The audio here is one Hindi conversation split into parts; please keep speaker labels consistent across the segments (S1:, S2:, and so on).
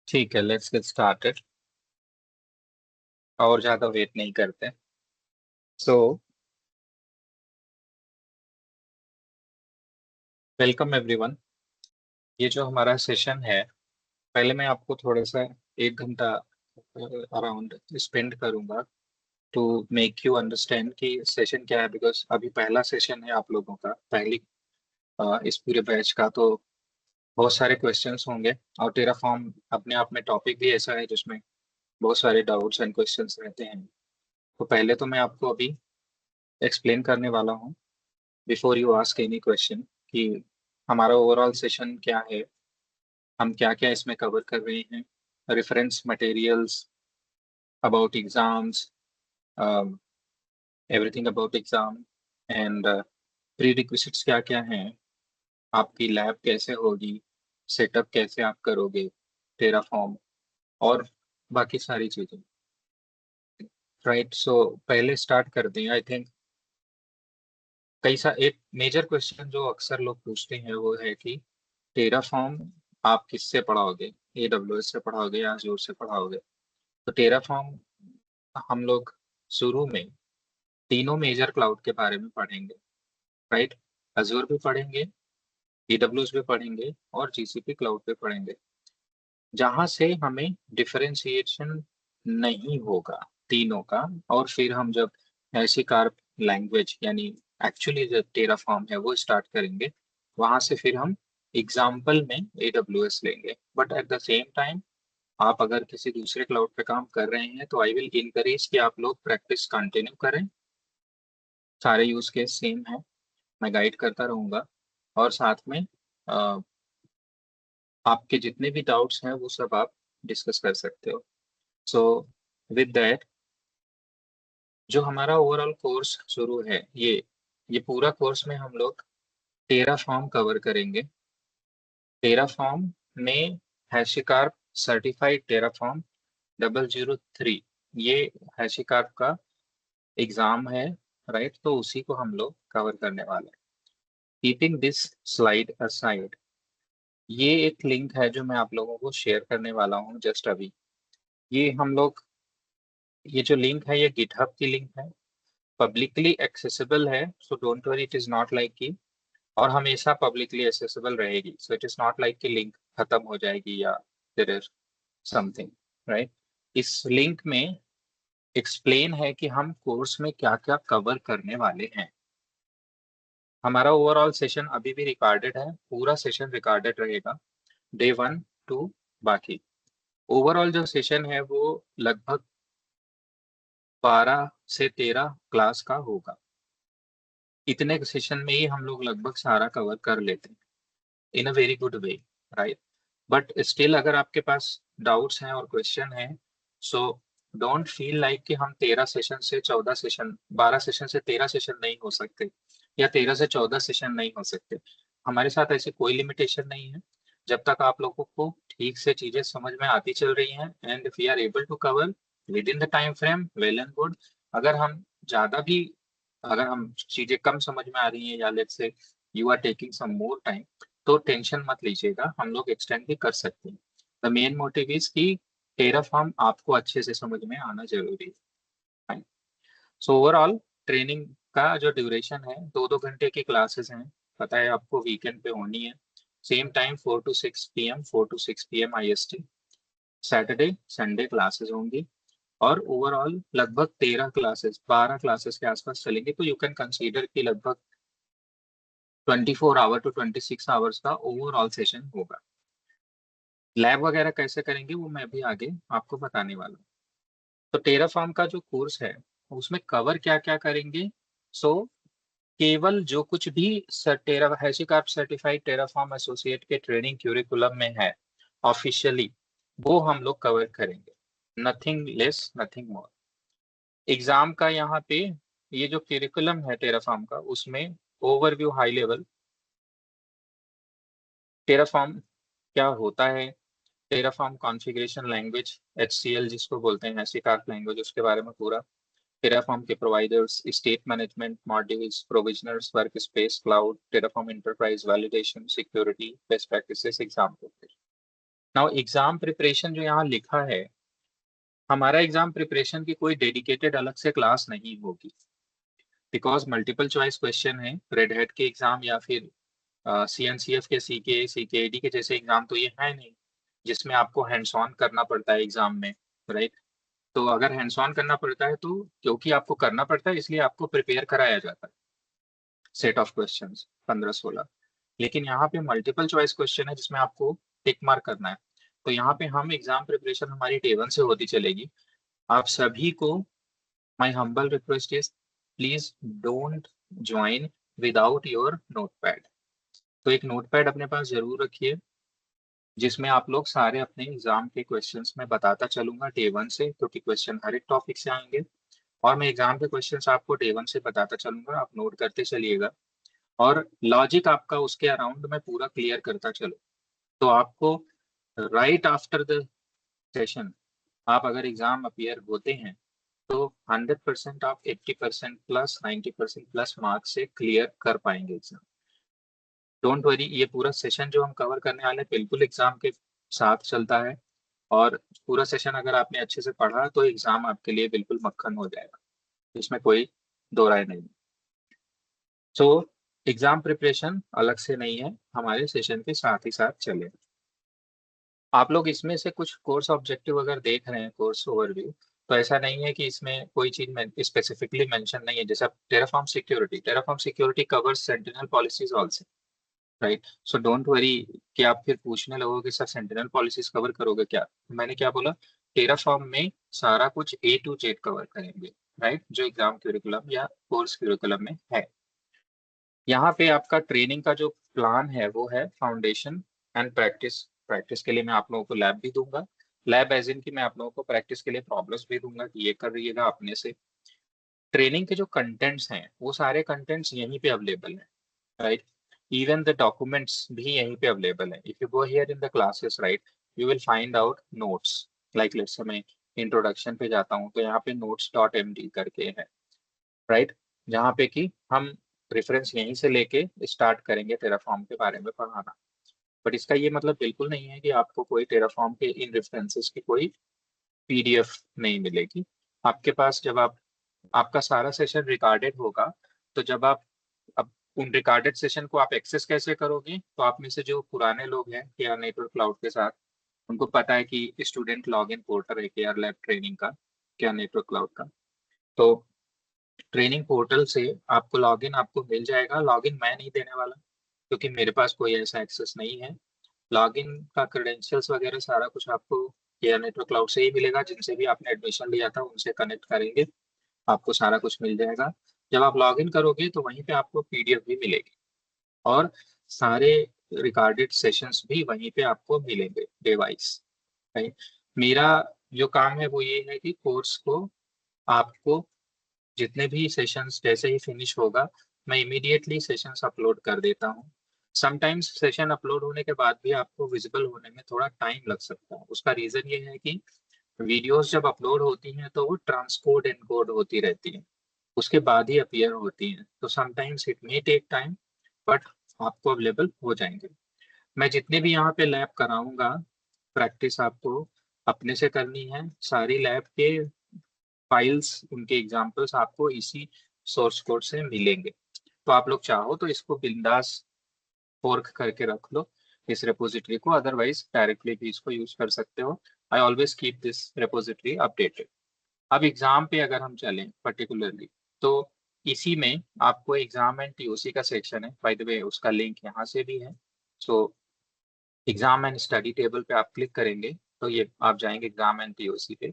S1: ठीक है, लेट्स गेट स्टार्टेड। और ज्यादा वेट नहीं करते। So welcome everyone. ये जो हमारा सेशन है, पहले मैं आपको थोड़ा सा 1 घंटा अराउंड स्पेंड करूंगा टू मेक यू अंडरस्टैंड कि सेशन क्या है, बिकॉज अभी पहला सेशन है आप लोगों का, पहली इस पूरे बैच का। तो बहुत सारे क्वेश्चंस होंगे, और तेरा फॉर्म अपने आप में टॉपिक भी ऐसा है जिसमें बहुत सारे डाउट्स एंड क्वेश्चंस रहते हैं। तो पहले तो मैं आपको अभी एक्सप्लेन करने वाला हूँ, before you ask any question, कि हमारा ओवरऑल सेशन क्या है, हम क्या क्या इसमें कवर कर रहे हैं, reference materials about exams, everything about exam, and pre requisites क्या क्या हैं, आपकी लैब कैसे होगी, सेटअप कैसे आप करोगे, टेराफॉर्म, और बाकी सारी चीजें। राइट, सो पहले स्टार्ट कर दें। आई थिंक कई सा एक मेजर क्वेश्चन जो अक्सर लोग पूछते हैं वो है कि टेराफॉर्म आप किससे पढ़ाओगे, AWS से पढ़ाओगे या Azure से पढ़ाओगे। तो टेराफॉर्म हम लोग शुरू में तीनों मेजर क्लाउड के बारे में पढ़ेंगे। राइट, Azure भी पढ़ेंगे, AWS भी पढ़ेंगे, और GCP क्लाउड पे पढ़ेंगे। जहां से हमें डिफरेंशिएशन नहीं होगा तीनों का, और फिर हम जब ऐसी कार लैंग्वेज यानी एक्चुअली जो टेराफॉर्म है वो स्टार्ट करेंगे, वहां से फिर हम एग्जाम्पल में AWS लेंगे। But at the same time, आप अगर किसी दूसरे क्लाउड पे काम कर रहे हैं तो आई विल इनकरेज कि आप लोग प्रैक्टिस कंटिन्यू करें। सारे यूज केस सेम है, मैं गाइड करता रहूंगा, और साथ में अ, आपके जितने भी डाउट्स हैं वो सब आप डिस्कस कर सकते हो। सो विद दैट, जो हमारा ओवरऑल कोर्स शुरू है, ये पूरा कोर्स में हम लोग टेराफॉर्म कवर करेंगे। टेराफॉर्म में हैशिकार्प सर्टिफाइड टेराफॉर्म 003, ये हैशिकार्प का एग्जाम है। राइट, तो उसी को हम लोग कवर करने वाले हैं। कीपिंग दिस स्लाइड असाइड, ये एक लिंक है जो मैं आप लोगों को शेयर करने वाला हूँ जस्ट अभी। ये हम लोग, ये जो लिंक है ये गिटहब की लिंक है, पब्लिकली एक्सेसिबल है। So don't worry, it is not like कि, और हमेशा पब्लिकली एक्सेसिबल रहेगी। So it is not like कि लिंक खत्म हो जाएगी या देयर इज समथिंग। राइट, इस लिंक में एक्सप्लेन है कि हम कोर्स में क्या क्या कवर करने वाले हैं। हमारा ओवरऑल सेशन अभी भी रिकॉर्डेड है, पूरा सेशन रिकॉर्डेड रहेगा, डे 1 to बाकी। ओवरऑल जो सेशन है वो लगभग 12 से 13 क्लास का होगा। इतने सेशन में ही हम लोग लगभग सारा कवर कर लेते हैं in a very good way. Right, but still अगर आपके पास डाउट्स हैं और क्वेश्चन हैं, सो डोंट फील लाइक कि हम 13 सेशन से 14 सेशन, 12 सेशन से 13 सेशन नहीं हो सकते, या 13 से 14 सेशन नहीं हो सकते। हमारे साथ ऐसी कोई लिमिटेशन नहीं है। जब तक आप लोगों को ठीक से चीजें समझ में आती चल रही हैं, and we are able to cover within the time frame, well and good. अगर हम ज्यादा भी, अगर हम चीजें कम समझ में आ रही हैं, या let's say you are taking some more time, तो टेंशन मत लीजिएगा, हम लोग एक्सटेंड भी कर सकते हैं। द मेन मोटिव इज कि टेराफॉर्म आपको अच्छे से समझ में आना जरूरी है। सो ओवरऑल ट्रेनिंग का जो ड्यूरेशन है, 2-2 घंटे की क्लासेस हैं, पता है आपको, वीकेंड पे होनी है। Same time 4 to 6 PM, 4 to 6 PM IST। Saturday Sunday classes होंगी, और ओवरऑल लगभग 13 क्लासेस, 12 क्लासेस के आसपास चलेंगे। तो यू कैन कंसीडर कि लगभग 24 hour to 26 hours का ओवरऑल सेशन होगा। लैब वगैरह कैसे करेंगे वो मैं भी आगे आपको बताने वाला हूँ। तो टेराफॉर्म का जो कोर्स है उसमें कवर क्या क्या करेंगे। सो केवल जो कुछ भी टेरा हैशीकार्प सर्टिफाइड टेराफॉर्म एसोसिएट के ट्रेनिंग क्यूरिकुलम में है ऑफिशियली, वो हम लोग कवर करेंगे, nothing less nothing more. Exam का यहाँ पे ये जो क्यूरिकुलम है टेराफॉर्म का, उसमें ओवरव्यू हाई लेवल, टेराफॉर्म क्या होता है, टेराफॉर्म कॉन्फ़िगरेशन लैंग्वेज HCL जिसको बोलते हैं, हैशीकार्प लैंग्वेज, उसके बारे में पूरा, टेराफॉर्म के providers, state management modules, provisioners, work space, cloud, Terraform enterprise, validation, security, best practices, example. Now exam preparation जो यहाँ लिखा है, हमारा एग्जाम प्रिपरेशन की कोई डेडिकेटेड अलग से क्लास नहीं होगी, बिकॉज मल्टीपल चॉइस क्वेश्चन है। रेड हैट के एग्जाम या फिर सीएनसीएफ के सीकेडी के जैसे एग्जाम तो ये है नहीं जिसमें आपको हैंड्स ऑन करना पड़ता है एग्जाम में, राइट। तो अगर हैंड्स ऑन करना पड़ता है तो क्योंकि आपको करना पड़ता है इसलिए आपको प्रिपेयर कराया जाता है सेट ऑफ क्वेश्चंस 15-16। लेकिन यहाँ पे मल्टीपल चॉइस क्वेश्चन है जिसमें आपको टिक मार्क करना है। तो यहाँ पे हम एग्जाम प्रिपरेशन हमारी डे 1 से होती चलेगी। आप सभी को my humble request is please don't join without your notepad. तो एक नोटपैड अपने पास जरूर रखिए जिसमें आप लोग सारे अपने एग्जाम के क्वेश्चंस में बताता चलूंगा डे 1 से, क्योंकि क्वेश्चन हर एक टॉपिक से आएंगे और मैं एग्जाम के क्वेश्चंस आपको डे 1 से बताता चलूंगा, आप नोट करते चलिएगा और लॉजिक आपका उसके अराउंड में पूरा क्लियर करता चलो। तो आपको राइट आफ्टर द सेशन आप अगर एग्जाम अपियर होते हैं तो 100% आप 80% प्लस 90% प्लस मार्क्स से क्लियर कर पाएंगे एग्जाम। डोंट वरी, ये पूरा सेशन जो हम कवर करने वाले हैं बिल्कुल एग्जाम के साथ चलता है और पूरा सेशन अगर आपने अच्छे से पढ़ा तो एग्जाम आपके लिए बिल्कुल मक्खन हो जाएगा, इसमें कोई दो राय नहीं। सो एग्जाम प्रिपरेशन अलग से नहीं है, हमारे सेशन के साथ ही साथ चले। आप लोग इसमें से कुछ कोर्स ऑब्जेक्टिव अगर देख रहे हैं, कोर्स ओवरव्यू, तो ऐसा नहीं है कि इसमें कोई चीज स्पेसिफिकली मेंशन नहीं है। जैसे Terraform security covers sentinel policies also, right. So don't worry कि आप फिर पूछने लगोगे सर सेंटिनल पॉलिसीज कवर करोगे क्या। मैंने क्या बोला, टेराफॉर्म में सारा कुछ A to Z कवर करेंगे, राइट, जो एग्जाम क्यूरिकुलम या कोर्स क्यूरिकुलम में है। यहाँ पे आपका ट्रेनिंग का जो प्लान है वो है फाउंडेशन एंड प्रैक्टिस। प्रैक्टिस के लिए मैं आप लोगों को लैब भी दूंगा, लैब एज इन की मैं आप लोगों को प्रैक्टिस के लिए प्रॉब्लम्स भी दूंगा कि ये कर रहिएगा अपने से। ट्रेनिंग के जो कंटेंट्स हैं वो सारे कंटेंट्स यहीं पे अवेलेबल हैं, राइट। इवन द डॉक्यूमेंट्स भी यहीं पे अवेलेबल है। If you go here in the classes, right, you will find out notes. Like let's say मैं इंट्रोडक्शन पे जाता हूँ तो यहाँ पे notes.md करके है, राइट, जहाँ पे कि हम रेफरेंस यहीं से लेके स्टार्ट करेंगे टेराफॉर्म के बारे में पढ़ाना। बट इसका ये मतलब बिल्कुल नहीं है कि आपको कोई टेराफॉर्म के इन रेफरेंसेस की कोई पीडीएफ नहीं मिलेगी आपके पास। जब आप आपका सारा सेशन रिकॉर्डेड होगा तो जब आप अब उन रिकॉर्डेड सेशन को आप एक्सेस कैसे करोगे, तो आप में से जो पुराने लोग हैं केआर नेटवर्क क्लाउड के साथ उनको पता है कि स्टूडेंट लॉग इन पोर्टल है केआर लैब ट्रेनिंग का, केआर नेटवर्क क्लाउड का। तो ट्रेनिंग पोर्टल से आपको लॉगिन आपको मिल जाएगा। लॉगिन मैं नहीं देने वाला क्योंकि मेरे पास कोई ऐसा एक्सेस नहीं है। लॉगिन का क्रेडेंशियल्स वगैरह सारा कुछ आपको एयर नेटवर्क क्लाउड से ही मिलेगा, जिनसे भी आपने एडमिशन लिया था उनसे कनेक्ट करेंगे, आपको सारा कुछ मिल जाएगा। जब आप लॉगिन करोगे तो वहीं पे आपको पीडीएफ भी मिलेगी और सारे रिकॉर्डेड सेशंस भी वहीं पे आपको मिलेंगे डिवाइस। मेरा जो काम है वो ये है कि कोर्स को आपको जितने भी सेशंस जैसे ही फिनिश होगा मैं इमीडिएटली सेशंस अपलोड कर देता हूँ। समटाइम्स सेशन अपलोड होने के बाद भी आपको विजिबल होने में थोड़ा टाइम लग सकता है। उसका रीजन ये है कि वीडियोस जब अपलोड होती हैं तो वो ट्रांसकोड एनकोड होती रहती हैं, उसके बाद ही अपीयर होती हैं। तो sometimes it may take time but आपको अवेलेबल हो जाएंगे। मैं जितने भी यहाँ पे लैब कराऊंगा प्रैक्टिस आपको अपने से करनी है। सारी लैब के फाइल्स उनके एग्जांपल्स आपको इसी सोर्स कोड से मिलेंगे। तो आप लोग चाहो तो इसको बिंदास फोर्क करके रख लो इस रेपोजिटरी को, अदरवाइज डायरेक्टली भी इसको यूज कर सकते हो। I always keep this repository updated. अब एग्जाम पे अगर हम चलें पर्टिकुलरली तो इसी में आपको एग्जाम एंड टीओसी का सेक्शन है, बाय द वे उसका लिंक यहाँ से भी है। So exam and study table पे आप क्लिक करेंगे तो ये आप जाएंगे एग्जाम एंड टीओसी पे।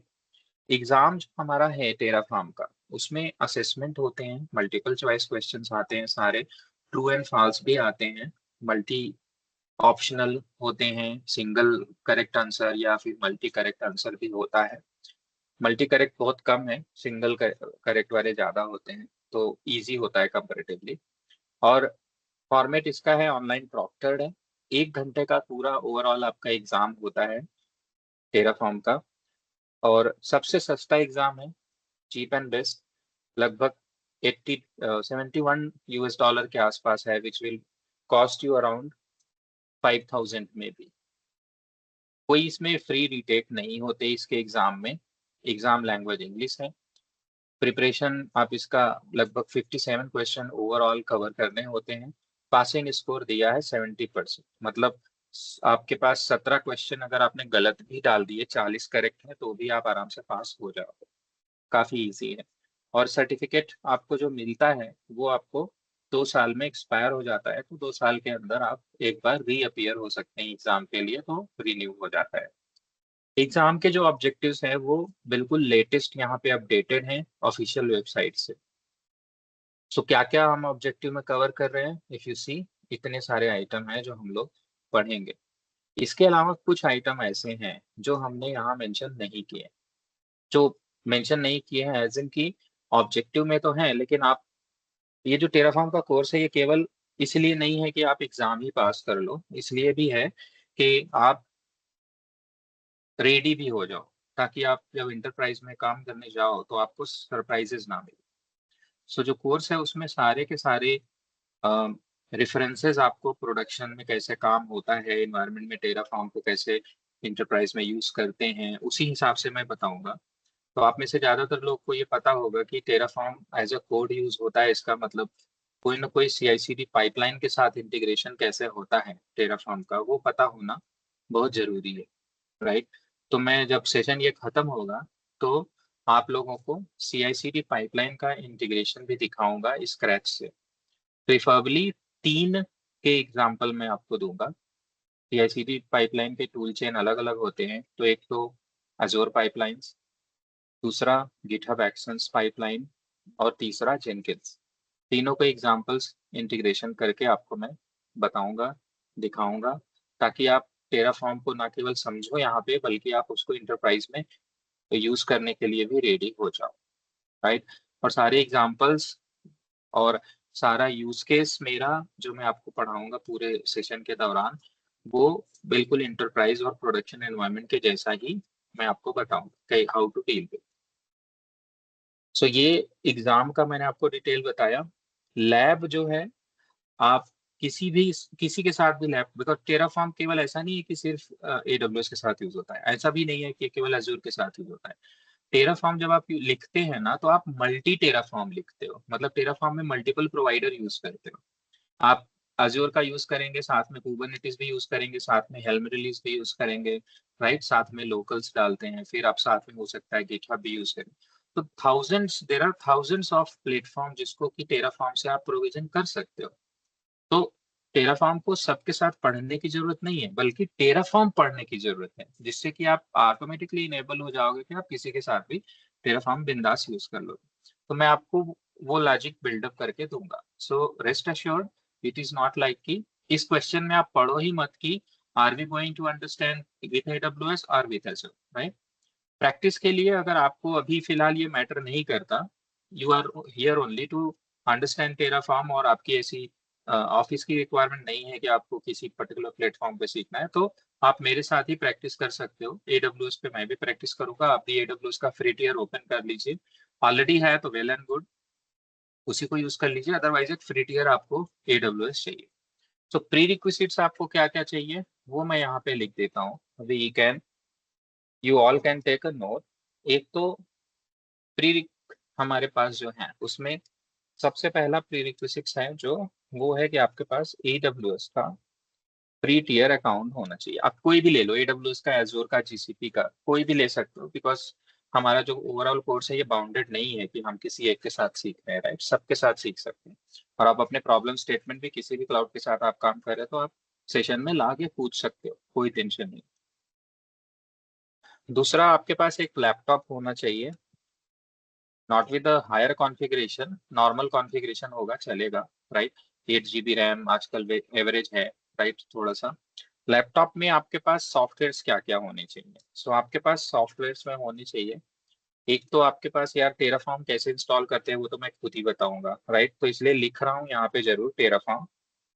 S1: एग्जाम जो हमारा है टेराफॉर्म का उसमें असेसमेंट होते हैं, मल्टीपल चॉइस क्वेश्चंस आते हैं, सारे ट्रू एंड फॉल्स भी आते हैं, मल्टी ऑप्शनल होते हैं, सिंगल करेक्ट आंसर या फिर मल्टी करेक्ट आंसर भी होता है। मल्टी करेक्ट बहुत कम है, सिंगल करेक्ट वाले ज्यादा होते हैं, तो इजी होता है कंपेरेटिवली। और फॉर्मेट इसका है ऑनलाइन प्रॉक्टर्ड है। 1 घंटे का पूरा ओवरऑल आपका एग्जाम होता है टेराफॉर्म का। और सबसे सस्ता एग्जाम है, चीप एंड बेस्ट, लगभग 71 US डॉलर के आसपास है, which will cost you around 5000 में भी। कोई इसमें फ्री रिटेक नहीं होते इसके एग्जाम में। एग्जाम लैंग्वेज इंग्लिश है। प्रिपरेशन आप इसका लगभग 57 क्वेश्चन ओवरऑल कवर करने होते हैं। पासिंग स्कोर दिया है 70%, मतलब आपके पास 17 क्वेश्चन अगर आपने गलत भी डाल दिए, 40 करेक्ट है, तो भी आप आराम से पास हो जाओगे। काफी इजी है। और सर्टिफिकेट आपको जो मिलता है वो आपको 2 साल में एक्सपायर हो जाता है, तो 2 साल के अंदर आप एक बार रीअपियर हो सकते हैं एग्जाम के लिए, तो रिन्यू हो जाता है। एग्जाम के जो ऑब्जेक्टिव्स हैं वो बिल्कुल लेटेस्ट यहाँ पे अपडेटेड हैं ऑफिशियल वेबसाइट से। सो क्या क्या हम ऑब्जेक्टिव में कवर कर रहे हैं, इफ यू सी, इतने सारे आइटम हैं जो हम लोग पढ़ेंगे। इसके अलावा कुछ आइटम ऐसे हैं जो हमने यहाँ मेंशन नहीं किए। जो मेंशन नहीं किए हैं एज इन की ऑब्जेक्टिव में तो हैं, लेकिन आप, ये जो टेराफॉर्म का कोर्स है ये केवल इसलिए नहीं है कि आप एग्जाम ही पास कर लो, इसलिए भी है कि आप रेडी भी हो जाओ, ताकि आप जब इंटरप्राइज में काम करने जाओ तो आपको सरप्राइजेस ना मिले। सो जो कोर्स है उसमें सारे के सारे रेफरेंसेस आपको प्रोडक्शन में कैसे काम होता है, एनवायरनमेंट में टेराफॉर्म को कैसे इंटरप्राइज में यूज करते हैं, उसी हिसाब से मैं बताऊंगा। तो आप में से ज्यादातर लोग को ये पता होगा कि Terraform as a code use होता है, इसका मतलब कोई ना कोई CI/CD पाइपलाइन के साथ इंटीग्रेशन कैसे होता है टेराफॉर्म का, वो पता होना बहुत जरूरी है, राइट। तो मैं जब सेशन ये खत्म होगा तो आप लोगों को CI/CD पाइपलाइन का इंटीग्रेशन भी दिखाऊंगा स्क्रैच से। प्रिफरेबली 3 के एग्जाम्पल मैं आपको दूंगा। CI/CD पाइपलाइन के टूल चेन अलग अलग होते हैं, तो एक तो अजोर पाइपलाइंस, दूसरा गिटहब एक्शंस पाइपलाइन, और तीसरा जेनकिंस। तीनों के एग्जांपल्स इंटीग्रेशन करके आपको मैं बताऊंगा, दिखाऊंगा, ताकि आप टेराफॉर्म को ना केवल समझो यहाँ पे, बल्कि आप उसको इंटरप्राइज में यूज करने के लिए भी रेडी हो जाओ, राइट। और सारे एग्जांपल्स और सारा यूज केस मेरा जो मैं आपको पढ़ाऊंगा पूरे सेशन के दौरान, वो बिल्कुल इंटरप्राइज और प्रोडक्शन एनवायरनमेंट के जैसा ही मैं आपको बताऊंगा कि हाउ टू डील विद। सो ये एग्जाम का मैंने आपको डिटेल बताया। लैब जो है, आप किसी के साथ भी लैब, बिकॉज टेराफॉर्म केवल ऐसा नहीं है कि सिर्फ AWS के साथ यूज होता है, ऐसा भी नहीं है कि केवल अजूर के साथ यूज होता है। टेराफॉर्म जब आप लिखते हैं ना, तो आप मल्टी टेराफॉर्म लिखते हो, मतलब टेराफॉर्म में मल्टीपल प्रोवाइडर यूज करते हो। आप अजूर का यूज करेंगे, साथ में कुबरनेटिस भी यूज करेंगे, साथ में हेल्म रिलीज भी यूज करेंगे, राइट, साथ में लोकल्स डालते हैं, फिर आप साथ में हो सकता है गिटहब भी यूज करें। तो there are thousands of platform जिसको कि टेराफॉर्म से आप प्रोविजन कर सकते हो। तो टेराफॉर्म को सबके साथ पढ़ने की जरूरत नहीं है, बल्कि टेराफॉर्म पढ़ने की जरूरत है, जिससे कि आप ऑटोमेटिकली इनेबल हो जाओगे कि आप किसी के साथ भी टेराफॉर्म बिंदास यूज कर लोगे। तो मैं आपको वो लॉजिक बिल्डअप करके दूंगा। So rest assured, it is not like कि इस क्वेश्चन में आप पढ़ो ही मत कि are we going to understand with AWS और विथ Azure, राइट। प्रैक्टिस के लिए अगर आपको अभी फिलहाल ये मैटर नहीं करता, you are here only to understand Terraform, और आपकी ऐसी ऑफिस की रिक्वायरमेंट नहीं है कि आपको किसी पर्टिकुलर प्लेटफॉर्म पे सीखना है, तो आप मेरे साथ ही प्रैक्टिस कर सकते हो। AWS पे मैं भी प्रैक्टिस करूंगा, आप भी AWS का फ्री टियर ओपन कर लीजिए। ऑलरेडी है तो वेल एंड गुड, उसी को यूज कर लीजिए, अदरवाइज एक फ्री टियर आपको AWS चाहिए। तो प्री रिक्विजिट्स आपको क्या क्या चाहिए वो मैं यहाँ पे लिख देता हूँ। We can, you all can take a note. एक तो प्री हमारे पास जो है उसमें सबसे पहला प्री रिक्विजिट्स है जो, वो है कि आपके पास AWS का फ्री टियर अकाउंट होना चाहिए। आप कोई भी ले लो, AWS का, एजोर का, GCP का, कोई भी ले सकते हो, बिकॉज हमारा जो ओवरऑल कोर्स है ये बाउंडेड नहीं है कि हम किसी एक के साथ सीख रहे हैं, राइट, सबके साथ सीख सकते हैं। और आप अपने प्रॉब्लम स्टेटमेंट भी किसी भी क्लाउड के साथ आप काम कर रहे हो तो आप सेशन में ला के पूछ सकते हो, कोई टेंशन नहीं। दूसरा, आपके पास एक लैपटॉप होना चाहिए, not with higher configuration, normal configuration होगा चलेगा, राइट। 8 GB रैम आजकल एवरेज है, राइट, थोड़ा सा। लैपटॉप में आपके पास सॉफ्टवेयर्स क्या क्या होने चाहिए? सो आपके पास सॉफ्टवेयर्स में होनी चाहिए, एक तो आपके पास, यार टेराफॉर्म कैसे इंस्टॉल करते हैं वो तो मैं खुद ही बताऊंगा, राइट, तो इसलिए लिख रहा हूँ यहाँ पे जरूर टेराफॉर्म,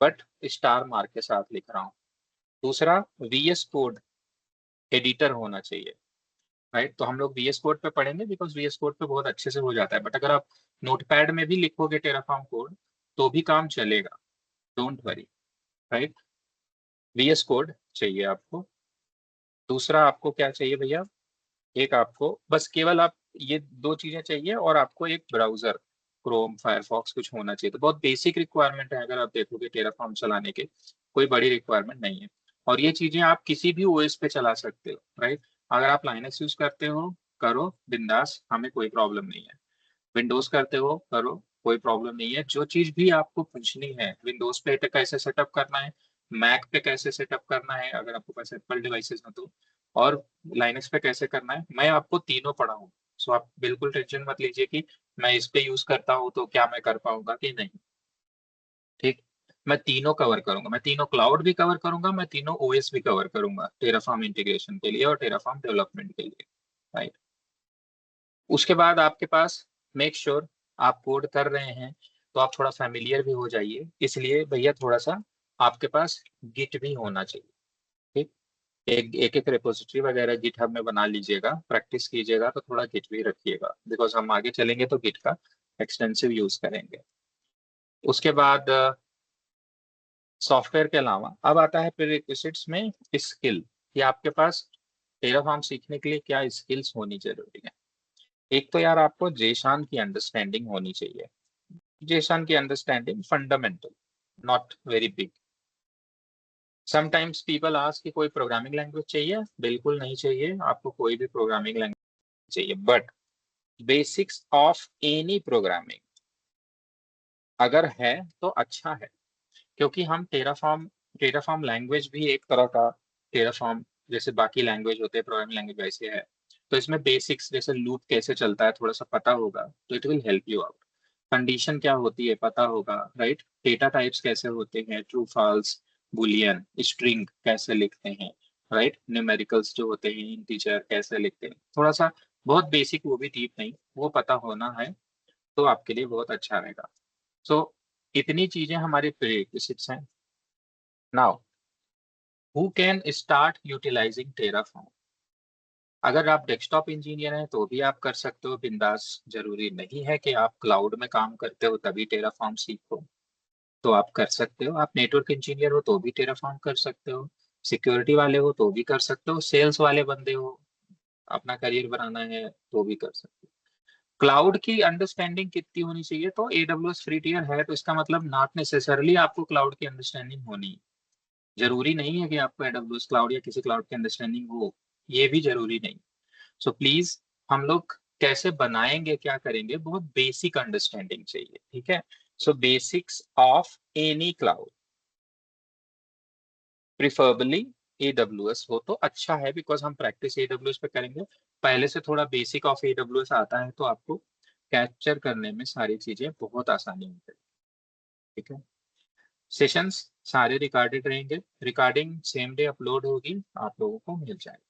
S1: बट स्टार मार्क के साथ लिख रहा हूँ। दूसरा, VS कोड एडिटर होना चाहिए, राइट। तो हम लोग VS कोड पे पढ़ेंगे, बिकॉज VS कोड पे बहुत अच्छे से हो जाता है, बट अगर आप नोटपैड में भी लिखोगे टेराफॉर्म कोड तो भी काम चलेगा, don't worry, right. VS code चाहिए आपको। दूसरा आपको क्या चाहिए भैया, एक आपको बस केवल आप ये दो चीजें चाहिए, और आपको एक ब्राउजर क्रोम फायरफॉक्स कुछ होना चाहिए। तो बहुत बेसिक रिक्वायरमेंट है, अगर आप देखोगे टेराफॉर्म चलाने के, कोई बड़ी रिक्वायरमेंट नहीं है। और ये चीजें आप किसी भी ओएस पे चला सकते हो, राइट। अगर आप लाइनक्स यूज करते हो, करो बिंदास, हमें कोई प्रॉब्लम नहीं है। विंडोज करते हो, करो, कोई प्रॉब्लम नहीं है। जो चीज भी आपको पूछनी है, विंडोज पे कैसे सेटअप करना है, मैक पे कैसे सेटअप करना है अगर आपके पास एप्पल डिवाइसेस हो तो, और लाइनक्स पे कैसे करना है, मैं आपको तीनों पढ़ाऊँ। सो आप बिल्कुल टेंशन मत लीजिए कि मैं इस पे यूज करता हूँ तो क्या मैं कर पाऊंगा कि नहीं। ठीक, मैं तीनों कवर करूंगा, मैं तीनों क्लाउड भी कवर करूंगा, मैं तीनों ओएस भी कवर करूंगा, टेराफॉर्म इंटीग्रेशन के लिए और टेराफॉर्म डेवलपमेंट के लिए, राइट। उसके बाद आपके पास, मेक श्योर आप कोड कर रहे हैं तो आप थोड़ा फैमिलियर भी हो जाइए, इसलिए भैया थोड़ा सा आपके पास गिट भी होना चाहिए। ठीक, एक एक रेपोजिटरी वगैरह गिटहब में बना लीजिएगा, प्रैक्टिस कीजिएगा, तो थोड़ा गिट भी रखिएगा, बिकॉज हम आगे चलेंगे तो गिट का एक्सटेंसिव यूज करेंगे। उसके बाद सॉफ्टवेयर के अलावा अब आता है प्रीरिक्विजिट्स में स्किल, कि आपके पास टेराफॉर्म सीखने के लिए क्या स्किल्स होनी जरूरी है। एक तो यार आपको जेशान की अंडरस्टैंडिंग होनी चाहिए। जेसन की understanding fundamental, not very big. Sometimes people ask कि कोई प्रोग्रामिंग लैंग्वेज चाहिए, बिल्कुल नहीं चाहिए आपको कोई भी प्रोग्रामिंग लैंग्वेज चाहिए, but basics of any programming अगर है तो अच्छा है। क्योंकि हम टेराफॉर्म, टेराफॉर्म लैंग्वेज भी एक तरह का टेराफॉर्म जैसे बाकी लैंग्वेज होते हैं प्रोग्रामिंग लैंग्वेज वैसे है, तो इसमें बेसिक्स जैसे लूप कैसे चलता है थोड़ा सा पता होगा तो it will help you out. Condition क्या होती है पता होगा, राइट। डेटा टाइप्स कैसे होते हैं, ट्रू फॉल्स, बुलियन, स्ट्रिंग कैसे लिखते हैं, राइट। न्यूमेरिकल्स जो होते हैं, इंटीजर कैसे लिखते हैं, थोड़ा सा बहुत बेसिक, वो भी डीप नहीं, वो पता होना है तो आपके लिए बहुत अच्छा रहेगा। सो इतनी चीजें हमारी प्रीरेक्विजिट्स हैं। Now who can start utilising Terraform. अगर आप डेस्कटॉप इंजीनियर हैं तो भी आप कर सकते हो बिंदास, जरूरी नहीं है कि आप क्लाउड में काम करते हो तभी टेराफॉर्म सीखो, तो आप कर सकते हो। आप नेटवर्क इंजीनियर हो तो भी टेराफॉर्म कर सकते हो, सिक्योरिटी वाले हो तो भी कर सकते हो, सेल्स वाले बंदे हो, अपना करियर बनाना है तो भी कर सकते हो। क्लाउड की अंडरस्टैंडिंग कितनी होनी चाहिए, तो AWS फ्री टियर है तो इसका मतलब नॉट नेसेसरली आपको क्लाउड की अंडरस्टैंडिंग होनी है। जरूरी नहीं है कि आपको AWS क्लाउड या किसी क्लाउड की अंडरस्टैंडिंग हो, ये भी जरूरी नहीं। सो प्लीज, हम लोग कैसे बनाएंगे क्या करेंगे, बहुत बेसिक अंडरस्टैंडिंग चाहिए, ठीक है। सो basics of any cloud, preferably AWS हो तो अच्छा है, बिकॉज हम प्रैक्टिस AWS पे करेंगे। पहले से थोड़ा बेसिक ऑफ AWS आता है तो आपको कैप्चर करने में सारी चीजें बहुत आसानी हो जाएगी, ठीक है। सेशंस सारे रिकॉर्डेड रहेंगे, रिकॉर्डिंग सेम डे अपलोड होगी, आप लोगों को मिल जाएगी।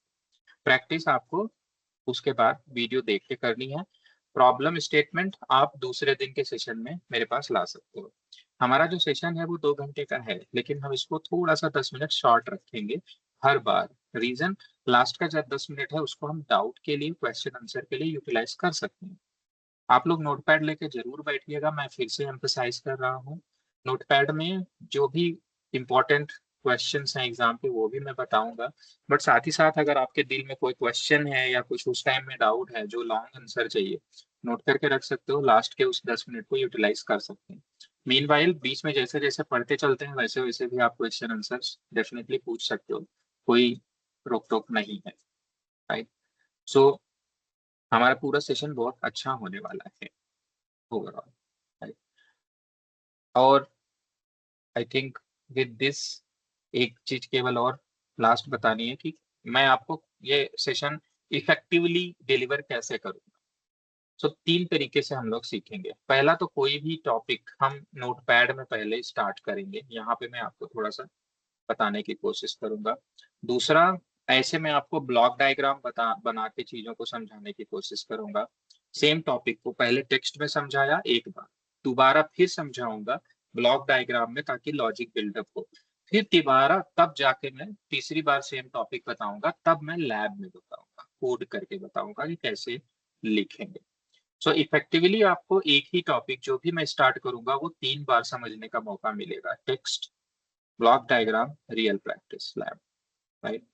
S1: प्रैक्टिस आपको उसके बाद वीडियो देख के करनी है। प्रॉब्लम स्टेटमेंट आप दूसरे दिन के सेशन में मेरे पास ला सकते हो। हमारा जो सेशन है वो 2 घंटे का है, लेकिन हम इसको थोड़ा सा 10 मिनट शॉर्ट रखेंगे हर बार। रीजन, लास्ट का जब 10 मिनट है उसको हम डाउट के लिए, क्वेश्चन आंसर के लिए यूटिलाइज कर सकते हैं। आप लोग नोटपैड लेके जरूर बैठिएगा, मैं फिर से एम्फसाइज कर रहा हूँ। नोटपैड में जो भी इंपॉर्टेंट क्वेश्चंस हैं एग्जाम के वो भी मैं बताऊंगा, बट साथ ही साथ अगर आपके दिल में कोई क्वेश्चन है या कुछ उस टाइम में डाउट है जो लॉन्ग आंसर चाहिए, नोट करके रख सकते हो, लास्ट के उस 10 मिनट को यूटिलाइज कर सकते हैं। मीनवाइल बीच में जैसे जैसे पढ़ते चलते हैं वैसे वैसे भी आप क्वेश्चन आंसर्स डेफिनेटली पूछ सकते हो, कोई रोक टोक नहीं है, राइट। सो हमारा पूरा सेशन बहुत अच्छा होने वाला है ओवरऑल, राइट। और आई थिंक विद दिस, एक चीज केवल और लास्ट बतानी है कि मैं आपको ये सेशन इफेक्टिवली डिलीवर कैसे करूंगा। सो 3 तरीके से हम लोग सीखेंगे। पहला तो कोई भी टॉपिक हम नोटपैड में पहले स्टार्ट करेंगे, यहाँ पे मैं आपको थोड़ा सा बताने की कोशिश करूंगा। दूसरा, ऐसे मैं आपको ब्लॉक डायग्राम बना के चीजों को समझाने की कोशिश करूंगा। सेम टॉपिक को पहले टेक्स्ट में समझाया एक बार, दोबारा फिर समझाऊंगा ब्लॉक डायग्राम में ताकि लॉजिक बिल्डअप हो। फिर दोबारा तब जाके मैं तीसरी बार सेम टॉपिक बताऊंगा, तब मैं लैब में बताऊंगा, कोड करके बताऊंगा कि कैसे लिखेंगे। सो इफेक्टिवली आपको एक ही टॉपिक जो भी मैं स्टार्ट करूंगा वो 3 बार समझने का मौका मिलेगा, text, block diagram, real practice lab, right.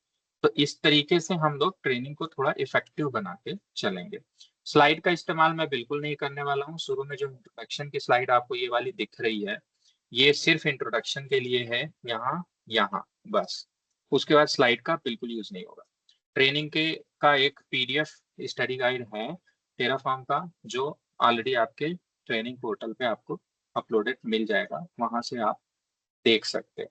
S1: तो इस तरीके से हम लोग ट्रेनिंग को थोड़ा इफेक्टिव बना के चलेंगे। स्लाइड का इस्तेमाल मैं बिल्कुल नहीं करने वाला हूँ। शुरू में जो इंट्रोडक्शन की स्लाइड आपको ये वाली दिख रही है, ये सिर्फ इंट्रोडक्शन के लिए है, यहाँ यहाँ बस। उसके बाद स्लाइड का बिल्कुल यूज नहीं होगा। ट्रेनिंग के का एक पीडीएफ स्टडी गाइड है टेराफॉर्म का, जो ऑलरेडी आपके ट्रेनिंग पोर्टल पे आपको अपलोडेड मिल जाएगा, वहां से आप देख सकते हैं।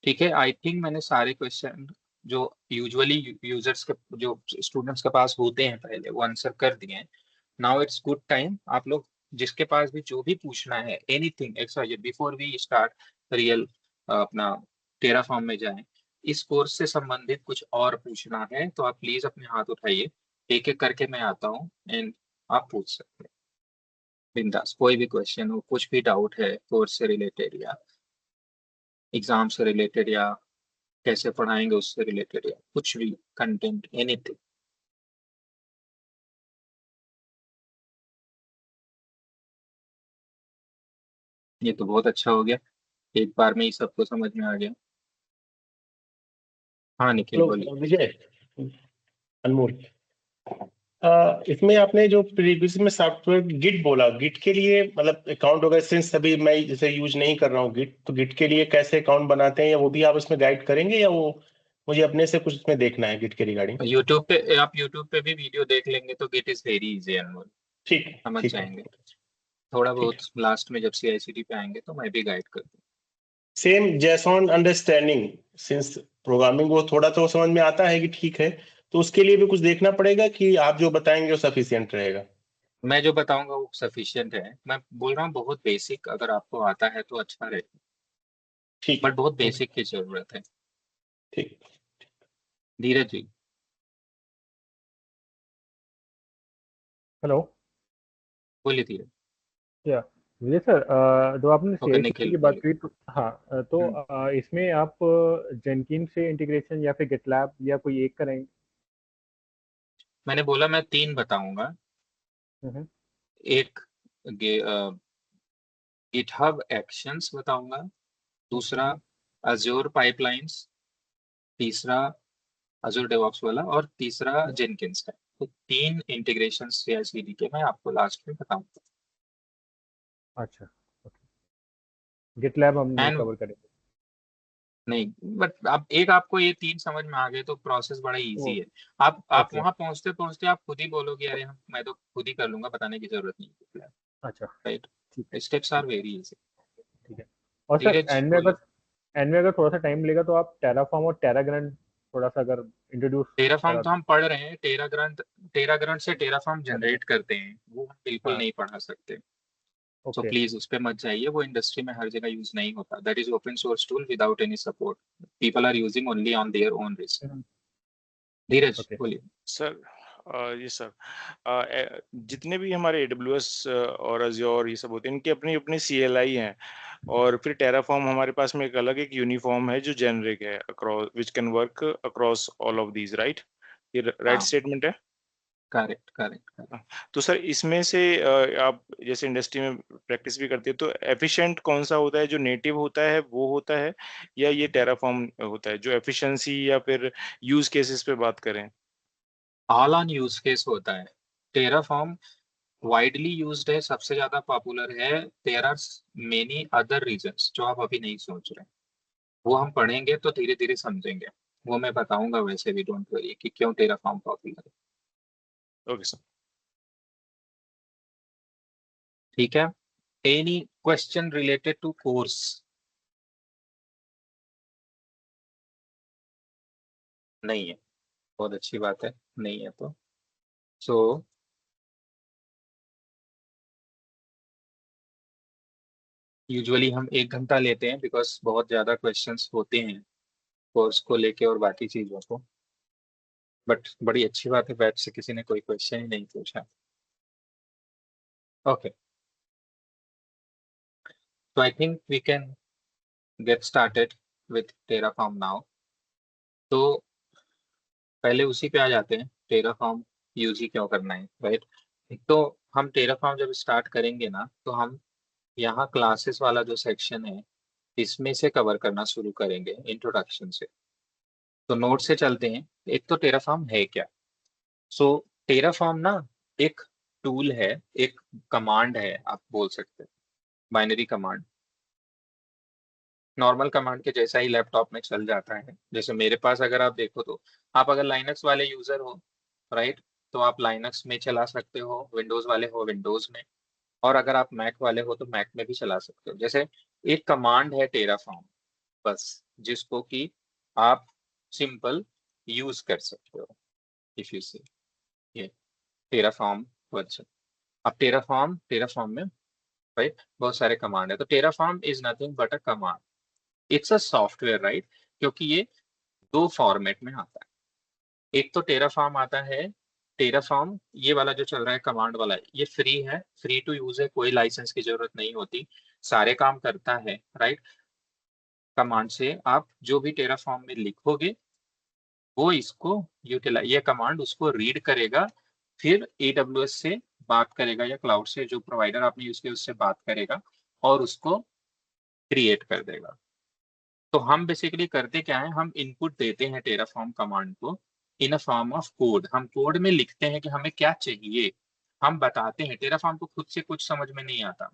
S1: ठीक है, आई थिंक मैंने सारे क्वेश्चन जो यूजुअली यूजर्स के, जो स्टूडेंट्स के पास होते हैं पहले, वो आंसर कर दिए हैं। नाउ इट्स गुड टाइम, आप लोग जिसके पास भी जो भी पूछना है, anything XYZ, before we start real अपना टेराफॉर्म में जाएं, इस कोर्स से संबंधित कुछ और पूछना है तो आप प्लीज अपने हाथ उठाइए, एक एक करके मैं आता हूँ एंड आप पूछ सकते हैं बिंदास। कोई भी क्वेश्चन हो, कुछ भी डाउट है कोर्स से रिलेटेड या एग्जाम से रिलेटेड या कैसे पढ़ाएंगे उससे रिलेटेड या कुछ भी कंटेंट, एनीथिंग। ये तो बहुत अच्छा हो गया, एक बार में ही सबको समझ में आ गया। हाँ निखिल बोलिए।
S2: हेलो विजय, अनमोल। इसमें आपने जो प्रीवियस में सॉफ्टवेयर गिट बोला, गिट के लिए मतलब अकाउंट वगैरह, सिंस अभी मैं जैसे यूज नहीं कर रहा हूँ गिट, तो गिट के लिए कैसे अकाउंट बनाते हैं, या वो भी आप इसमें गाइड करेंगे, या वो मुझे अपने से कुछ इसमें देखना है गिट के रिगार्डिंग?
S1: यूट्यूब पे, आप यूट्यूब पे भी वीडियो देख लेंगे तो गेट इज वेरी इजी अनमोल,
S2: ठीक है,
S1: समझ
S2: ठीक है,
S1: जाएंगे। थोड़ा
S2: ठीक
S1: बहुत
S2: है।
S1: लास्ट में जब सीआईसीडी पे आएंगे तो मैं भी गाइड कर दूँ।
S2: सेम जैसॉन अंडरस्टैंडिंग, सिंस प्रोग्रामिंग वो थोड़ा तो समझ में आता है कि ठीक है, तो उसके लिए भी कुछ देखना पड़ेगा कि आप जो बताएंगे वो सफिशियंट रहेगा?
S1: मैं जो बताऊंगा वो सफिशियंट है, मैं बोल रहा हूँ बहुत बेसिक, अगर आपको आता है तो अच्छा रहेगा,
S2: ठीक
S1: बट
S2: है,
S1: बहुत
S2: ओके,
S1: बेसिक की जरूरत है।
S2: ठीक।
S1: धीरज जी
S3: हेलो।
S1: बोलिए, धीरज।
S3: या विजय सर, जो आपने
S1: ओके
S3: सीआईसीडी
S1: निखिल
S3: की बात
S1: बोलिए।
S3: की तो हाँ, तो
S1: हम्म,
S3: इसमें आप जेनकिन से इंटीग्रेशन या फिर गिटलैब या कोई एक करेंगे?
S1: मैंने बोला मैं तीन बताऊंगा।
S3: हम्म।
S1: एक गिटहब एक्शंस बताऊंगा, दूसरा
S3: हम्म।
S1: अज्योर पाइपलाइंस, तीसरा अजूर डेवऑप्स वाला, और तीसरा
S3: हम्म।
S1: जेनकिंस का। तो तीन इंटीग्रेशन सीआईसीडी के मैं आपको लास्ट में बताऊंगा।
S3: अच्छा, गिटलैब हम नहीं
S1: एंड
S3: कवर करेंगे।
S1: नहीं, बट आप एक, आपको ये तीन समझ में आ गए तो प्रोसेस बड़ा
S3: ओ,
S1: इजी है। आप
S3: ओके।
S1: वहां पहुंचते पहुंचते आप खुद ही बोलोगे अरे हम, मैं तो खुद ही कर लूंगा, बताने की जरूरत नहीं है।
S3: अच्छा,
S1: राइट,
S3: ठीक है,
S1: स्टेप्स आर वेरी इजी।
S3: ठीक है। और सर
S1: धीरज बोलिए।
S3: एंड में अगर थोड़ा सा टाइम मिलेगा तो आप टेराफॉर्म और टेराग्रांड थोड़ा सा अगर इंट्रोड्यूस
S1: टेराफॉर्म
S3: करा
S1: तो
S3: दें।
S1: हम पढ़ रहे हैं, टेराग्रांड से टेराफॉर्म
S3: अच्छा।
S1: जनरेट करते हैं, वो हम बिल्कुल
S3: हाँ।
S1: नहीं पढ़ा सकते। So
S3: okay.
S1: प्लीज उस पर मत जाइए, वो इंडस्ट्री में हर जगह यूज नहीं होता। That is open source tool without any support, people are using only on their own risk. Dheeraj
S3: okay.
S1: बोलिए।
S4: सर, ये सर, जितने भी हमारे AWS और Azure ये सब होते हैं, इनके अपनी अपनी CLI हैं, और फिर टेराफॉर्म हमारे पास में एक अलग एक यूनिफॉर्म है जो जेनरिक है across, which can work across all of these, right? ये राइट
S1: हाँ,
S4: स्टेटमेंट है?
S1: Correct correct correct.
S4: हाँ। तो सर, इसमें से आप जैसे इंडस्ट्री में प्रैक्टिस भी करते हैं, तो एफिशिएंट कौन सा होता है? जो नेटिव होता है वो होता है, या ये टेराफॉर्म होता है? जो एफिशिएंसी या फिर यूज केसेस पे बात करें।
S1: ऑल ऑन यूज केस होता है। टेराफॉर्म वाइडली यूज्ड है, सबसे ज्यादा पॉपुलर है। There are many other reasons जो आप अभी नहीं सोच रहे, वो हम पढ़ेंगे तो धीरे धीरे समझेंगे। वो मैं बताऊंगा वैसे भी, डोंट वरी, कि क्यों टेराफॉर्म पॉपुलर है।
S4: Okay sir.
S1: ठीक है, any question related to course? नहीं है, बहुत अच्छी बात है, नहीं है तो सो यूजुअली हम 1 घंटा लेते हैं, बिकॉज बहुत ज्यादा क्वेश्चंस होते हैं कोर्स को लेके और बाकी चीजों को। बट बड़ी अच्छी बात है, बैच से किसी ने कोई क्वेश्चन ही नहीं पूछा। ओके, तो I think we can get started with Terraform now. तो पहले उसी पे आ जाते हैं, टेराफॉर्म यूज ही क्यों करना है, राइट। एक तो हम टेराफॉर्म जब स्टार्ट करेंगे ना, तो हम यहाँ क्लासेस वाला जो सेक्शन है, इसमें से कवर करना शुरू करेंगे इंट्रोडक्शन से। तो नोट से चलते हैं। एक तो टेराफॉर्म है क्या। सो टेराफॉर्म ना एक टूल है, एक कमांड है, आप बोल सकते हैं बाइनरी कमांड। नॉर्मल कमांड के जैसा ही लैपटॉप में चल जाता है। जैसे मेरे पास अगर आप देखो तो आप अगर लाइनक्स वाले यूजर हो, राइट, तो आप लाइनक्स में चला सकते हो, विंडोज वाले हो विंडोज में, और अगर आप मैक वाले हो तो मैक में भी चला सकते हो। जैसे एक कमांड है टेराफॉर्म, बस, जिसको कि आप सिंपल यूज कर सकते हो। इफ यू सी ये टेराफॉर्म वर्जन। अब टेराफॉर्म में राइट बहुत सारे कमांड है। तो Terraform is nothing but a command, it's a software, right, क्योंकि ये दो फॉर्मेट में आता है। एक तो टेराफॉर्म आता है, टेराफॉर्म ये वाला जो चल रहा है कमांड वाला, ये फ्री है, फ्री टू यूज है, कोई लाइसेंस की जरूरत नहीं होती, सारे काम करता है, राइट। कमांड से आप जो भी टेराफॉर्म में लिखोगे वो इसको यूटिलाइज, ये कमांड उसको रीड करेगा, फिर AWS से बात करेगा या क्लाउड से जो प्रोवाइडर आपने यूज किया उससे बात करेगा और उसको क्रिएट कर देगा। तो हम बेसिकली करते क्या है, हम इनपुट देते हैं टेराफॉर्म कमांड को इन अ फॉर्म ऑफ कोड। हम कोड में लिखते हैं कि हमें क्या चाहिए, हम बताते हैं। टेराफॉर्म को खुद से कुछ समझ में नहीं आता,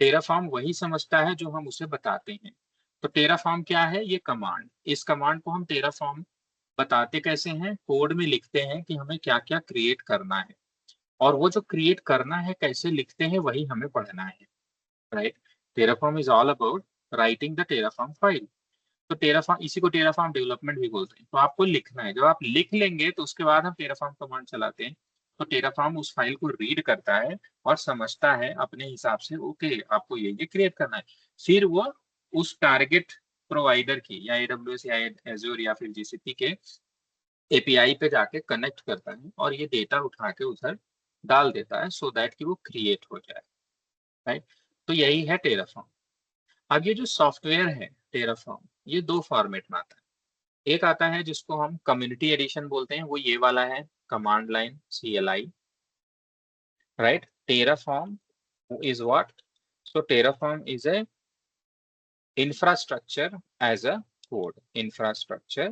S1: टेराफॉर्म वही समझता है जो हम उसे बताते हैं। तो टेराफॉर्म क्या है, ये कमांड, इस कमांड को हम टेराफॉर्म बताते कैसे हैं, कोड में लिखते हैं कि हमें क्या क्या क्रिएट करना है, और वो जो क्रिएट करना है कैसे लिखते हैं वही हमें पढ़ना है, right. Terraform is all about writing the Terraform file. तो टेराफॉर्म, इसी को टेराफॉर्म डेवलपमेंट भी बोलते हैं। तो आपको लिखना है, जब आप लिख लेंगे तो उसके बाद हम टेराफॉर्म कमांड चलाते हैं। तो टेराफॉर्म उस फाइल को रीड करता है और समझता है अपने हिसाब से, ओके आपको ये क्रिएट करना है। फिर वो उस टारगेट प्रोवाइडर की या AWS या एज्योर या फिर GCP के API पे जाके कनेक्ट करता है और ये डेटा उठा के उधर डाल देता है, सो दैट कि वो क्रिएट हो जाए, राइट। तो यही है टेराफॉर्म। अब ये जो सॉफ्टवेयर है टेराफॉर्म, ये दो फॉर्मेट में आता है। एक आता है जिसको हम कम्युनिटी एडिशन बोलते हैं, वो ये वाला है, command line CLI, right. Terraform is what, so Terraform is a infrastructure as a code, infrastructure.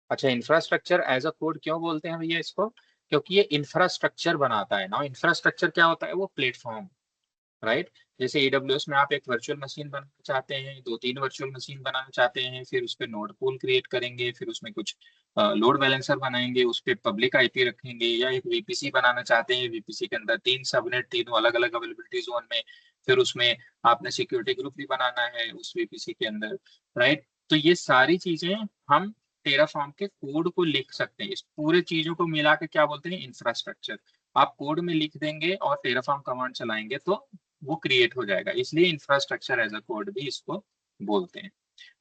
S1: अच्छा, इंफ्रास्ट्रक्चर एज अ कोड क्यों बोलते हैं भैया इसको, क्योंकि ये इंफ्रास्ट्रक्चर बनाता है ना। इंफ्रास्ट्रक्चर क्या होता है, वो प्लेटफॉर्म, राइट। जैसे AWS में आप एक वर्चुअल मशीन बनाना चाहते हैं, 2-3 वर्चुअल मशीन बनाना चाहते हैं, फिर उस पर नोड पूल क्रिएट करेंगे, फिर उसमें कुछ लोड बैलेंसर बनाएंगे, उस पर पब्लिक IP रखेंगे, या एक VPC बनाना चाहते हैं, VPC के अंदर 3 सबनेट, तीनों अलग अलग अवेलेबिलिटी जोन में, फिर उसमें आपने सिक्योरिटी ग्रुप भी बनाना है उस VPC के अंदर, राइट। तो ये सारी चीजें हम टेराफॉर्म के कोड को लिख सकते हैं। इस पूरे चीजों को मिला के क्या बोलते हैं, इंफ्रास्ट्रक्चर। आप कोड में लिख देंगे और टेराफॉर्म कमांड चलाएंगे तो वो क्रिएट हो जाएगा, इसलिए इंफ्रास्ट्रक्चर एज अ कोड भी इसको बोलते हैं।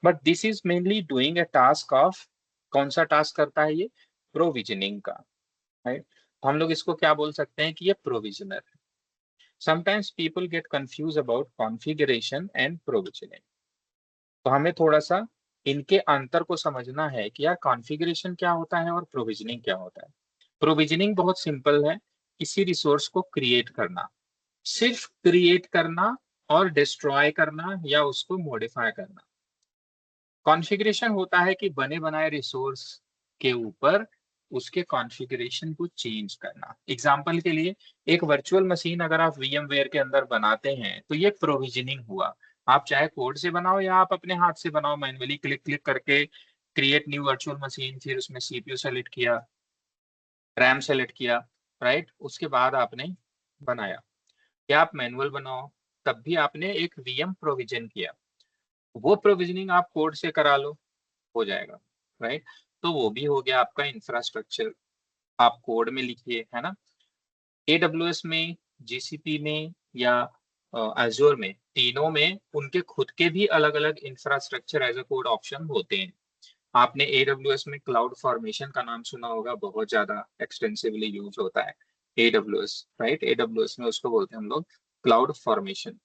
S1: But this is mainly doing a task of, कौन सा टास्क करता है ये, प्रोविजनिंग का, राइट। हम लोग इसको क्या बोल सकते हैं कि ये प्रोविजनर है। Sometimes people get confuse about configuration and provisioning. तो हमें थोड़ा सा इनके अंतर को समझना है कि यार कॉन्फ़िगरेशन क्या होता है और प्रोविजनिंग क्या होता है। प्रोविजनिंग बहुत सिंपल है, किसी रिसोर्स को क्रिएट करना, सिर्फ क्रिएट करना और डिस्ट्रॉय करना या उसको मॉडिफाई करना। कॉन्फ़िगरेशन होता है कि बने बनाए रिसोर्स के ऊपर उसके कॉन्फ़िगरेशन को चेंज करना। एग्जांपल के लिए एक वर्चुअल मशीन अगर आप VMware के अंदर बनाते हैं तो ये प्रोविजनिंग हुआ। आप चाहे कोड से बनाओ या आप अपने हाथ से बनाओ, मैन्युअली क्लिक क्लिक करके क्रिएट न्यू वर्चुअल मशीन, फिर उसमें CPU सेलेक्ट किया, रैम सेलेक्ट किया, राइट, उसके बाद आपने बनाया। या आप मैनुअल बनाओ, तब भी आपने एक VM प्रोविजन किया, वो प्रोविजनिंग आप कोड से करा लो, हो जाएगा, राइट। तो वो भी हो गया आपका इंफ्रास्ट्रक्चर, आप कोड में लिखिए, है ना। AWS में, GCP में या Azure में, तीनों में उनके खुद के भी अलग अलग infrastructure as a code option होते हैं। आपने AWS में क्लाउड फॉर्मेशन का नाम सुना होगा, बहुत ज्यादा एक्सटेंसिवली यूज होता है AWS, राइट। AWS में उसको बोलते हैं हम लोग क्लाउड फॉर्मेशन।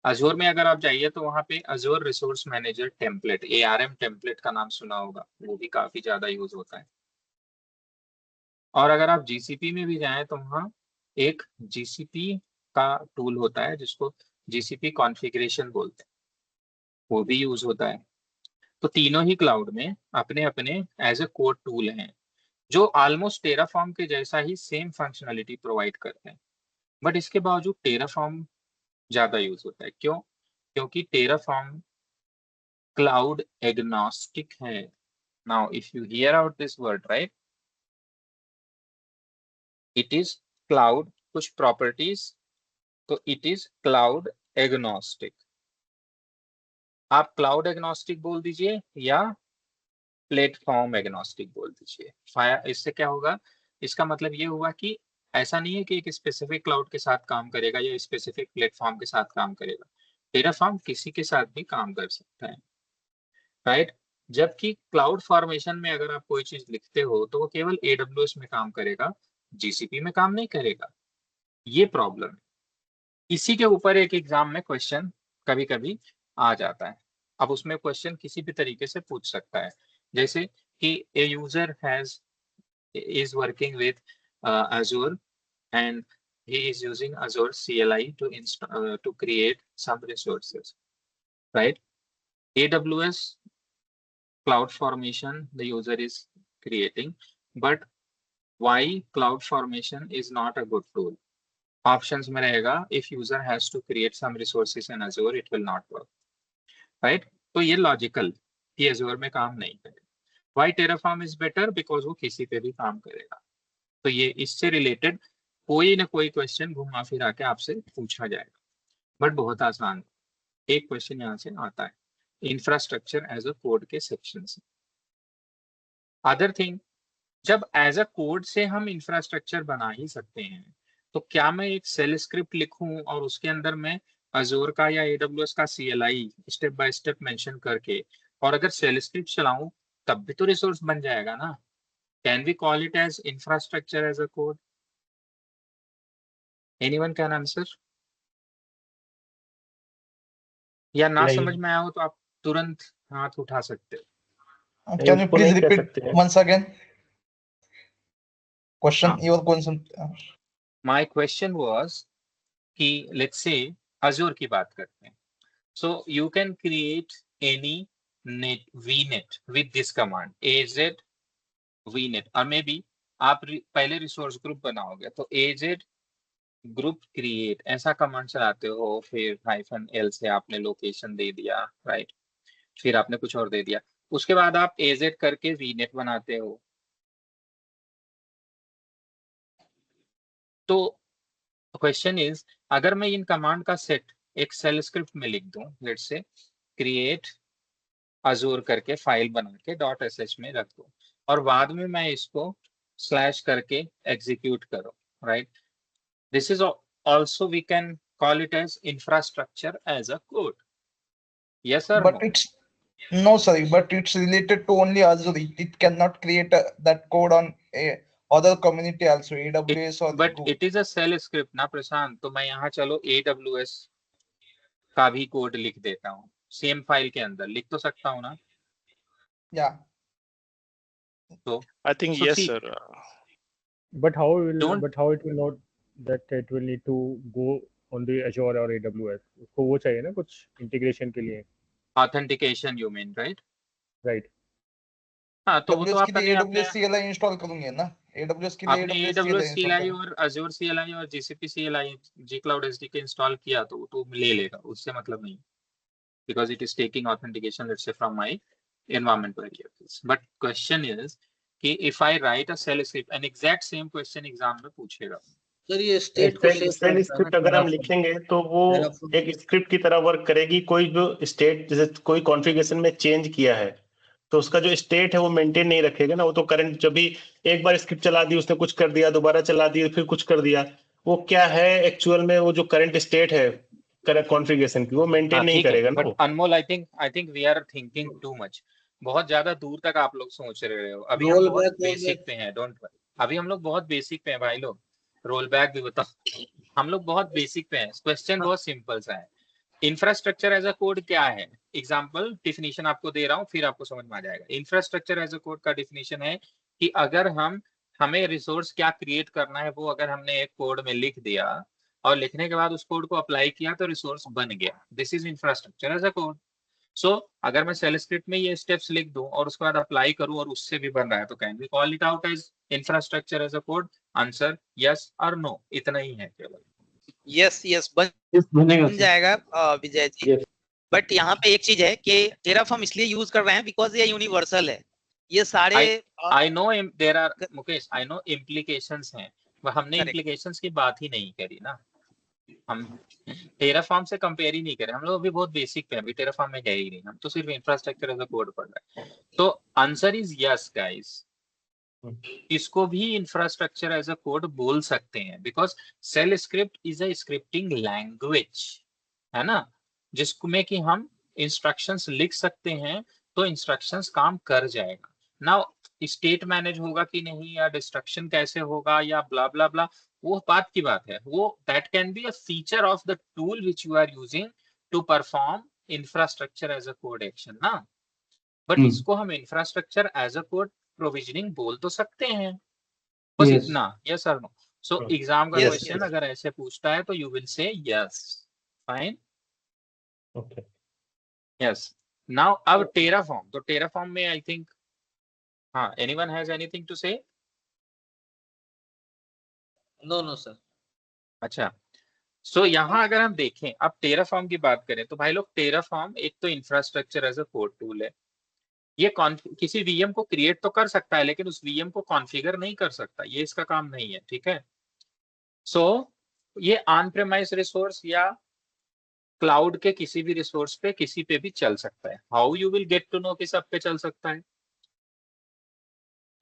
S1: अजोर में अगर आप जाइए तो वहां पे Azure resource manager template, ARM template का नाम सुना होगा, वो भी काफी ज्यादा यूज होता है। और अगर आप GCP में भी जाएं तो वहाँ एक GCP का टूल होता है जिसको GCP कॉन्फ़िगरेशन बोलते हैं, वो भी यूज होता है। तो तीनों ही क्लाउड में अपने अपने एज ए कोड टूल हैं जो ऑलमोस्ट टेराफॉर्म के जैसा ही सेम फंक्शनलिटी प्रोवाइड करते हैं, बट इसके बावजूद टेराफॉर्म ज्यादा यूज होता है। क्यों? क्योंकि टेराफॉर्म क्लाउड एग्नोस्टिक है। Now if you here out this word, right, it is cloud, कुछ प्रॉपर्टीज, तो इट इज क्लाउड एग्नोस्टिक। आप क्लाउड एग्नोस्टिक बोल दीजिए या प्लेटफॉर्म एग्नोस्टिक बोल दीजिए। इससे क्या होगा? इसका मतलब ये हुआ कि ऐसा नहीं है कि एक स्पेसिफिक क्लाउड के साथ काम करेगा या स्पेसिफिक प्लेटफॉर्म के साथ काम करेगा। टेराफॉर्म किसी के साथ भी काम कर सकता है, राइट। जबकि क्लाउड फॉर्मेशन में अगर आप कोई चीज लिखते हो तो वो केवल AWS में काम करेगा, GCP में काम नहीं करेगा। ये प्रॉब्लम है। इसी के ऊपर एक एग्जाम में क्वेश्चन कभी कभी आ जाता है। अब उसमें क्वेश्चन किसी भी तरीके से पूछ सकता है, जैसे कि a user is working with Azure and he is using Azure CLI to create some resources, right? AWS cloud formation the user is creating, but why cloud formation is not a good tool? Options में रहेगा if user has to create some resources in Azure it will not work, right? तो ये लॉजिकल कि Azure में काम नहीं करेगा। Why Terraform is better? Because वो किसी पे भी काम करेगा। तो ये इससे रिलेटेड कोई ना कोई क्वेश्चन घुमा फिरा के आपसे पूछा जाएगा, बट बहुत आसान। एक क्वेश्चन यहाँ से आता है इंफ्रास्ट्रक्चर एज अ कोड के सेक्शन से। अदर थिंग, जब एज अ कोड से हम इंफ्रास्ट्रक्चर बना ही सकते हैं तो क्या मैं एक सेल स्क्रिप्ट लिखूं और उसके अंदर मैं अजोर का या AWS का CLI step by step mention करके और अगर सेल स्क्रिप्ट चलाऊं तब भी तो रिसोर्स बन जाएगा ना? Can we call it as infrastructure as a code? Anyone can answer? या ना
S2: नहीं,
S1: समझ में आया हो तो आप तुरंत हाथ उठा सकते हो।
S5: Can you
S2: उसको
S5: please
S2: नहीं कह
S5: repeat
S2: सकते हैं।
S5: once again? Question,
S1: हाँ।
S5: your question.
S1: My question was कि लेट्स से अजूर की बात करते हैं, so you can create any net VNet with this command AZ VNet, और मे बी आप पहले रिसोर्स ग्रुप बनाओगे तो AZ ग्रुप क्रिएट ऐसा कमांड चलाते हो, फिर -L से आपने लोकेशन दे दिया, राइट, फिर आपने कुछ और दे दिया, उसके बाद आप AZ करके VNet बनाते हो। तो क्वेश्चन इज, अगर मैं इन कमांड का सेट एक सेल स्क्रिप्ट में लिख दूं, लेट्स से क्रिएट अजूर करके फाइल बना के .sh में रख दूं और बाद में मैं इसको स्लैश करके एग्जीक्यूट करूं, right, this is also we can call it as infrastructure as a code, yes or
S5: But
S1: no?
S5: it's no, sorry, but it's related to only Azure. It cannot create that code on a other community also, AWS or
S1: But
S5: Google.
S1: it is a shell script ना प्रशांत, तो मैं यहाँ चलो AWS का भी कोड लिख देता हूँ, सेम फाइल के अंदर लिख तो सकता हूँ ना?
S5: Yeah.
S1: तो
S4: I think
S1: so
S4: yes,
S1: see,
S4: sir.
S3: But how will
S1: Don't-
S3: but how it will not that it will need to go on the Azure or AWS? उसको वो चाहिए ना कुछ इंटीग्रेशन के लिए,
S1: authentication you mean, right?
S3: Right?
S1: हाँ, तो वो तो
S5: AWS
S1: आप
S5: के
S1: करने
S5: लिए
S1: अपने
S5: AWS CLI इंस्टॉल करूंगे ना, AWS के लिए
S1: आपने
S5: AWS
S1: AWS
S5: CLI install
S1: CLI
S5: करूंगा।
S1: और Azure CLI और GCP CLI G-Cloud SDK install किया तो वो तो ले लेगा, उससे मतलब नहीं, because it is taking authentication let's say from my environment variables. But question is कि if I write a shell script, an exact same question exam में पूछेगा।
S6: सर ये स्टेट को सेव
S2: सेल
S6: करता है
S2: स्क्रिप्ट
S6: ना
S2: अगर हम
S6: Terraform।
S2: लिखेंगे तो वो
S6: Terraform।
S2: एक स्क्रिप्ट की तरह वर्क करेगी। कोई जो स्टेट, जैसे कोई कॉन्फ़िगरेशन में चेंज किया है तो उसका जो स्टेट है वो मेंटेन नहीं रखेगा ना। वो तो करंट जब भी एक बार स्क्रिप्ट चला दी, उसने कुछ कर दिया, दोबारा चला दी, फिर कुछ कर दिया, वो क्या है एक्चुअल में वो जो करंट स्टेट है करंट कॉन्फ़िगरेशन की, वो मेंटेन नहीं
S1: ठीक है,
S2: करेगा ना
S1: बट
S2: वो।
S1: Anmol I think we are thinking too much, बहुत ज्यादा दूर तक आप लोग सोच रहे हो। अभी हम
S6: रोल
S1: बहुत
S6: बैक
S1: बेसिक पे हैं, डोंट वरी, अभी हम लोग बहुत बेसिक पे हैं भाई लोग। रोल बैक भी बताओ, हम लोग बहुत बेसिक पे हैं। क्वेश्चन बहुत सिंपल सा है, इंफ्रास्ट्रक्चर एज अ कोड क्या है? एग्जाम्पल डिफिनीशन आपको दे रहा हूँ, फिर आपको समझ में आ जाएगा। इंफ्रास्ट्रक्चर एज अ कोड का डिफिनीशन है कि अगर हमें रिसोर्स क्या क्रिएट करना है वो अगर हमने एक कोड में लिख दिया और लिखने के बाद उस कोड को अप्लाई किया तो रिसोर्स बन गया। This is infrastructure as a code. So अगर मैं सेल स्क्रिप्ट में ये स्टेप्स लिख दूं और उसके बाद अप्लाई करूं और उससे भी बन रहा है तो can we call it out as infrastructure as a code? Answer yes और नो, इतना ही है केवल।
S6: यस यस बन
S2: बनेगा
S6: जाएगा विजय जी। बट यहाँ पे एक चीज है कि टेराफॉर्म इसलिए यूज कर रहे हैं बिकॉज ये यूनिवर्सल है। ये सारे
S1: I know there are, Mukesh I know implications हैं, हमने
S6: Correct.
S1: इम्प्लीकेशंस की बात ही नहीं करी ना। हम टेराफॉर्म से कंपेयर ही नहीं करें, हम लोग अभी बहुत बेसिक पे, अभी टेराफॉर्म में गए ही नहीं, हम तो सिर्फ इंफ्रास्ट्रक्चर एज अ कोड पढ़ रहे हैं। तो आंसर इज यस गाइस, इसको भी इंफ्रास्ट्रक्चर एज अ कोड बोल सकते हैं because shell script is a scripting language, है ना, जिसमें कि हम इंस्ट्रक्शंस लिख सकते हैं तो इंस्ट्रक्शंस काम कर जाएगा। नाउ स्टेट मैनेज होगा कि नहीं, या डिस्ट्रक्शन कैसे होगा, या ब्ला ब्ला ब्ला, वो बात की बात है, वो that can be a feature of the tool which you are using to perform infrastructure as a code action ना। बट इसको हम infrastructure as a code provisioning बोल तो सकते हैं, बस इतना। यस और नो। सो एग्जाम का
S6: Yes,
S1: क्वेश्चन अगर ऐसे पूछता है तो you will say yes, fine,
S2: okay.
S1: Yes. Now अब टेराफॉर्म, तो टेराफॉर्म में आई थिंक, हाँ, anyone has anything to say?
S6: No no sir.
S1: अच्छा, सो यहाँ अगर हम देखें, अब टेराफॉर्म की बात करें तो भाई लोग, टेराफॉर्म एक तो infrastructure as a code tool है। ये किसी वीएम को क्रिएट तो कर सकता है लेकिन उस वीएम को कॉन्फ़िगर नहीं कर सकता, ये इसका काम नहीं है, ठीक है। सो ये ऑन प्रेमाइस रिसोर्स या क्लाउड के किसी भी रिसोर्स पे किसी पे भी चल सकता है। How you will get to know कि सब पे चल सकता है?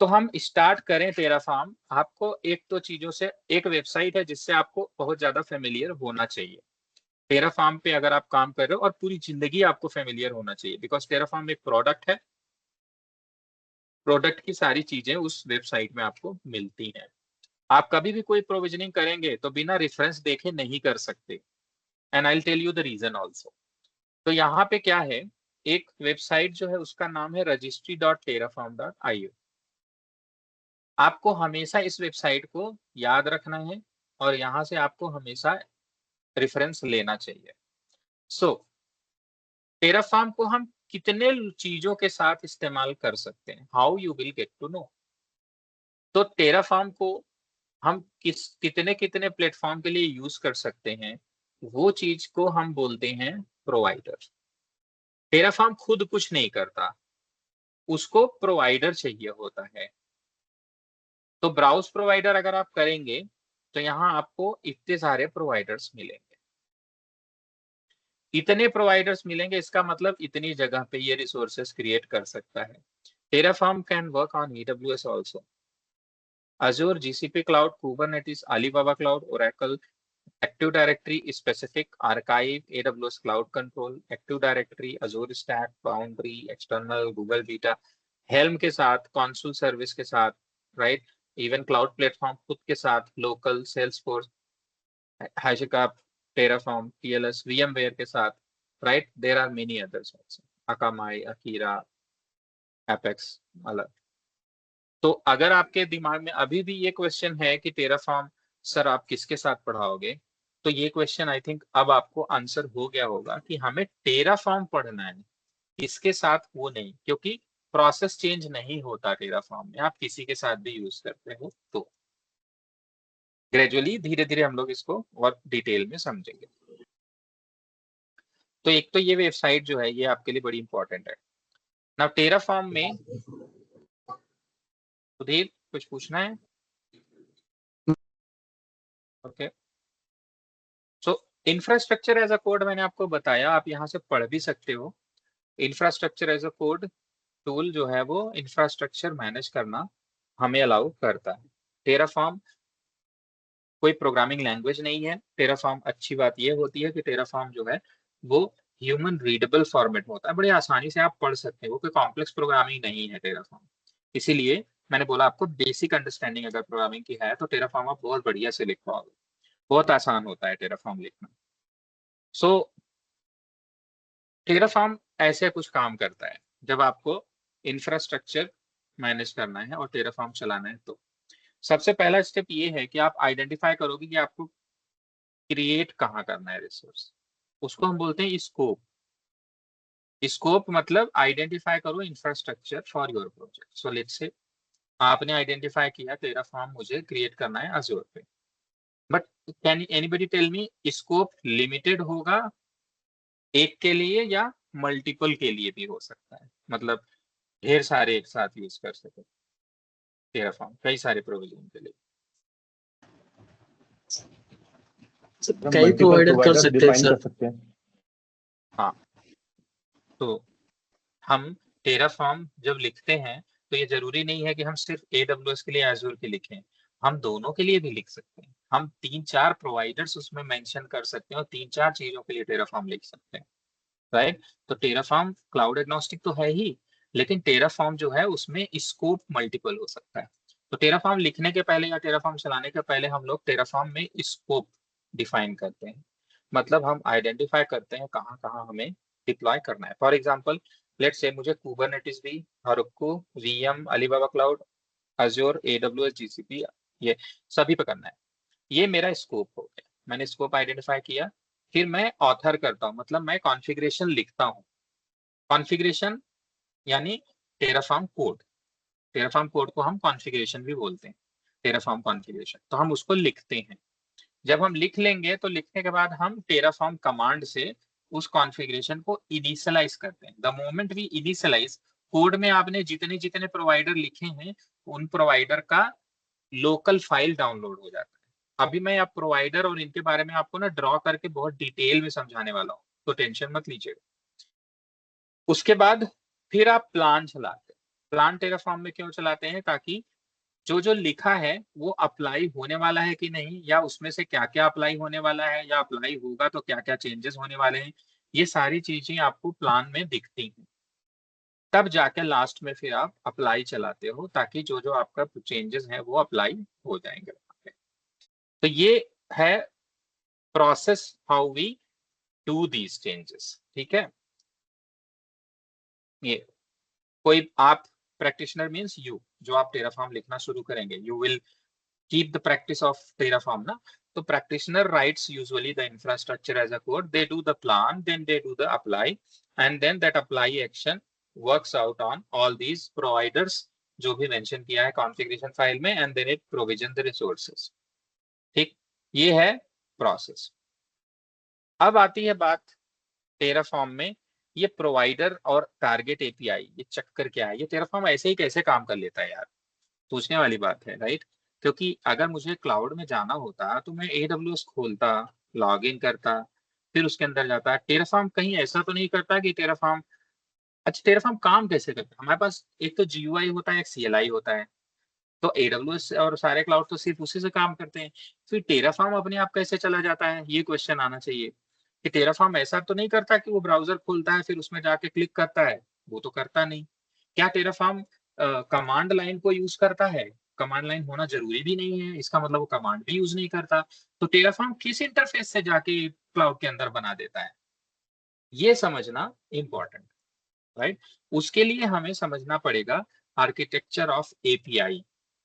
S1: तो हम स्टार्ट करें टेराफॉर्म, आपको एक तो चीजों से, एक वेबसाइट है जिससे आपको बहुत ज्यादा फेमिलियर होना चाहिए। टेराफॉर्म पे अगर आप काम कर रहे हो और पूरी जिंदगी आपको फेमिलियर होना चाहिए, बिकॉज टेराफॉर्म एक प्रोडक्ट है, प्रोडक्ट की सारी चीजें उस वेबसाइट में आपको मिलती हैं। आप कभी भी कोई प्रोविजनिंग करेंगे तो बिना रेफरेंस देखे नहीं कर सकते, and I will tell you the reason also. तो यहाँ पे क्या है, एक वेबसाइट जो है उसका नाम है registry.terraform.io। आपको हमेशा इस वेबसाइट को याद रखना है और यहाँ से आपको हमेशा रेफरेंस लेना चाहिए। सो टेराफॉर्म को हम कितने चीजों के साथ इस्तेमाल कर सकते हैं, how you will get to know. तो टेराफॉर्म को हम कितने कितने प्लेटफॉर्म के लिए यूज कर सकते हैं, वो चीज को हम बोलते हैं प्रोवाइडर। टेराफॉर्म खुद कुछ नहीं करता, उसको प्रोवाइडर चाहिए होता है। तो ब्राउज प्रोवाइडर अगर आप करेंगे तो यहाँ आपको इतने सारे प्रोवाइडर्स मिलेंगे, इतने प्रोवाइडर्स मिलेंगे, इसका मतलब इतनी जगह पे ये रिसोर्सेस क्रिएट कर सकता है। Terraform can work on AWS also, Azure, GCP Cloud, Kubernetes, Alibaba Cloud, Oracle, Active Directory, Specific, Archive, AWS Cloud Control, Active Directory, Azure Stack, Boundary, External, Google Beta, Helm के साथ, Consul Service के साथ, right? Even Cloud Platform खुद के साथ, Local, Salesforce, HashiCorp, Terraform, TLS, VMware के साथ, right? There are many others also. Akamai, Akira, Apex, अलग। तो अगर आपके दिमाग में अभी भी ये क्वेश्चन है कि टेराफॉर्म सर आप किसके साथ पढ़ाओगे, तो ये क्वेश्चन आई थिंक अब आपको आंसर हो गया होगा कि हमें टेराफॉर्म पढ़ना है, इसके साथ वो नहीं, क्योंकि प्रोसेस चेंज नहीं होता टेराफॉर्म में, आप किसी के साथ भी यूज करते हो। तो ग्रेजुअली धीरे धीरे हम लोग इसको और डिटेल में समझेंगे। तो एक तो ये वेबसाइट जो है ये आपके लिए बड़ी इंपॉर्टेंट है ना। टेराफॉर्म में सुधीर कुछ पूछना है? Okay, so infrastructure as a code मैंने आपको बताया, आप यहाँ से पढ़ भी सकते हो। Infrastructure as a code tool जो है वो इंफ्रास्ट्रक्चर मैनेज करना हमें अलाउ करता है। टेराफॉर्म कोई प्रोग्रामिंग लैंग्वेज नहीं है। टेराफॉर्म अच्छी बात ये होती है कि टेराफॉर्म जो है वो ह्यूमन रीडेबल फॉर्मेट में होता है, बड़े आसानी से आप पढ़ सकते हैं, वो कोई कॉम्प्लेक्स प्रोग्रामिंग नहीं है टेराफॉर्म। इसीलिए मैंने बोला आपको बेसिक अंडरस्टैंडिंग अगर प्रोग्रामिंग की है तो टेराफॉर्म आप बहुत बढ़िया से लिख पाओगे, बहुत आसान होता है टेराफॉर्म लिखना। सो टेराफॉर्म ऐसे कुछ काम करता है जब आपको इंफ्रास्ट्रक्चर मैनेज करना है और टेराफॉर्म चलाना है। तो सबसे पहला स्टेप ये है कि आप आइडेंटिफाई करोगे कि आपको क्रिएट कहाँ करना है रिसोर्स, उसको हम बोलते हैं स्कोप। स्कोप मतलब आइडेंटिफाई करो infrastructure for your project. So let's say आपने आइडेंटिफाई किया टेराफॉर्म मुझे क्रिएट करना है अज़ूर पे, but can anybody tell me scope limited होगा एक के लिए या मल्टीपल के लिए भी हो सकता है, मतलब ढेर सारे एक साथ यूज कर सके टेराफॉर्म कई सारे प्रोविजन के लिए?
S7: कई प्रोवाइडर कर सकते हैं सर।
S1: हाँ, तो हम टेराफॉर्म जब लिखते हैं तो ये जरूरी नहीं है कि हम सिर्फ AWS के लिए एज़ूर के लिखें, हम दोनों के लिए भी लिख सकते हैं। हम 3-4 प्रोवाइडर्स उसमें मेंशन कर सकते हैं और 3-4 चीजों के लिए टेराफॉर्म लिख सकते हैं, राइट? तो टेराफॉर्म क्लाउड एग्नोस्टिक तो है ही, लेकिन टेराफॉर्म जो है उसमें स्कोप मल्टीपल हो सकता है। तो टेराफॉर्म लिखने के पहले या टेराफॉर्म चलाने के पहले हम लोग टेराफॉर्म में स्कोप डिफाइन करते हैं, मतलब हम आइडेंटिफाई करते हैं कहाँ कहाँ हमें डिप्लॉय करना है। फॉर एग्जाम्पल लेट्स से मुझे कुबरनेटिस भी, Heroku, VM, Alibaba cloud, Azure, AWS, GCP ये सभी पे करना है। ये मेरा स्कोप हो गया, मैंने स्कोप आइडेंटिफाई किया। फिर मैं ऑथर करता हूँ, मतलब मैं कॉन्फ़िगरेशन लिखता हूँ। कॉन्फ़िगरेशन यानी टेराफॉर्म कोड, टेराफॉर्म कोड को हम कॉन्फ़िगरेशन भी बोलते हैं, टेराफॉर्म कॉन्फ़िगरेशन। तो हम उसको लिखते हैं। जब हम लिख लेंगे तो लिखने के बाद हम टेराफॉर्म कमांड से उस कॉन्फ़िगरेशन को इनिशियलाइज करते हैं। The moment we initialize, code में आपने जितने जितने प्रोवाइडर लिखे हैं उन प्रोवाइडर का लोकल फाइल डाउनलोड हो जाता है। अभी मैं आप प्रोवाइडर और इनके बारे में आपको ना ड्रॉ करके बहुत डिटेल में समझाने वाला हूँ, तो टेंशन मत लीजिएगा। उसके बाद फिर आप प्लान चलाते हैं। प्लान टेराफॉर्म में क्यों चलाते हैं? ताकि जो जो लिखा है वो अप्लाई होने वाला है कि नहीं, या उसमें से क्या क्या अप्लाई होने वाला है, या अप्लाई होगा तो क्या क्या चेंजेस होने वाले हैं, ये सारी चीजें आपको प्लान में दिखती हैं। तब जाके लास्ट में फिर आप अप्लाई चलाते हो ताकि जो जो आपका चेंजेस है वो अप्लाई हो जाएंगे। तो ये है process how we do these changes, ठीक है? ये कोई आप प्रैक्टिशनर मींस यू, जो आप टेराफॉर्म लिखना शुरू करेंगे, you will keep the practice of Terraform na. So practitioner writes usually the infrastructure as a code, they do the plan, then they do the apply, and then that apply action works out on all these providers जो भी mention किया है configuration file में, and then it provision the resources। ठीक, ये है process। अब आती है बात Terraform में ये प्रोवाइडर और टारगेट API, ये चक्कर क्या है? ये Terraform ऐसे ही कैसे काम कर लेता है यार, पूछने वाली बात है, राइट? क्योंकि अगर मुझे क्लाउड में जाना होता तो मैं AWS खोलता, लॉग इन करता, फिर उसके अंदर जाता। टेराफॉर्म कहीं ऐसा तो नहीं करता कि टेराफॉर्म, अच्छा टेराफॉर्म काम कैसे करता है? हमारे पास एक तो GUI होता है, एक CLI होता है। तो AWS और सारे क्लाउड तो सिर्फ उसी से काम करते हैं, फिर टेराफॉर्म अपने आप कैसे चला जाता है? ये क्वेश्चन आना चाहिए कि टेराफॉर्म ऐसा तो नहीं करता कि वो ब्राउजर खोलता है फिर उसमें जाके क्लिक करता है, वो तो करता नहीं। क्या टेराफॉर्म कमांड लाइन को यूज करता है? कमांड लाइन होना जरूरी भी नहीं है, इसका मतलब वो कमांड भी यूज नहीं करता। तो टेराफॉर्म किस इंटरफेस से जाके क्लाउड के अंदर बना देता है, ये समझना इंपॉर्टेंट, राइट? उसके लिए हमें समझना पड़ेगा architecture of API,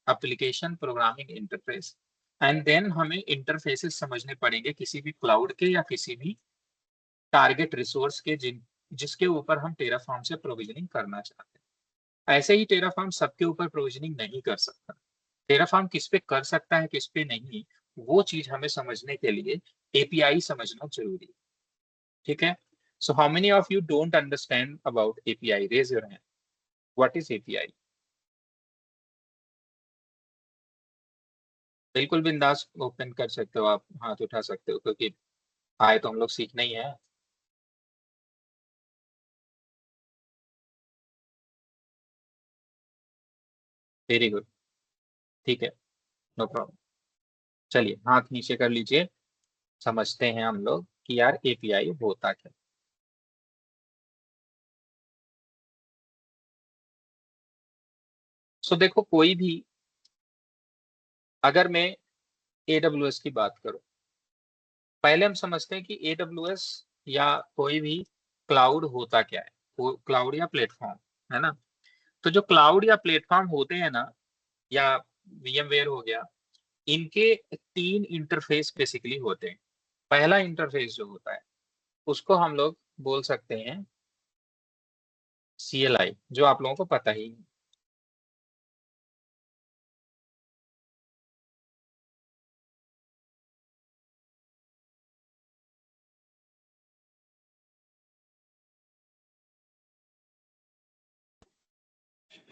S1: application programming interface, and then हमें इंटरफेसेस समझने पड़ेंगे किसी भी क्लाउड के या किसी भी टारगेट रिसोर्स के जिसके ऊपर हम टेराफॉर्म से प्रोविजनिंग करना चाहते हैं। ऐसे ही टेराफॉर्म सबके ऊपर प्रोविजनिंग नहीं कर सकता। टेराफॉर्म किस पे कर सकता है, किस पे नहीं, वो चीज हमें समझने के लिए API समझना जरूरी है, ठीक है? So how many of you don't understand about API? Raise your hand. What is API? बिल्कुल बिंदास ओपन कर सकते हो आप, हाथ उठा सकते हो, क्योंकि आए तो हम लोग सीखना ही है। वेरी गुड, ठीक है, नो प्रॉब्लम। चलिए हाथ नीचे कर लीजिए, समझते हैं हम लोग कि यार API होता क्या। सो देखो, कोई भी, अगर मैं AWS की बात करूं, पहले हम समझते हैं कि AWS या कोई भी क्लाउड होता क्या है, क्लाउड या प्लेटफॉर्म, है ना? तो जो क्लाउड या प्लेटफॉर्म होते हैं ना, या VMware हो गया, इनके 3 इंटरफेस बेसिकली होते हैं। पहला इंटरफेस जो होता है उसको हम लोग बोल सकते हैं CLI, जो आप लोगों को पता ही है।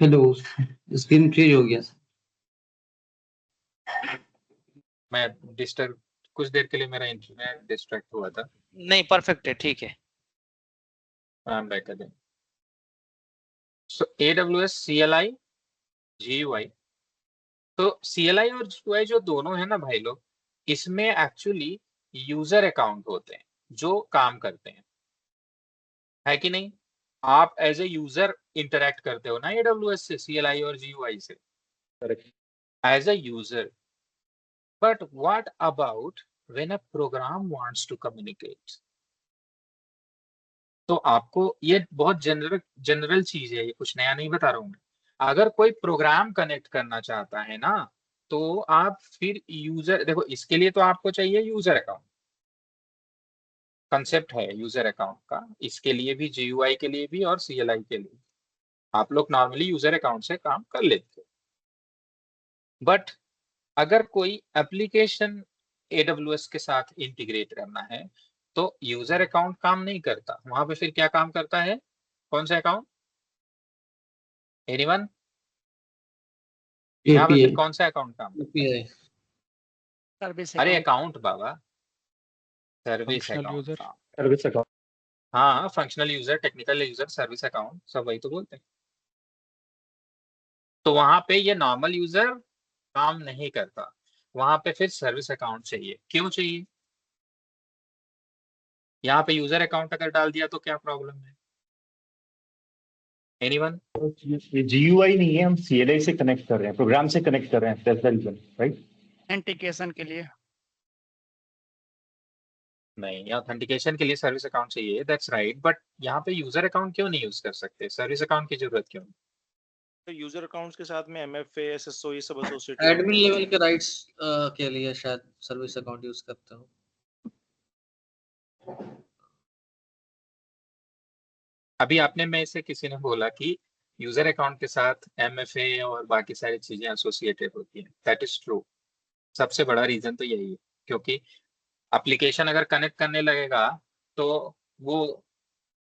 S7: हेलो, स्क्रीन फ्रीज हो गया।
S1: मैं डिस्टर्ब कुछ देर के लिए मेरा इंटरनेट डिस्ट्रैक्ट हुआ था।
S6: नहीं परफेक्ट है, ठीक है।
S1: I'm back again. So AWS CLI GUI, तो CLI और GUI जो दोनों है ना भाई लोग, इसमें एक्चुअली यूजर अकाउंट होते हैं जो काम करते हैं, है कि नहीं? आप एज ए यूजर इंटरेक्ट करते हो ना AWS से, CLI और GUI से, as a user. But what about when a program wants to communicate? तो आपको ये बहुत जनरल चीज है, ये कुछ नया नहीं बता रहा हूं मैं। अगर कोई प्रोग्राम कनेक्ट करना चाहता है ना, तो आप फिर यूजर, देखो इसके लिए तो आपको चाहिए यूजर अकाउंट, कंसेप्ट है यूजर अकाउंट का, इसके लिए भी, GUI के लिए भी और CLI के लिए। आप लोग नॉर्मली यूजर अकाउंट से काम कर लेते हो, बट अगर कोई एप्लीकेशन AWS के साथ इंटीग्रेट करना है तो यूजर अकाउंट काम नहीं करता, वहां पे फिर क्या काम करता है? कौन सा अकाउंट? एनीवन? यहाँ पे फिर कौन सा अकाउंट काम करता है?
S8: सर्विस
S1: अरे
S8: अकाउंट,
S1: अकाउंट बाबा, service
S8: functional
S1: account.
S8: User.
S2: Service account.
S1: हाँ, functional user, technical user, service account, सब वही तो बोलते हैं। तो वहां पे ये नॉर्मल यूजर काम नहीं करता, वहां पे फिर सर्विस अकाउंट चाहिए। क्यों चाहिए? यहाँ पे यूजर अकाउंट अगर डाल दिया तो क्या प्रॉब्लम है? एनीवन?
S2: ये GUI नहीं है, हम CLI से कनेक्ट कर रहे हैं, प्रोग्राम से कनेक्ट कर रहे हैं, that's the reason, right?
S8: Authentication के लिए।
S1: नहीं, ऑथेंटिकेशन के लिए सर्विस अकाउंट चाहिए, दैट्स राइट, बट यहाँ पे यूजर अकाउंट क्यों नहीं यूज कर सकते? सर्विस अकाउंट की जरूरत क्यों?
S4: तो यूजर अकाउंट्स के साथ में MFA, SSO ये सब एसोसिएटेड
S7: एडमिन लेवल के राइट्स के लिए शायद सर्विस अकाउंट यूज करते हो।
S1: अभी आपने में से किसी ने बोला कि यूजर अकाउंट के साथ MFA और बाकी सारी चीजें एसोसिएटेड होती हैं, दैट इज ट्रू। सबसे बड़ा रीजन तो यही है, क्योंकि एप्लीकेशन अगर कनेक्ट करने लगेगा तो वो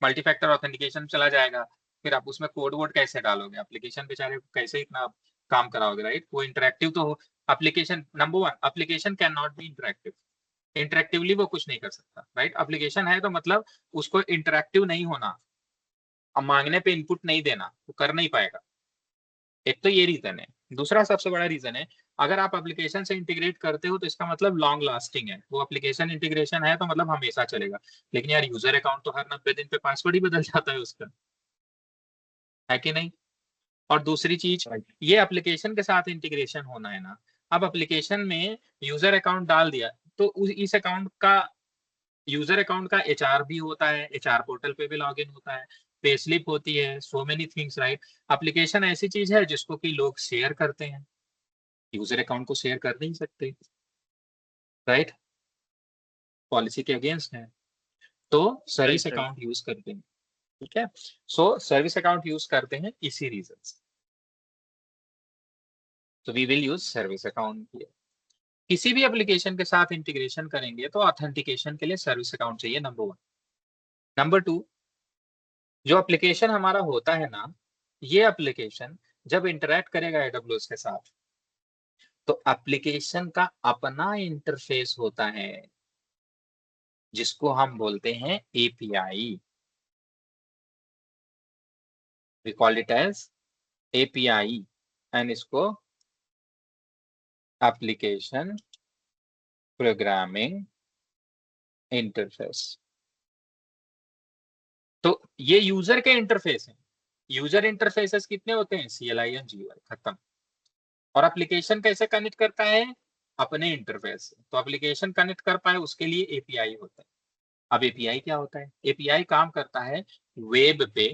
S1: मल्टी फैक्टर ऑथेंटिकेशन चला जाएगा, फिर आप उसमें कोड वोड कैसे डालोगे? एप्लीकेशन बेचारे को कैसे इतना काम कराओगे, राइट? वो इंटरेक्टिव तो हो। Application number one, application can not be interactive, interactively वो कुछ नहीं कर सकता, राइट? एप्लीकेशन है तो मतलब उसको इंटरेक्टिव नहीं होना, अब मांगने पे इनपुट नहीं देना, वो कर नहीं पाएगा। एक तो ये रीजन है। दूसरा सबसे बड़ा रीजन है, अगर आप एप्लीकेशन से इंटीग्रेट करते हो तो इसका मतलब लॉन्ग लास्टिंग है, वो एप्लीकेशन इंटीग्रेशन है तो मतलब हमेशा चलेगा। लेकिन यार यूजर अकाउंट तो हर 90 दिन पे पासवर्ड ही बदल जाता है उसका, है कि नहीं? और दूसरी चीज, ये एप्लीकेशन के साथ इंटीग्रेशन होना है ना, अब एप्लीकेशन में यूजर अकाउंट डाल दिया तो इस अकाउंट का, यूजर अकाउंट का HR भी होता है, HR पोर्टल पे भी लॉगिन होता है, पे स्लिप होती है, so many things, right? Application ऐसी चीज है जिसको कि लोग शेयर करते हैं, यूजर अकाउंट को शेयर कर नहीं सकते, राइट? पॉलिसी के अगेंस्ट है, तो सर्विस अकाउंट यूज करते हैं, ठीक है? सो सर्विस अकाउंट यूज करते हैं इसी रीजन से, तो we will use service account here. किसी भी एप्लीकेशन के साथ इंटीग्रेशन करेंगे तो ऑथेंटिकेशन के लिए सर्विस अकाउंट चाहिए, नंबर वन। नंबर टू, जो एप्लीकेशन हमारा होता है ना, ये एप्लीकेशन जब इंटरेक्ट करेगा AWS के साथ तो एप्लीकेशन का अपना इंटरफेस होता है जिसको हम बोलते हैं API। We call it as API and इसको एप्लीकेशन प्रोग्रामिंग इंटरफेस। तो ये यूजर के इंटरफेस है। यूजर इंटरफेसेस कितने होते हैं? CLI और GUI, खत्म। और एप्लीकेशन कैसे कनेक्ट करता है? अपने इंटरफेस से। तो एप्लीकेशन कनेक्ट कर पाए उसके लिए API होता है। अब API क्या होता है? API काम करता है वेब पे,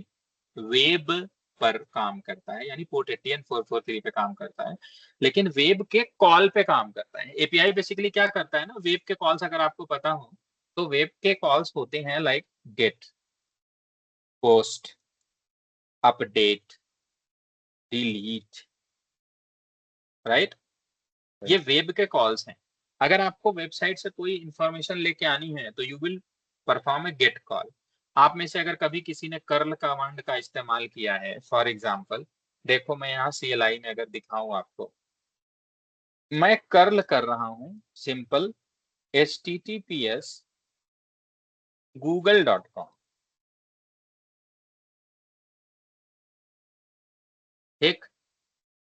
S1: वेब पर काम करता है, यानी पोर्ट 80N443 पे काम करता है, लेकिन वेब के कॉल पे काम करता है। API बेसिकली क्या करता है ना, वेब के कॉल्स अगर आपको पता हो तो वेब के कॉल्स होते हैं like get, post, update, delete, right. ये वेब के कॉल्स हैं। अगर आपको वेबसाइट से कोई इंफॉर्मेशन लेके आनी है तो you will perform a get call. आप में से अगर कभी किसी ने कर्ल कमांड का इस्तेमाल किया है, फॉर एग्जांपल देखो मैं यहाँ CLI में अगर दिखाऊं आपको, मैं कर्ल कर रहा हूं सिंपल https google.com, ठीक।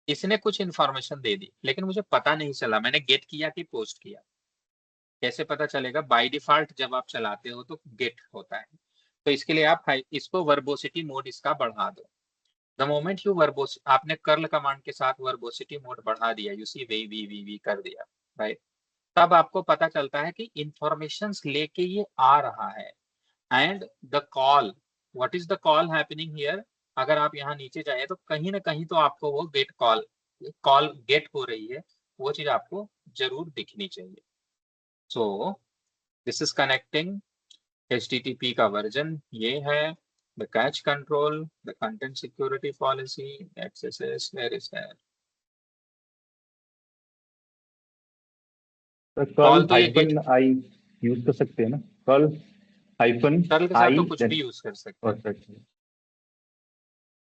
S1: इसने कुछ इंफॉर्मेशन दे दी लेकिन मुझे पता नहीं चला मैंने गेट किया कि पोस्ट किया। कैसे पता चलेगा? बाय डिफॉल्ट जब आप चलाते हो तो गेट होता है। तो इसके लिए आप इसको वर्बोसिटी मोड इसका बढ़ा दो। द मोमेंट यू वर्बोस, आपने कर्ल कमांड के साथ वर्बोसिटी मोड बढ़ा दिया, यू सी वी कर दिया, राइट। तब आपको पता चलता है कि इंफॉर्मेशंस लेके ये आ रहा है। And the call, what is the call happening here? अगर आप यहाँ नीचे जाए तो कहीं ना कहीं तो आपको वो गेट कॉल गेट हो रही है, वो चीज आपको जरूर दिखनी चाहिए। So this is connecting HTTP का वर्जन ये है, the cache control, the content security policy, XSS, where is that?
S9: Curl hyphen I use कर सकते हैं ना? कर्ल हाइफन
S1: कर्ल के साथ
S9: आई
S1: तो कुछ भी यूज कर सकते हैं।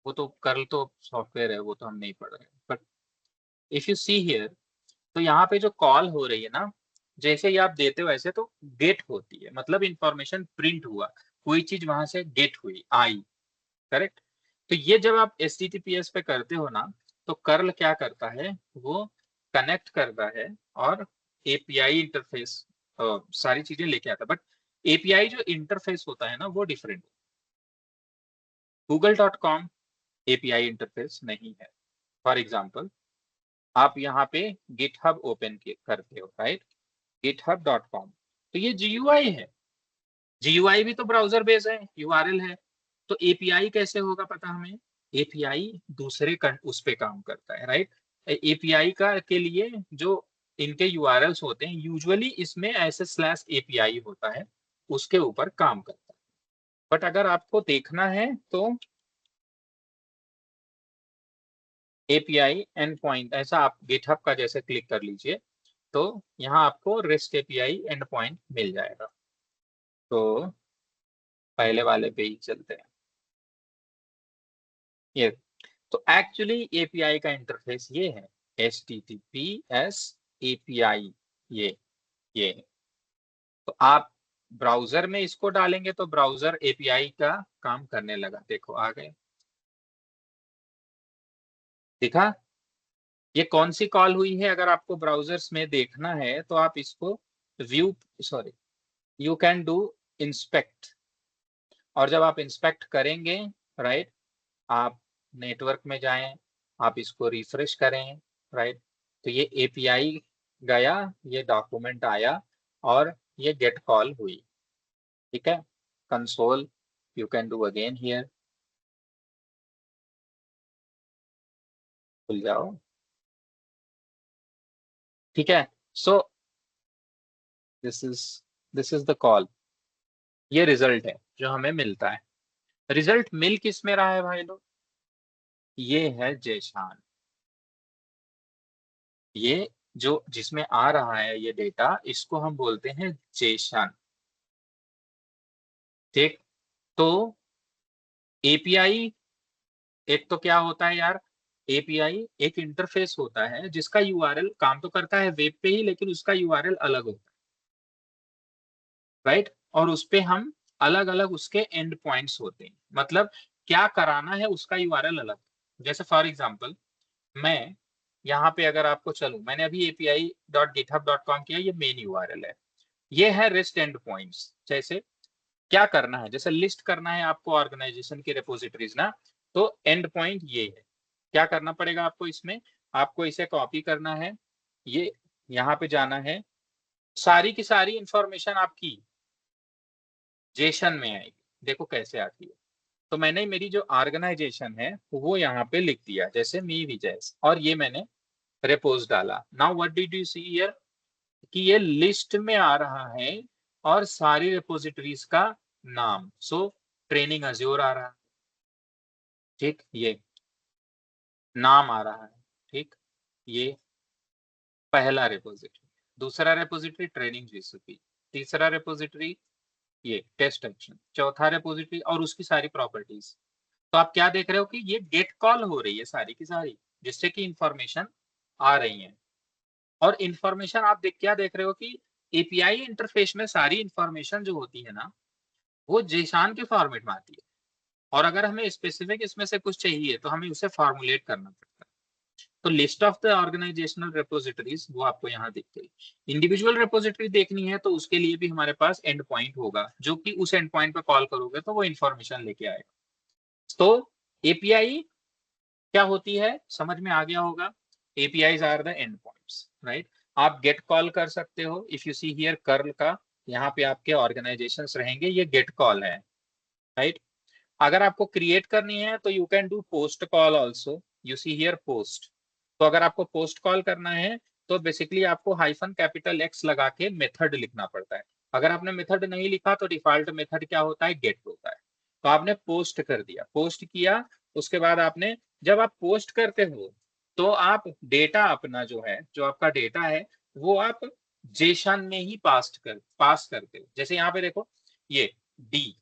S1: वो तो कर्ल तो सॉफ्टवेयर है, वो तो हम नहीं पढ़ रहे। But if you see here, तो यहाँ पे जो कॉल हो रही है ना, जैसे ही आप देते हो वैसे तो गेट होती है, मतलब इंफॉर्मेशन प्रिंट हुआ, कोई चीज वहां से गेट हुई, आई, करेक्ट। तो ये जब आप HTTPS पे करते हो ना, तो कर्ल क्या करता है, वो कनेक्ट करता है और API इंटरफेस सारी चीजें लेके आता है। बट API जो इंटरफेस होता है ना वो डिफरेंट। google.com API इंटरफेस नहीं है। फॉर एग्जाम्पल आप यहाँ पे GitHub ओपन करते हो, राइट, github.com, तो ये GUI है। GUI भी तो ब्राउजर बेस है, URL है। तो API कैसे होगा पता हमें? API दूसरे उस पे काम करता है, राइट। API का के लिए जो इनके URLs होते हैं यूजुअली इसमें SS/API होता है, उसके ऊपर काम करता है। बट अगर आपको देखना है तो API एंड पॉइंट, ऐसा आप GitHub का जैसे क्लिक कर लीजिए तो यहाँ आपको REST API एंड पॉइंट मिल जाएगा। तो पहले वाले पे ही चलते हैं। ये तो एक्चुअली API का इंटरफेस ये है, HTTPS API, ये है। तो आप ब्राउजर में इसको डालेंगे तो ब्राउजर API का काम करने लगा। देखो आ गए, दिखा? ये कौन सी कॉल हुई है? अगर आपको ब्राउजर्स में देखना है तो आप इसको यू कैन डू इंस्पेक्ट, और जब आप इंस्पेक्ट करेंगे, राइट, आप नेटवर्क में जाएं, आप इसको रिफ्रेश करें, राइट, तो ये API गया, ये डॉक्यूमेंट आया और ये गेट कॉल हुई, ठीक है। Console you can do again here, खुल जाओ, ठीक है। So this is the call, ये रिजल्ट है जो हमें मिलता है। रिजल्ट मिल किस में रहा है भाई लोग? ये है जेशान, ये जो जिसमें आ रहा है ये डेटा, इसको हम बोलते हैं जेशन, ठीक। तो API एक तो क्या होता है यार, API एक इंटरफेस होता है जिसका URL काम तो करता है वेब पे ही, लेकिन उसका URL अलग होता है, राइट, और उस पे हम अलग अलग उसके एंड पॉइंट्स होते हैं, मतलब क्या कराना है उसका URL अलग। जैसे फॉर एग्जांपल मैं यहाँ पे अगर आपको चलूं, मैंने अभी api.github.com किया, ये मेन URL है, ये है रेस्ट एंड पॉइंट्स। जैसे क्या करना है, जैसे लिस्ट करना है आपको ऑर्गेनाइजेशन की रिपोजिटरीज ना, तो एंड पॉइंट ये है। क्या करना पड़ेगा आपको इसमें? आपको इसे कॉपी करना है, ये यहाँ पे जाना है, सारी की सारी इंफॉर्मेशन आपकी जेशन में आएगी। देखो कैसे आती है। तो मैंने मेरी जो ऑर्गेनाइजेशन है वो यहाँ पे लिख दिया, जैसे मी विजय, और ये मैंने रिपोज डाला। Now what did you see here कि ये लिस्ट में आ रहा है और सारी रिपोजिटरीज का नाम। सो ट्रेनिंग अज्योर आ रहा है, ठीक, ये नाम आ रहा है, ठीक, ये पहला रिपोजिटरी। दूसरा रिपोजिटरी ट्रेनिंग जीसीपी, तीसरा रिपोजिटरी ये टेस्ट एक्शन, चौथा रिपोजिटरी और उसकी सारी प्रॉपर्टीज। तो आप क्या देख रहे हो कि ये गेट कॉल हो रही है सारी की सारी, जिससे कि इंफॉर्मेशन आ रही है। और इंफॉर्मेशन आप क्या देख रहे हो कि एपीआई इंटरफेस में सारी इंफॉर्मेशन जो होती है ना, वो जेसन के फॉर्मेट में आती है। और अगर हमें स्पेसिफिक इसमें से कुछ चाहिए तो हमें उसे फॉर्मुलेट करना पड़ता है। तो list of the organisational repositories वो आपको यहाँ दिख गई। इंडिविजुअल रिपोजिटरी देखनी है तो उसके लिए भी हमारे पास एंड पॉइंट होगा, जो कि उस एंड पॉइंट पे कॉल करोगे तो वो इंफॉर्मेशन लेके आएगा। तो एपीआई क्या होती है समझ में आ गया होगा। APIs are the end points, right. आप गेट कॉल कर सकते हो। If you see here curl का, यहाँ पे आपके ऑर्गेनाइजेशंस रहेंगे, ये गेट कॉल है, राइट। अगर आपको क्रिएट करनी है तो you can do post call also. You see here post. तो अगर आपको पोस्ट कॉल करना है तो बेसिकली आपको -X लगा के मेथड लिखना पड़ता है। अगर आपने मेथड नहीं लिखा तो डिफॉल्ट मेथड क्या होता है, गेट होता है। तो आपने पोस्ट कर दिया, पोस्ट किया, उसके बाद आपने, जब आप पोस्ट करते हो तो आप डेटा अपना जो है, जो आपका डेटा है वो आप जेसन में ही पास करते हो। जैसे यहाँ पे देखो ये डी,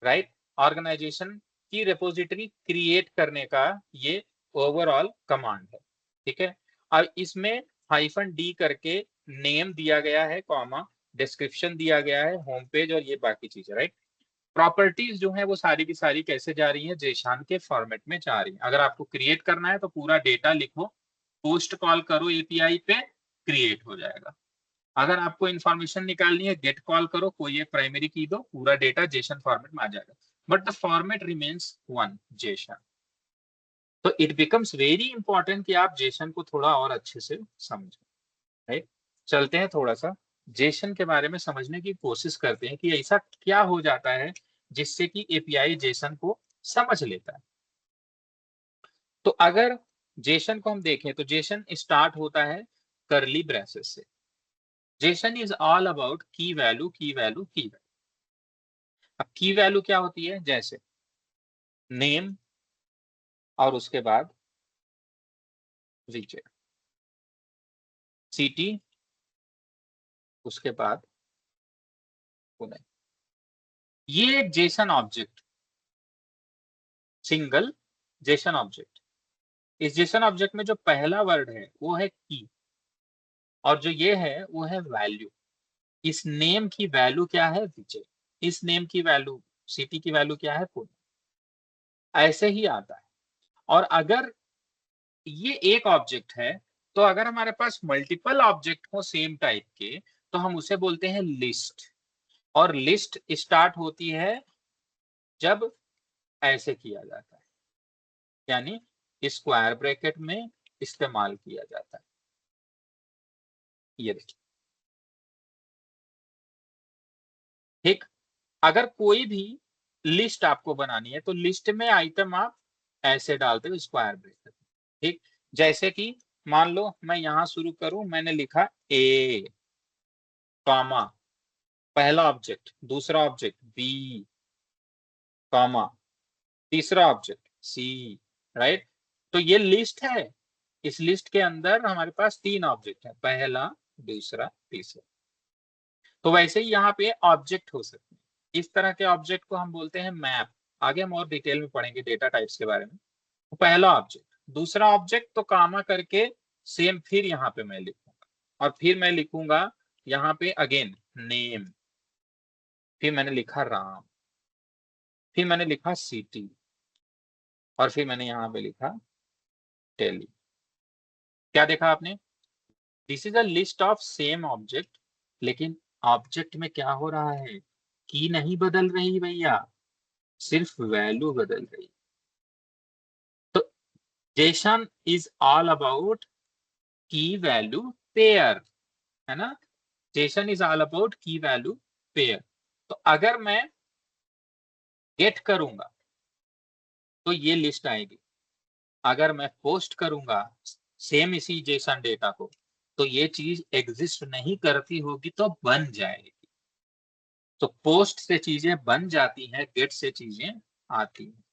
S1: राइट, ऑर्गेनाइजेशन की रिपोजिटरी क्रिएट करने का ये ओवरऑल कमांड है, ठीक है। अब इसमें -D करके नेम दिया गया है, कॉमा डिस्क्रिप्शन दिया गया है, होम पेज और ये बाकी चीजें, राइट। प्रॉपर्टीज जो है वो सारी की सारी कैसे जा रही है, जेसन के फॉर्मेट में जा रही है। अगर आपको क्रिएट करना है तो पूरा डेटा लिखो, पोस्ट कॉल करो एपीआई पे, क्रिएट हो जाएगा। अगर आपको इंफॉर्मेशन निकालनी है, गेट कॉल करो, कोई एक प्राइमरी की दो, पूरा डेटा जेसन फॉर्मेट में आ जाएगा। But the format remains one, Jason. तो इट बिकम्स वेरी इंपॉर्टेंट कि आप जेसन को थोड़ा और अच्छे से समझें, राइट। चलते हैं थोड़ा सा जेसन के बारे में समझने की कोशिश करते हैं कि ऐसा क्या हो जाता है जिससे कि एपीआई जेसन को समझ लेता है। तो अगर जेसन को हम देखें तो जेसन स्टार्ट होता है करली ब्रेसेस से। जेसन इज ऑल अबाउट की वैल्यू, की वैल्यू, की वैल्यू। अब की वैल्यू क्या होती है, जैसे नेम और उसके बाद रीजन, सिटी, उसके बाद पुणे। ये एक Jason object, single Jason object. इस जेसन ऑब्जेक्ट में जो पहला वर्ड है वो है की, और जो ये है वो है वैल्यू। इस नेम की वैल्यू क्या है, विजय। इस नेम की वैल्यू, सिटी की वैल्यू क्या है, पुणे। ऐसे ही आता है। और अगर ये एक ऑब्जेक्ट है तो अगर हमारे पास मल्टीपल ऑब्जेक्ट हो सेम टाइप के तो हम उसे बोलते हैं लिस्ट। और लिस्ट स्टार्ट होती है जब ऐसे किया जाता है, यानी स्क्वायर ब्रैकेट में इस्तेमाल किया जाता है। ये देखिए, ठीक। अगर कोई भी लिस्ट आपको बनानी है तो लिस्ट में आइटम आप ऐसे डालते हो स्क्वायर ब्रैकेट, ठीक। जैसे कि मान लो मैं यहां शुरू करूं, मैंने लिखा ए, कॉमा पहला ऑब्जेक्ट, दूसरा ऑब्जेक्ट बी, कॉमा तीसरा ऑब्जेक्ट सी, राइट। तो ये लिस्ट है। इस लिस्ट के अंदर हमारे पास 3 ऑब्जेक्ट है, पहला, दूसरा, तीसरा। तो वैसे ही यहाँ पे ऑब्जेक्ट हो सकते हैं। इस तरह के ऑब्जेक्ट को हम बोलते हैं मैप। आगे हम और डिटेल में पढ़ेंगे डेटा टाइप्स के बारे में। तो पहला ऑब्जेक्ट, दूसरा ऑब्जेक्ट तो कामा करके सेम फिर यहाँ पे मैं लिखूंगा, और फिर मैं लिखूंगा यहाँ पे अगेन नेम, फिर मैंने लिखा राम, फिर मैंने लिखा सिटी, और फिर मैंने यहाँ पे लिखा टेली। क्या देखा आपने, this is a list of same object. लेकिन ऑब्जेक्ट में क्या हो रहा है, की नहीं बदल रही भैया, सिर्फ वैल्यू बदल रही। तो जेसन इज ऑल अबाउट की वैल्यू पेयर, है ना। जेसन इज ऑल अबाउट की वैल्यू पेयर। तो अगर मैं गेट करूंगा तो ये लिस्ट आएगी। अगर मैं पोस्ट करूंगा सेम इसी जेसन डेटा को तो ये चीज एग्जिस्ट नहीं करती होगी, तो बन जाएगी। तो पोस्ट से चीजें बन जाती हैं, गेट से चीजें आती हैं।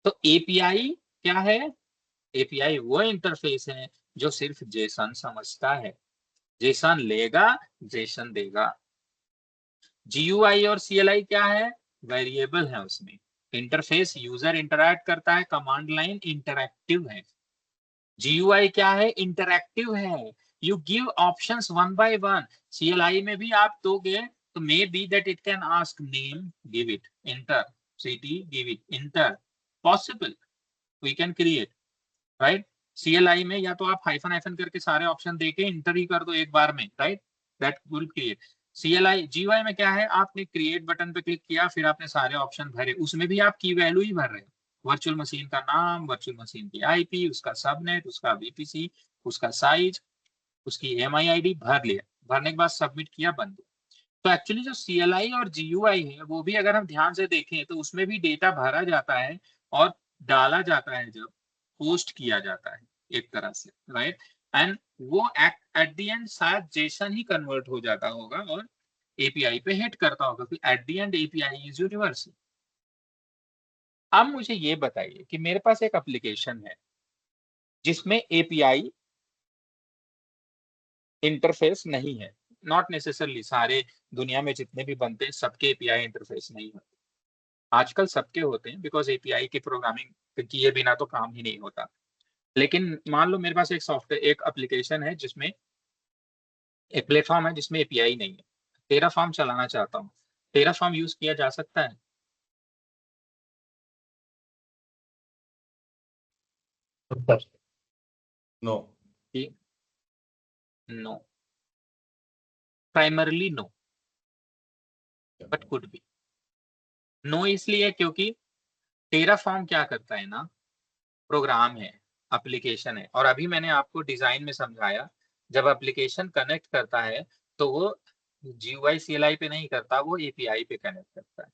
S1: तो एपीआई क्या है? एपीआई वो इंटरफेस है जो सिर्फ जेसन समझता है, जेसन लेगा, जेसन देगा। जीयूआई और सीएलआई क्या है? वेरिएबल है, उसमें इंटरफेस यूजर इंटरैक्ट करता है, कमांड लाइन इंटरैक्टिव है। जीयूआई क्या है? इंटरैक्टिव है, you give options one by one. CLI में भी आप दोगे तो may be that it can ask name, give it, enter, city, give it, enter, possible, we can create, right. CLI में या तो आप हाइफन हाइफन करके सारे ऑप्शन देके इंटर ही कर दो एक बार में, right, that will create. CLI GUI में क्या है? आपने क्रिएट बटन पे क्लिक किया, फिर आपने सारे ऑप्शन भरे, उसमें भी आप की वैल्यू ही भर रहे हो, वर्चुअल मशीन का नाम, वर्चुअल मशीन की आईपी, उसका सबनेट, उसका वीपीसी, उसका साइज, उसकी एमआईआईडी भर लिया, भरने के बाद सबमिट किया, बंद। तो एक्चुअली जो सीएलआई और जीयूआई है वो भी अगर हम ध्यान से देखें तो उसमें भी डेटा भरा जाता है और डाला जाता है, जब पोस्ट किया जाता है एक तरह से, राइट। एंड वो एट द एंड शायद जेसन ही कन्वर्ट हो जाता होगा और एपीआई पे हिट करता होगा, क्योंकि at the end API is universal. अब मुझे ये बताइए कि मेरे पास एक एप्लीकेशन है जिसमें एपीआई इंटरफेस नहीं है, नॉट नेसेसरली सारे दुनिया में जितने भी बनते हैं सबके एपीआई इंटरफेस नहीं होते, आजकल सबके होते हैं, बिकॉज एपीआई की प्रोग्रामिंग किए बिना तो काम ही नहीं होता। लेकिन मान लो मेरे पास एक सॉफ्टवेयर, एक एप्लीकेशन है जिसमें एक प्लेटफॉर्म है जिसमें एपीआई नहीं है, टेराफॉर्म चलाना चाहता हूँ, टेराफॉर्म यूज किया जा सकता है?
S2: No,
S1: no, primarily no, but could be. No इसलिए क्योंकि टेराफॉर्म क्या करता है ना, प्रोग्राम है, एप्लीकेशन है, और अभी मैंने आपको डिजाइन में समझाया, जब एप्लीकेशन कनेक्ट करता है तो वो जीयूआई सीएलआई पे नहीं करता, वो एपीआई पे कनेक्ट करता है।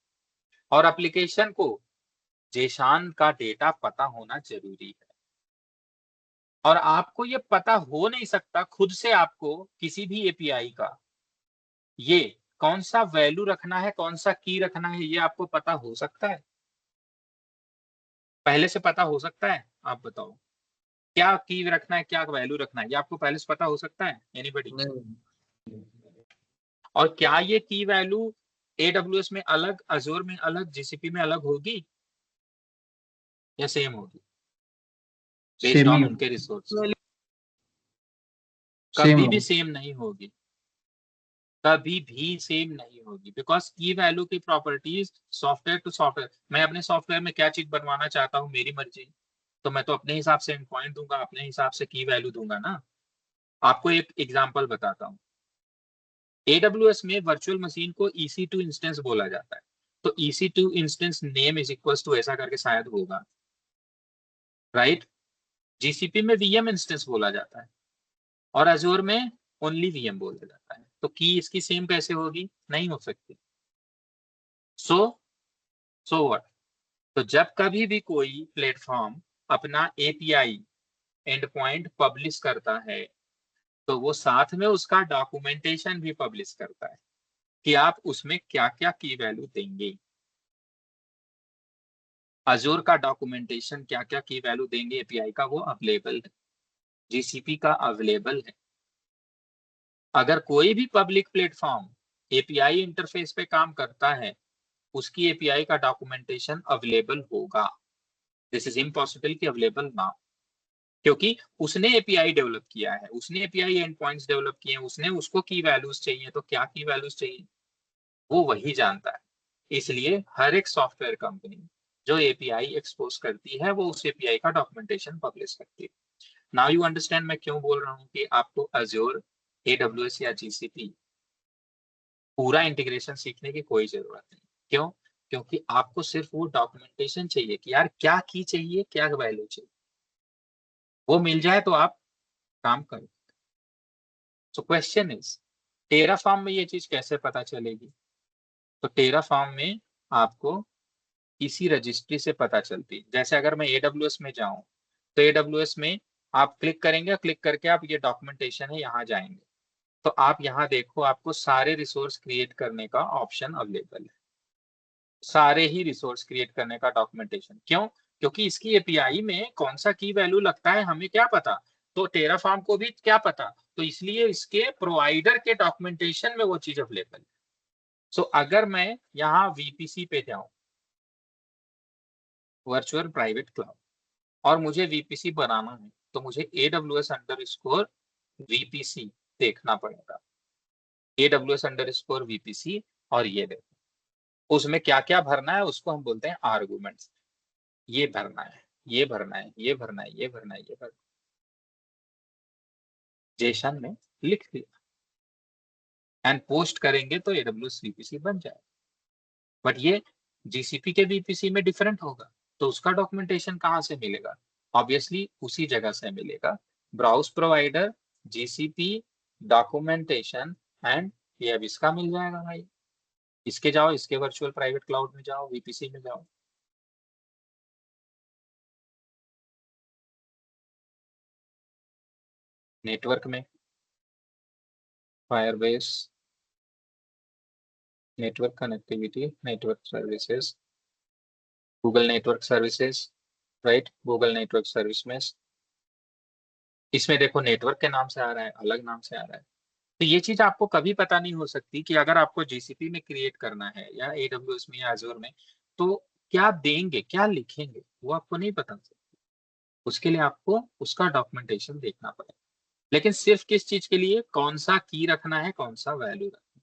S1: और एप्लीकेशन को जेसन का डेटा पता होना जरूरी है, और आपको ये पता हो नहीं सकता खुद से, आपको किसी भी एपीआई का ये कौन सा वैल्यू रखना है, कौन सा की रखना है, ये आपको पता हो सकता है? पहले से पता हो सकता है? आप बताओ, क्या की रखना है, क्या वैल्यू रखना है, ये आपको पहले से पता हो सकता है? एनीबॉडी? और क्या ये की वैल्यू एडब्ल्यूएस में अलग, अजूर में अलग, जीसीपी में अलग होगी या सेम होगी बेस्ड ऑन उनके रिसोर्स? कभी भी सेम नहीं होगी, कभी भी सेम नहीं होगी, बिकॉज की वैल्यू की प्रॉपर्टीज सॉफ्टवेयर टू सॉफ्टवेयर, मैं अपने सॉफ्टवेयर में क्या चीज बनवाना चाहता हूँ मेरी मर्जी, तो मैं तो अपने हिसाब से एंड पॉइंट दूंगा, अपने हिसाब से की वैल्यू दूंगा ना। आपको एक एग्जांपल बताता हूँ, AWS में वर्चुअल मशीन को EC2 इंस्टेंस बोला जाता है, तो EC2 instance name is equal to ऐसा करके शायद होगा, राइट। GCP में VM इंस्टेंस बोला जाता है और अजूर में ओनली VM बोला जाता है, तो की इसकी सेम कैसे होगी? नहीं हो सकती। So what? तो जब कभी भी कोई प्लेटफॉर्म अपना API एंड पॉइंट पब्लिश करता है तो वो साथ में उसका डॉक्यूमेंटेशन भी पब्लिश करता है कि आप उसमें क्या क्या की वैल्यू देंगे। अजूर का डॉक्यूमेंटेशन क्या क्या की वैल्यू देंगे एपीआई का, वो अवेलेबल है, जीसीपी का अवेलेबल है। अगर कोई भी पब्लिक प्लेटफॉर्म एपीआई इंटरफेस पे काम करता है, उसकी एपीआई का डॉक्यूमेंटेशन अवेलेबल होगा। दिस इज इम्पॉसिबल कि अवेलेबल ना, क्योंकि उसने एपीआई डेवलप किया है, उसने एपीआई एंड पॉइंट्स डेवलप किए हैं, उसने उसको की वैल्यूज चाहिए, तो क्या की वैल्यूज चाहिए वो वही जानता है। इसलिए हर एक सॉफ्टवेयर कंपनी जो एपीआई एक्सपोज करती है वो उस एपीआई का डॉक्यूमेंटेशन पब्लिश करती है। नाउ यू अंडरस्टैंड मैं क्यों बोल रहा हूँ कि आपको अजूर, AWS या GCP पूरा इंटीग्रेशन सीखने की कोई जरूरत नहीं। क्यों? क्योंकि आपको सिर्फ वो डॉक्यूमेंटेशन चाहिए कि यार क्या की चाहिए, क्या वैल्यू चाहिए, वो मिल जाए तो आप काम करो। सो क्वेश्चन इज, टेराफॉर्म में ये चीज कैसे पता चलेगी? तो टेराफॉर्म में आपको इसी रजिस्ट्री से पता चलती है। जैसे अगर मैं AWS में जाऊं तो AWS में आप क्लिक करेंगे, क्लिक करके आप ये डॉक्यूमेंटेशन है यहाँ जाएंगे, तो आप यहाँ देखो, आपको सारे रिसोर्स क्रिएट करने का ऑप्शन अवेलेबल है, सारे ही रिसोर्स क्रिएट करने का डॉक्यूमेंटेशन। क्यों? क्योंकि इसकी एपीआई में कौन सा की वैल्यू लगता है हमें क्या पता, तो टेराफॉर्म को भी क्या पता, तो इसलिए इसके प्रोवाइडर के डॉक्यूमेंटेशन में वो चीज अवेलेबल है। सो अगर मैं यहाँ वीपीसी पे जाऊं, वर्चुअल प्राइवेट क्लाउड, और मुझे वीपीसी बनाना है, तो मुझे AWS_VPC देखना पड़ेगा, AWS_VPC, और ये देखो उसमें क्या क्या भरना है, उसको हम बोलते हैं आर्गुमेंट्स। ये भरना है, ये भरना है, ये भरना है, ये भरना है, ये भरना है। जेसन में लिख दिया एंड पोस्ट करेंगे तो AWS VPC बन जाएगा। बट ये GCP के VPC में डिफरेंट होगा, तो उसका डॉक्यूमेंटेशन कहाँ से मिलेगा? ऑब्वियसली उसी जगह से मिलेगा, browse provider, GCP, documentation and ये अब इसका मिल जाएगा भाई। इसके जाओ, इसके वर्चुअल प्राइवेट क्लाउड में जाओ, VPC में जाओ, नेटवर्क में Firebase, network connectivity, network services, Google network services, right, Google network service में इसमें देखो नेटवर्क के नाम से आ रहा है, अलग नाम से आ रहा है। तो ये चीज आपको कभी पता नहीं हो सकती कि अगर आपको GCP में क्रिएट करना है या AWS में या Azure में, तो क्या देंगे, क्या लिखेंगे, वो आपको नहीं पता। उसके लिए आपको उसका डॉक्यूमेंटेशन देखना पड़ेगा। लेकिन सिर्फ किस चीज के लिए, कौन सा की रखना है, कौन सा वैल्यू रखना है,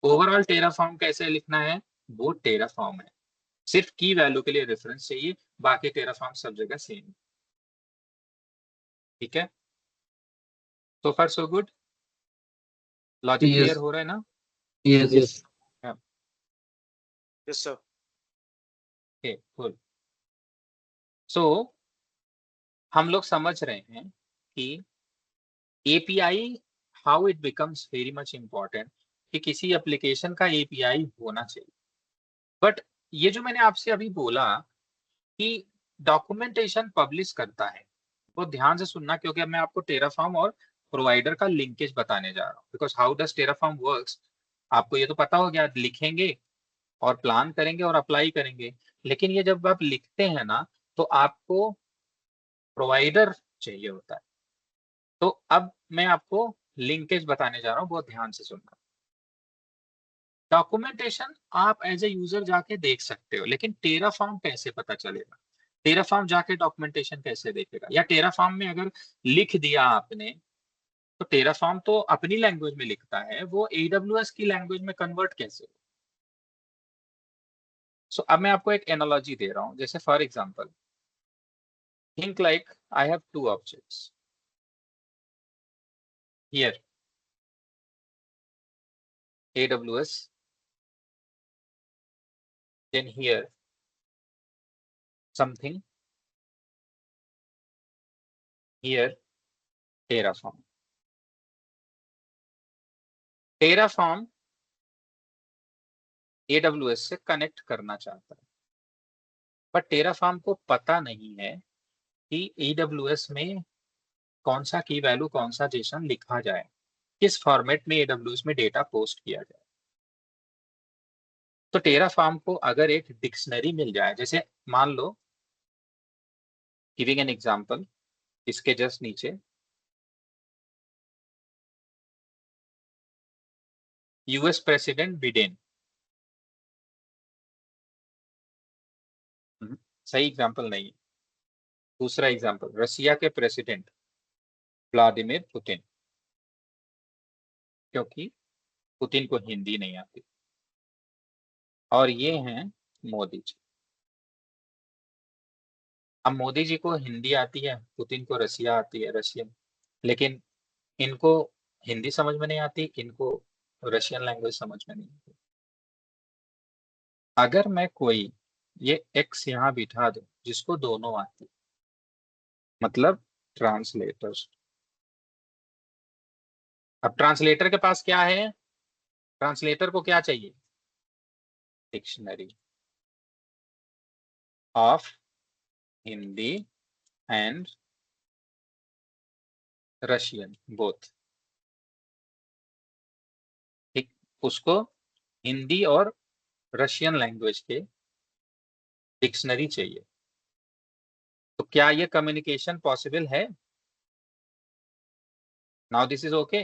S1: ओवरऑल टेराफॉर्म कैसे लिखना है, वो टेराफॉर्म है। सिर्फ की वैल्यू के लिए रेफरेंस चाहिए, बाकी टेराफॉर्म सब जगह सेम। ठीक है, so far so good, logic clear हो रहा है ना?
S7: Yes, yes.
S4: Yes sir.
S1: Okay, good. So हम लोग समझ रहे हैं कि API how it becomes very much important, कि किसी एप्लीकेशन का API होना चाहिए। बट ये जो मैंने आपसे अभी बोला कि डॉक्यूमेंटेशन पब्लिश करता है, वो ध्यान से सुनना, क्योंकि अब मैं आपको टेराफॉर्म और प्रोवाइडर का लिंकेज बताने जा रहा हूँ। Because how does Terraform works, आपको ये तो पता हो गया, लिखेंगे और प्लान करेंगे और अप्लाई करेंगे। लेकिन ये जब आप लिखते हैं ना, तो आपको प्रोवाइडर चाहिए होता है। तो अब मैं आपको लिंकेज बताने जा रहा हूँ, बहुत ध्यान से सुनना। डॉक्यूमेंटेशन आप एज ए यूजर जाके देख सकते हो, लेकिन टेराफॉर्म कैसे पता चलेगा? टेराफॉर्म जाके डॉक्यूमेंटेशन कैसे देखेगा? या टेराफॉर्म में अगर लिख दिया आपने, तो टेराफॉर्म तो अपनी लैंग्वेज में लिखता है, वो AWS की लैंग्वेज में कन्वर्ट कैसे हो? सो अब मैं आपको एक एनालॉजी दे रहा हूं, जैसे for example, think like I have two objects here, AWS, then here something, here Terraform. Terraform AWS से कनेक्ट करना चाहता है, पर Terraform को पता नहीं है कि AWS में कौन सा की वैल्यू, कौन सा जेसन लिखा जाए, किस फॉर्मेट में AWS में डेटा पोस्ट किया जाए। तो Terraform को अगर एक डिक्शनरी मिल जाए, जैसे मान लो, गिविंग एन एग्जांपल, इसके जस्ट नीचे US प्रेसिडेंट बिडेन, सही एग्जांपल नहीं है। दूसरा एग्जांपल, रसिया के प्रेसिडेंट व्लादिमीर पुतिन, क्योंकि पुतिन को हिंदी नहीं आती। और ये हैं मोदी जी। अब मोदी जी को हिंदी आती है, पुतिन को रसिया आती है, रशियन, लेकिन इनको हिंदी समझ में नहीं आती, इनको रशियन लैंग्वेज समझ में नहीं आती। अगर मैं कोई ये एक्स यहाँ बिठा दूं जिसको दोनों आती, मतलब ट्रांसलेटर। अब ट्रांसलेटर के पास क्या है? ट्रांसलेटर को क्या चाहिए? Dictionary of Hindi and Russian both. उसको हिंदी और रशियन लैंग्वेज के डिक्शनरी चाहिए। तो क्या ये कम्युनिकेशन पॉसिबल है? Now this is okay?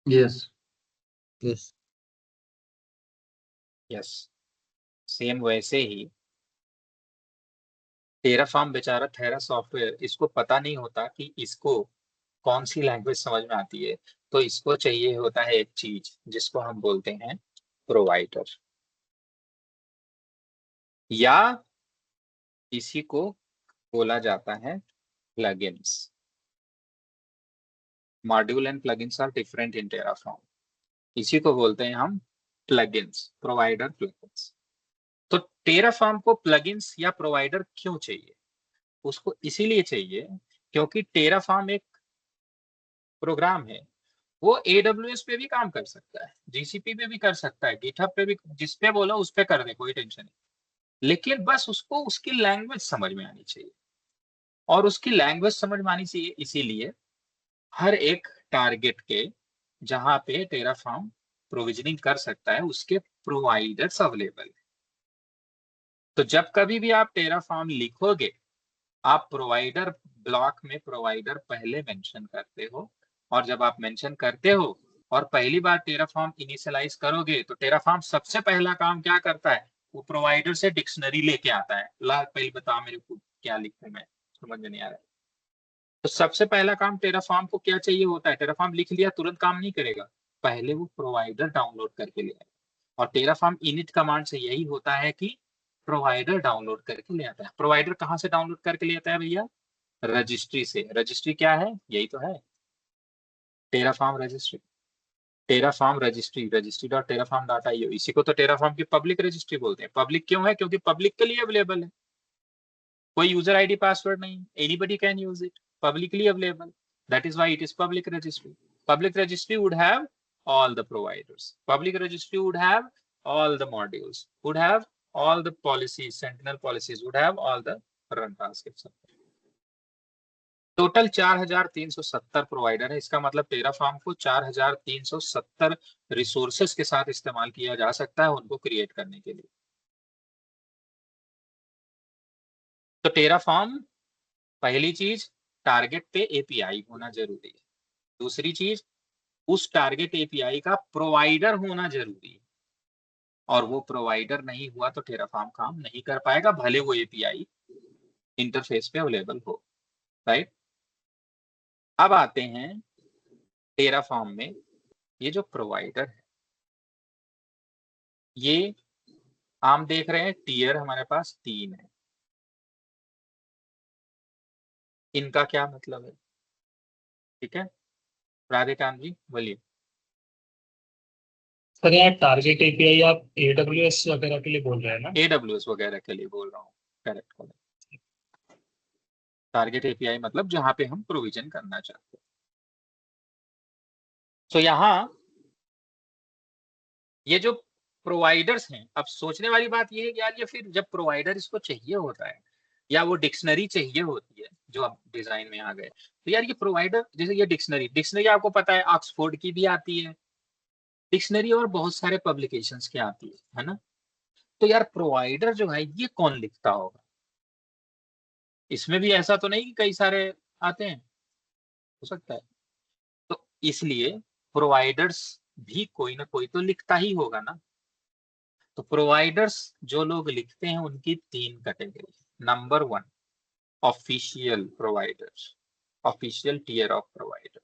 S7: Yes. Yes.
S1: Yes. Same वैसे ही टेराफॉर्म बेचारा थेरा सॉफ्टवेयर, इसको पता नहीं होता कि इसको कौन सी लैंग्वेज समझ में आती है, तो इसको चाहिए होता है एक चीज जिसको हम बोलते हैं प्रोवाइडर, या इसी को बोला जाता है plugins. Module and plugins are different in Terraform. इसी को बोलते हैं हम प्लगइन्स, प्रोवाइडर प्लगइन्स। तो टेराफॉर्म को प्लगइन्स या प्रोवाइडर क्यों चाहिए? उसको इसीलिए चाहिए क्योंकि टेराफॉर्म एक प्रोग्राम है, वो AWS पे भी काम कर सकता है, GCP पे भी कर सकता है, GitHub पे भी, जिस पे बोला उस पे कर दे, कोई टेंशन नहीं। लेकिन बस उसको उसकी लैंग्वेज समझ में आनी चाहिए, और उसकी लैंग्वेज समझ में आनी चाहिए इसीलिए हर एक टारगेट के जहां पे टेराफॉर्म प्रोविजनिंग कर सकता है उसके प्रोवाइडर्स अवेलेबल है। तो जब कभी भी आप टेराफॉर्म लिखोगे, आप प्रोवाइडर ब्लॉक में प्रोवाइडर पहले मेंशन करते हो, और जब आप मेंशन करते हो और पहली बार टेराफॉर्म इनिशियलाइज करोगे, तो टेराफॉर्म सबसे पहला काम क्या करता है? वो प्रोवाइडर से डिक्शनरी लेके आता है। ला पहले बता मेरे को क्या लिखूं, मैं समझ में नहीं आ रहा है। तो सबसे पहला काम टेराफॉर्म को क्या चाहिए होता है? टेराफॉर्म लिख लिया तुरंत काम नहीं करेगा, पहले वो प्रोवाइडर डाउनलोड करके ले आएगा। और टेराफॉर्म इनिट कमांड से यही होता है कि प्रोवाइडर डाउनलोड करके ले आता है। प्रोवाइडर कहाँ से डाउनलोड करके ले आता है भैया? रजिस्ट्री से। रजिस्ट्री क्या है? यही तो है Terraform registry. Terraform registry, registry.terraform.io, इसी को तो टेराफॉर्म की पब्लिक रजिस्ट्री बोलते हैं। पब्लिक क्यों है? क्योंकि पब्लिक के लिए अवेलेबल है, कोई यूजर आईडी पासवर्ड नहीं, anybody can use it, publicly available, that is why it is public registry. Public registry would have all the providers, public registry would have all the modules, would have all the policies, sentinel policies, would have all the run transcripts। Total 4370 provider है। इसका मतलब टेराफॉर्म को 4370 रिसोर्सेस के साथ इस्तेमाल किया जा सकता है उनको क्रिएट करने के लिए। तो टेराफॉर्म, पहली चीज, टारगेट पे एपीआई होना जरूरी है। दूसरी चीज, उस टारगेट एपीआई का प्रोवाइडर होना जरूरी है, और वो प्रोवाइडर नहीं हुआ तो टेराफॉर्म काम नहीं कर पाएगा, भले वो एपीआई इंटरफेस पे अवेलेबल हो, राइट। अब आते हैं टेराफॉर्म में ये जो प्रोवाइडर है, ये हम देख रहे हैं टीयर हमारे पास 3 है। इनका क्या मतलब है? ठीक है, राधेकांत जी बोलिए।
S10: सर यहाँ टारगेट एपीआई आप AWS वगैरह के लिए बोल रहे हैं ना?
S1: AWS वगैरह के लिए बोल रहा हूँ, करेक्ट करेक्ट। टारगेट एपीआई मतलब जहां पे हम प्रोविजन करना चाहते हैं। तो यहाँ ये जो प्रोवाइडर्स हैं, अब सोचने वाली बात ये है कि यार ये फिर जब प्रोवाइडर इसको चाहिए होता है या वो डिक्शनरी चाहिए होती है जो अब डिजाइन में आ गए, तो यार ये प्रोवाइडर, जैसे ये डिक्शनरी आपको पता है ऑक्सफोर्ड की भी आती है डिक्शनरी, और बहुत सारे पब्लिकेशंस की आती है ना। तो यार प्रोवाइडर जो है ये कौन लिखता होगा? इसमें भी ऐसा तो नहीं कि कई सारे आते हैं, हो सकता है। तो इसलिए प्रोवाइडर्स भी कोई ना कोई तो लिखता ही होगा ना। तो प्रोवाइडर्स जो लोग लिखते हैं उनकी 3 category. Number 1, official providers, official tier of provider.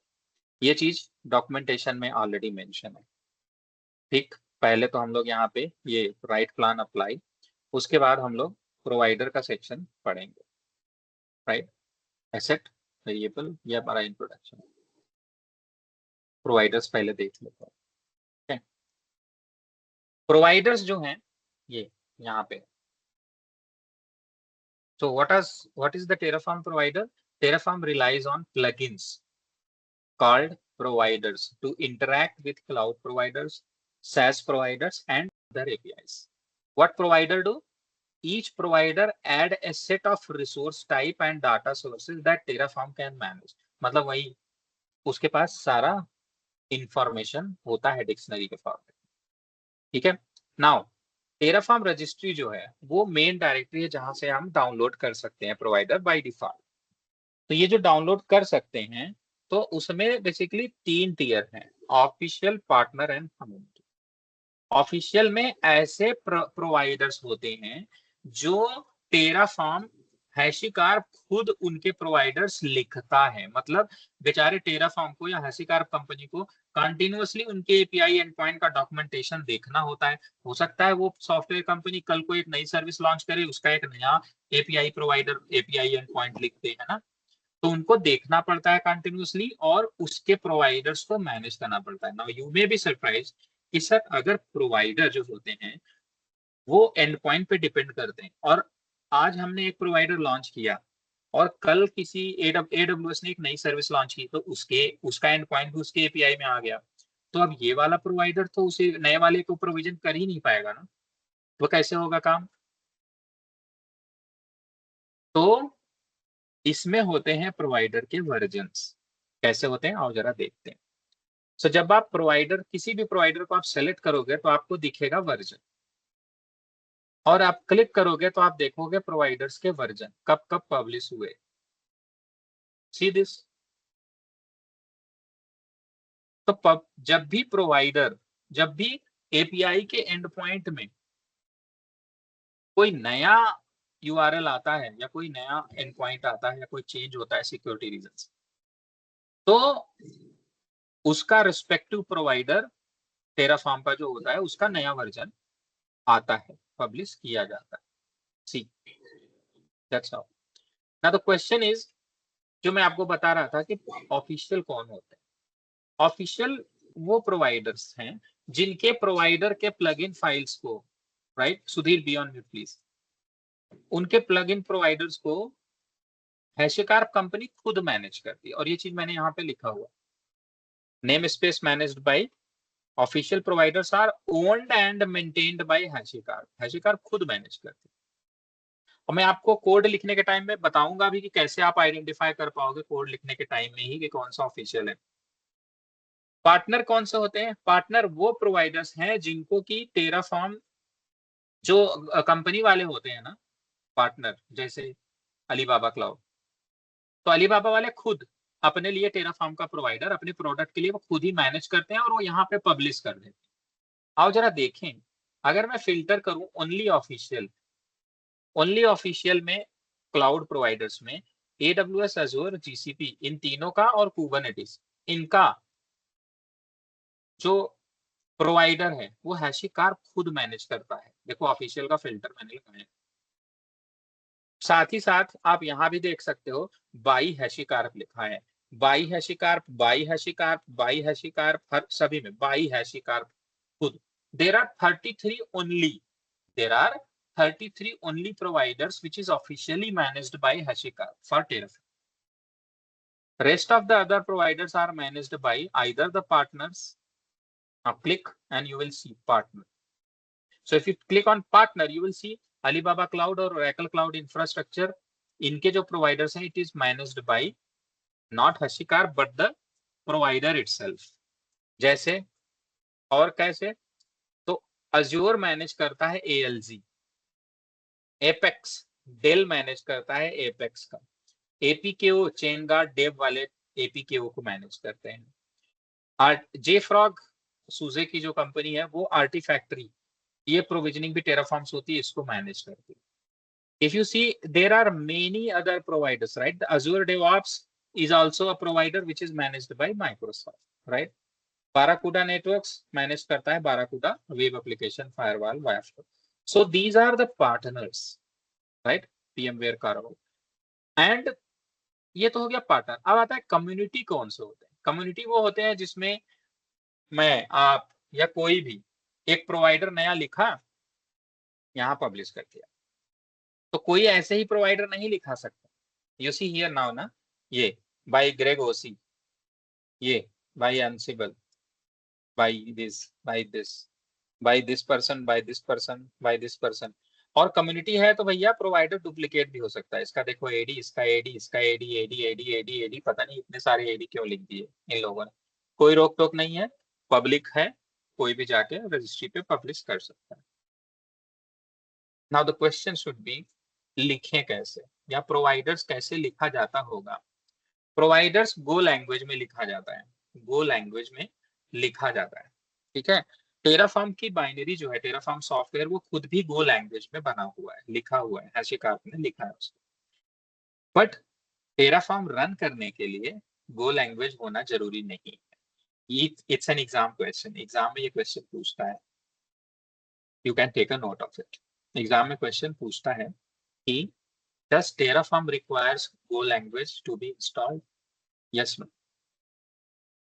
S1: ये चीज डॉक्यूमेंटेशन में ऑलरेडी मेंशन है, ठीक। पहले तो हम लोग यहाँ पे ये राइट प्लान अप्लाई, उसके बाद हम लोग प्रोवाइडर का सेक्शन पढ़ेंगे, राइट। एसेट वेरिएबल, ये हमारा इंट्रोडक्शन। प्रोवाइडर्स पहले देख लेते हैं। प्रोवाइडर्स जो हैं ये यहाँ पे, so what is the Terraform provider? Terraform relies on plugins called providers to interact with cloud providers, SaaS providers, and other APIs. What provider do? Each provider add a set of resource type and data sources that Terraform can manage. मतलब वही उसके पास सारा इंफॉर्मेशन होता है डिक्शनरी के फॉर्म में, ठीक है। नाउ टेराफॉर्म रजिस्ट्री जो है वो मेन डायरेक्टरी है जहां से हम डाउनलोड कर सकते हैं प्रोवाइडर बाय डिफॉल्ट। तो ये जो डाउनलोड कर सकते हैं तो उसमें बेसिकली 3 टियर हैं, official, partner and community. Official में ऐसे प्रोवाइडर्स होते हैं जो टेराफॉर्म हैशिकार खुद उनके प्रोवाइडर्स लिखता है, मतलब बेचारे टेराफॉर्म को या हैशिकार कंपनी को कंटिन्यूअसली उनके एपीआई एंड पॉइंट का डॉक्यूमेंटेशन देखना होता है। हो सकता है वो सॉफ्टवेयर कंपनी कल को एक नई सर्विस लॉन्च करे, उसका एक नया API provider API and point लिखते हैं ना, तो उनको देखना पड़ता है कंटिन्यूअसली और उसके प्रोवाइडर्स को मैनेज करना पड़ता है। Now you may be surprise कि सर अगर प्रोवाइडर जो होते हैं वो एंड पॉइंट पे डिपेंड करते हैं, और आज हमने एक प्रोवाइडर लॉन्च किया और कल किसी एडब्ल्यूएस ने एक नई सर्विस लॉन्च की तो उसका एंड पॉइंट भी उसके एपीआई में आ गया, तो अब ये वाला प्रोवाइडर तो उसे नए वाले को प्रोविजन कर ही नहीं पाएगा ना, तो कैसे होगा काम। तो इसमें होते हैं प्रोवाइडर के वर्जन्स। कैसे होते हैं आओ जरा देखते हैं। सो जब आप प्रोवाइडर किसी भी प्रोवाइडर को आप सेलेक्ट करोगे तो आपको दिखेगा वर्जन, और आप क्लिक करोगे तो आप देखोगे प्रोवाइडर्स के वर्जन कब कब पब्लिश हुए। See this. तो जब भी प्रोवाइडर, जब भी एपीआई के एंड पॉइंट में कोई नया यूआरएल आता है या कोई नया एंड पॉइंट आता है या कोई चेंज होता है सिक्योरिटी रीजन से, तो उसका रिस्पेक्टिव प्रोवाइडर टेराफॉर्म का जो होता है उसका नया वर्जन आता है, पब्लिश किया जाता है। See that's how. Now the question is, जो मैं आपको बता रहा था कि ऑफिशियल कौन होते हैं। ऑफिशियल वो प्रोवाइडर्स हैं जिनके प्रोवाइडर के प्लगइन फाइल्स को, right Sudhir be on mute please, उनके प्लगइन प्रोवाइडर्स को हैशिकार कंपनी खुद मैनेज करती है। और ये चीज मैंने यहाँ पे लिखा हुआ, namespace managed by official providers are owned and maintained by HashiCorp. HashiCorp खुद मैनेज करती है। और मैं आपको कोड लिखने के टाइम में बताऊंगा भी कि कैसे आप आइडेंटिफाई कर पाओगे कोड लिखने के टाइम में ही कि कौन सा ऑफिशियल है। पार्टनर कौन से होते हैं? पार्टनर वो प्रोवाइडर्स हैं जिनको की टेराफॉर्म, जो कंपनी वाले होते हैं ना पार्टनर, जैसे अलीबाबा क्लाउड, तो अलीबाबा वाले खुद अपने लिए टेराफॉर्म का प्रोवाइडर अपने प्रोडक्ट के लिए वो खुद ही मैनेज करते हैं और वो यहाँ पे पब्लिश कर देते हैं। आओ जरा देखें, अगर मैं फिल्टर करूं ओनली ऑफिशियल, ओनली ऑफिशियल में क्लाउड प्रोवाइडर्स में AWS, Azure, GCP, इन तीनों का और कुबरनेटिस, इनका जो प्रोवाइडर है वो हैशिकार खुद मैनेज करता है। देखो ऑफिशियल का फिल्टर मैंने लगाया। साथ ही साथ आप यहाँ भी देख सकते हो बाई हैशिकार्प लिखा है, by HashiCorp, by HashiCorp, by HashiCorp, हर सभी में बाई हैशिकार्प खुद। There are 33 only, there are 33 only providers which is officially managed by HashiCorp for Terraform. Rest of the other providers are managed by either the partners. Now click and you will see partner. So if you click on partner, you will see Alibaba Cloud or Oracle Cloud Infrastructure. इनके जो providers हैं, it is managed by not HashiCorp but the provider itself. जैसे और कैसे, तो Azure मैनेज करता है ALZ, एपेक्स डेल मैनेज करता है एपेक्स का, एपीकेओ चेन गार्ड डेव वाले एपीकेओ को मैनेज करते हैं। जेफ्रॉग सूजे की जो कंपनी है वो आर्टिफैक्टरी, ये प्रोविजनिंग भी टेराफॉर्म होती है, इसको मैनेज करती है। If you see there are many other providers, right, the Azure DevOps is also a provider which is managed by Microsoft, right. Barracuda Networks manage करता है बाराकूडा वेब एप्लीकेशन फायरवॉल वायरफ्लो। So these are the partners, right, VMware Carve। And ये तो हो गया पार्टनर। अब आता है कम्युनिटी कौन से होते हैं। कम्युनिटी वो होते हैं जिसमें मैं, आप या कोई भी एक प्रोवाइडर नया लिखा, यहाँ पब्लिश कर दिया, तो कोई ऐसे ही प्रोवाइडर नहीं लिखा सकता। यू सी हियर नाउ ना, ये बाय ग्रेग ओसी, ये by Ansible, by this, by this, by this person, by this person, by this person. और कम्युनिटी है तो भैया प्रोवाइडर डुप्लीकेट भी हो सकता है। इसका देखो एडी, इसका एडी, इसका एडी, एडी एडी एडी एडी, पता नहीं इतने सारे एडी क्यों लिख दिए इन लोगों ने। कोई रोक टोक नहीं है, पब्लिक है, कोई भी जाके रजिस्ट्री पे पब्लिश कर सकता है। Now the question should be, लिखें कैसे, या प्रोवाइडर्स कैसे लिखा जाता होगा। प्रोवाइडर्स गो लैंग्वेज में लिखा जाता है, गो लैंग्वेज में लिखा जाता है, ठीक है। टेराफॉर्म की बाइनरी जो है, टेराफॉर्म सॉफ्टवेयर, वो खुद भी गो लैंग्वेज में बना हुआ है, लिखा हुआ है, हैशिकार्प ने लिखा है उसको। बट टेराफॉर्म रन करने के लिए गो लैंग्वेज होना जरूरी नहीं है। It's an exam question, exam में ये क्वेश्चन पूछता है, you can take a note of it. Exam में क्वेश्चन पूछता है कि does Terraform requires Go language to be installed? Yes, no.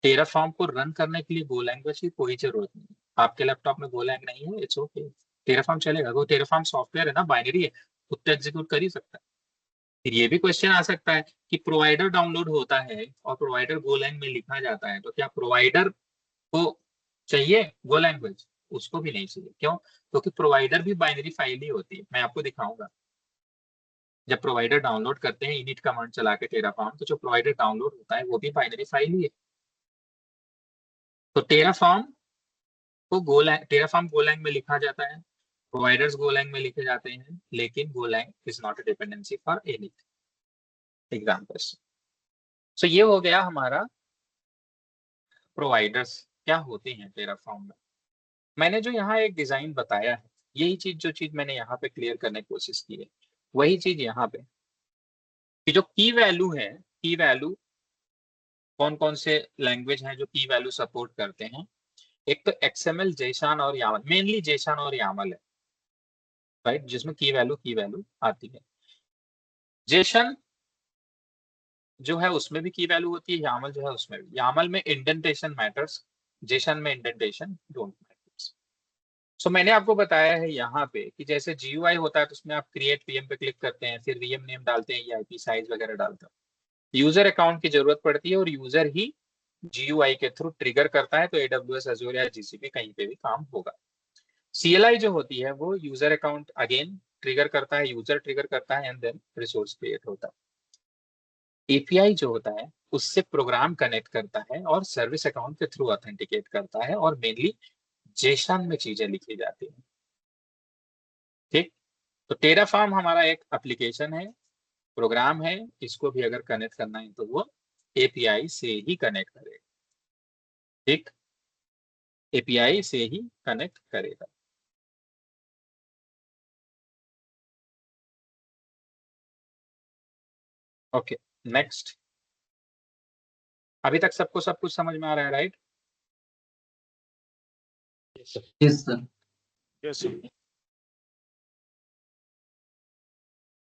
S1: Terraform को रन करने के लिए Go language की कोई जरूरत नहीं। आपके लैपटॉप में Go lang नहीं है, इट्स ओके, Terraform चलेगा। वो Terraform सॉफ्टवेयर है ना, बाइनरी है, खुद तो एग्जीक्यूट कर ही सकता है। फिर ये भी क्वेश्चन आ सकता है कि प्रोवाइडर डाउनलोड होता है और प्रोवाइडर Go lang में लिखा जाता है, तो क्या प्रोवाइडर को चाहिए Go language? उसको भी नहीं चाहिए। क्यों? क्योंकि प्रोवाइडर भी बाइनरी फाइल ही होती है। मैं आपको दिखाऊंगा, जब प्रोवाइडर डाउनलोड करते हैं इनिट कमांड चला के टेराफॉर्म, तो जो प्रोवाइडर डाउनलोड होता है वो भी बाइनरी फाइल ही है। तो टेराफॉर्म गोलैंग में लिखा जाता है, प्रोवाइडर्स गोलैंग में लिखे जाते हैं, लेकिन Golang is not a dependency for anything. Examples. So ये हो गया हमारा प्रोवाइडर्स क्या होते हैं टेराफॉर्म में। मैंने जो यहाँ एक डिजाइन बताया है, यही चीज जो चीज मैंने यहाँ पे क्लियर करने की कोशिश की है, वही चीज यहाँ पे कि जो की वैल्यू है, की वैल्यू कौन कौन से लैंग्वेज हैं जो की वैल्यू सपोर्ट करते हैं। एक तो XML, जेसन और यामल, मेनली जेसन और यामल है, राइट, जिसमें की वैल्यू आती है। जेसन जो है उसमें भी की वैल्यू होती है, यामल जो है उसमें भी। यामल में इंडेंटेशन मैटर्स, जेसन में इंडेंटेशन डोंट मैटर्स। सो मैंने आपको बताया है यहाँ पे कि जैसे GUI होता है तो उसमें आप क्रिएट VM पे क्लिक करते हैं, फिर VM नेम डालते हैं या IP साइज वगैरह डालते हैं। यूजर अकाउंट की जरूरत पड़ती है और यूजर ही GUI के थ्रू ट्रिगर करता है, तो AWS, Azure या GCP कहीं पे भी काम होगा। CLI जो होती है वो यूजर अकाउंट अगेन ट्रिगर करता है, यूजर ट्रिगर करता है, एंड देन रिसोर्स क्रिएट होता है। API जो होता है उससे प्रोग्राम कनेक्ट करता है और सर्विस अकाउंट के थ्रू ऑथेंटिकेट करता है, और मेनली जेसन में चीजें लिखी जाती हैं, ठीक। तो टेराफॉर्म हमारा एक एप्लीकेशन है, प्रोग्राम है, इसको भी अगर कनेक्ट करना है तो वो API से ही कनेक्ट करेगा, ठीक, API से ही कनेक्ट करेगा। Okay, next. अभी तक सबको सब कुछ समझ में आ रहा है, राइट?
S7: Yes sir.
S4: यस।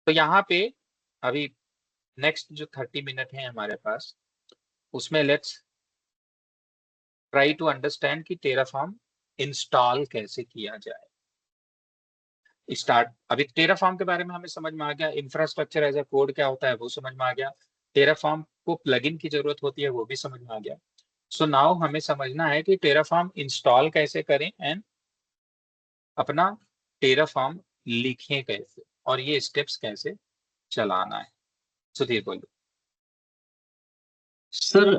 S1: तो यहाँ पे अभी नेक्स्ट जो 30 मिनट है हमारे पास, उसमें लेट्स ट्राई टू अंडरस्टैंड कि टेराफॉर्म इंस्टॉल कैसे किया जाए। अभी टेराफॉर्म के बारे में हमें समझ में आ गया, इंफ्रास्ट्रक्चर एज ए कोड क्या होता है वो समझ में आ गया, टेराफॉर्म को प्लगइन की जरूरत होती है वो भी समझ में आ गया। सो नाउ हमें समझना है कि टेराफॉर्म इंस्टॉल कैसे करें एंड अपना टेराफॉर्म लिखें कैसे, और ये स्टेप्स कैसे चलाना है। सुधीर बोलो।
S7: सर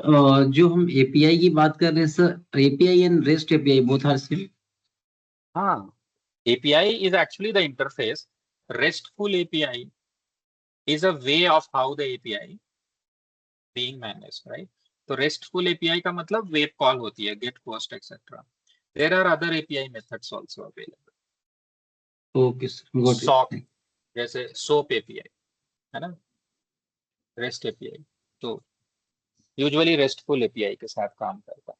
S7: जो हम API की बात कर रहे हैं sir, API and REST API both are same?
S1: हाँ, API is actually the interface. RESTful API is a way of how the API being managed, right? तो RESTful API का मतलब वेब कॉल होती है, get, post etcetera. There are other API methods also available.
S7: Okay sir, got it.
S1: SOAP, जैसे SOAP API है ना, REST API, तो यूजुअली RESTful API के साथ काम करता है।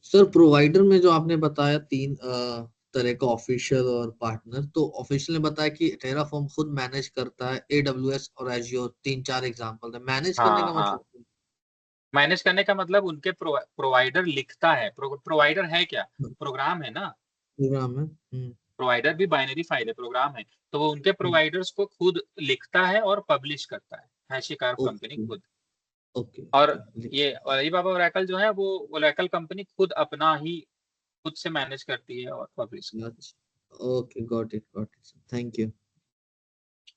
S11: सर प्रोवाइडर में जो आपने बताया तीन तरह का, ऑफिशियल और पार्टनर, तो ऑफिशियल ने बताया कि टेराफॉर्म खुद मैनेज करता है, AWS और Azure 3-4 एग्जांपल है। मैनेज करने का मतलब
S1: मैनेज करने का मतलब उनके प्रोवाइडर लिखता है। प्रोवाइडर है क्या? प्रोग्राम है ना,
S11: प्रोग्राम है।
S1: प्रोवाइडर भी बाइनरी फाइल है, प्रोग्राम है, तो वो उनके प्रोवाइडर्स को खुद लिखता है और पब्लिश करता है, हैशिकार्प कंपनी खुद। और ये अलीबाबा ओरेकल जो है वो ओरेकल कंपनी खुद अपना ही खुद से मैनेज करती है और पब्लिश करती है।
S11: Okay, got it, thank you.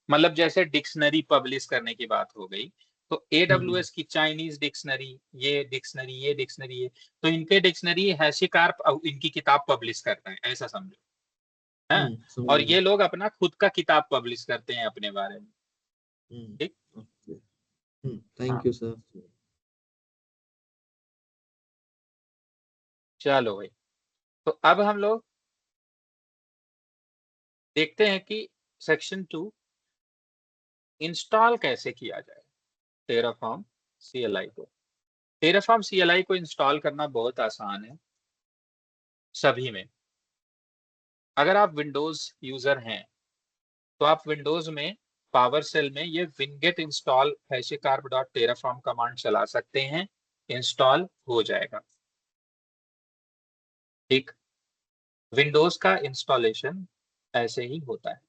S1: मतलब जैसे डिक्शनरी पब्लिश करने की बात हो गई, तो AWS की चाइनीज डिक्शनरी, ये डिक्शनरी, ये डिक्शनरी, ये, तो इनके डिक्शनरी हैशीकार्प इनकी किताब पब्लिश करता है, ऐसा समझो, है। और ये लोग अपना खुद का किताब पब्लिश करते हैं अपने बारे में, ठीक।
S11: Thank you sir.
S1: चलो भाई, तो अब हम लोग देखते हैं कि सेक्शन 2 इंस्टॉल कैसे किया जाए टेराफॉर्म CLI को। टेराफॉर्म CLI को इंस्टॉल करना बहुत आसान है सभी में। अगर आप विंडोज यूजर हैं तो आप विंडोज में पावर सेल में ये winget install hashicarp.terraform कमांड चला सकते हैं, इंस्टॉल हो जाएगा, ठीक। विंडोज का इंस्टॉलेशन ऐसे ही होता है।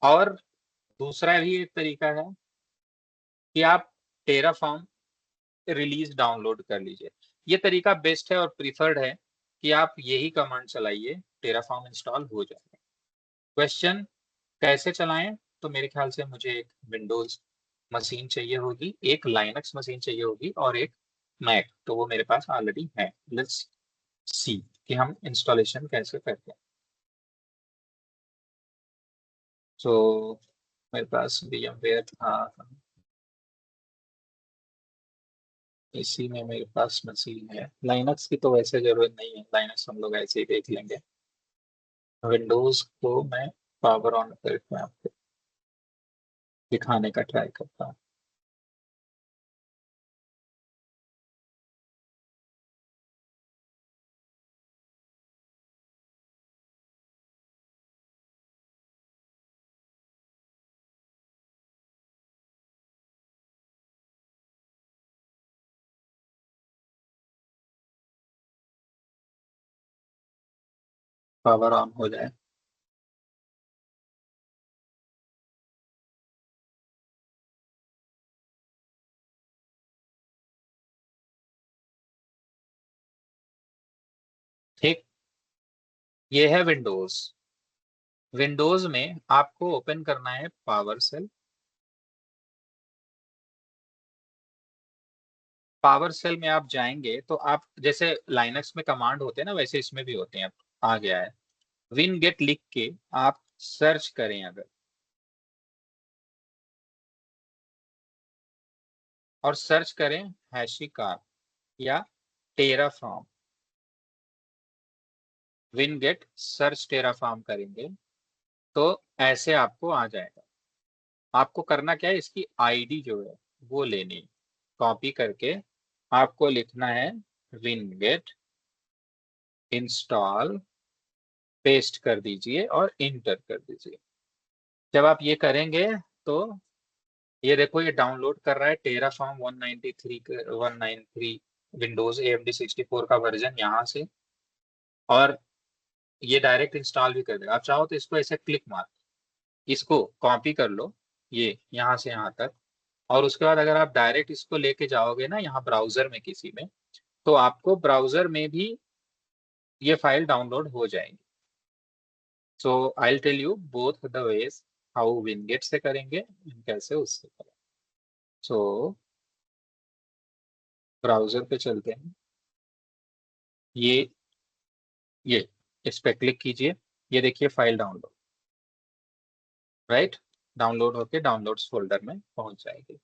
S1: और दूसरा भी एक तरीका है कि आप टेराफॉर्म रिलीज डाउनलोड कर लीजिए। ये तरीका बेस्ट है और प्रीफर्ड है कि आप यही कमांड चलाइए, टेराफॉर्म इंस्टॉल हो जाएगा। क्वेश्चन कैसे चलाएं, तो मेरे ख्याल से मुझे एक विंडोज मशीन चाहिए होगी, एक लाइनक्स मशीन चाहिए होगी और एक मैक, तो वो मेरे पास ऑलरेडी है। लेट्स सी कि हम इंस्टॉलेशन कैसे करते हैं। तो मेरे पास VMware था, इसी में मेरे पास मशीन है। लाइनक्स की तो वैसे जरूरत नहीं है, लाइनक्स हम लोग ऐसे ही देख लेंगे। विंडोज को मैं पावर ऑन करके आपको दिखाने का ट्राई करता हूँ। पावर ऑन हो जाए। ठीक, ये है विंडोज। विंडोज में आपको ओपन करना है पावर सेल। पावर सेल में आप जाएंगे तो आप जैसे लाइनक्स में कमांड होते हैं ना, वैसे इसमें भी होते हैं। आ गया है winget लिख के आप सर्च करें अगर, और सर्च करें हैशिकार्प या टेराफॉर्म। winget सर्च टेराफॉर्म करेंगे तो ऐसे आपको आ जाएगा। आपको करना क्या है, इसकी आईडी जो है वो लेनी, कॉपी करके आपको लिखना है winget इंस्टॉल, पेस्ट कर दीजिए और इंटर कर दीजिए। जब आप ये करेंगे तो ये देखो ये डाउनलोड कर रहा है टेराफॉर्म 193 विंडोज AMD 64 का वर्जन यहाँ से, और ये डायरेक्ट इंस्टॉल भी कर देगा। आप चाहो तो इसको ऐसे क्लिक मार, इसको कॉपी कर लो ये यहाँ से यहाँ तक, और उसके बाद अगर आप डायरेक्ट इसको लेके जाओगे ना यहाँ ब्राउजर में किसी में, तो आपको ब्राउजर में भी ये फाइल डाउनलोड हो जाएगी। So I will tell you both the ways, how winget से करेंगे, कैसे उससे करेंगे। सो ब्राउजर पे चलते हैं, ये इस पे क्लिक कीजिए, ये देखिए फाइल डाउनलोड, राइट, डाउनलोड होके डाउनलोड्स फोल्डर में पहुंच जाएगी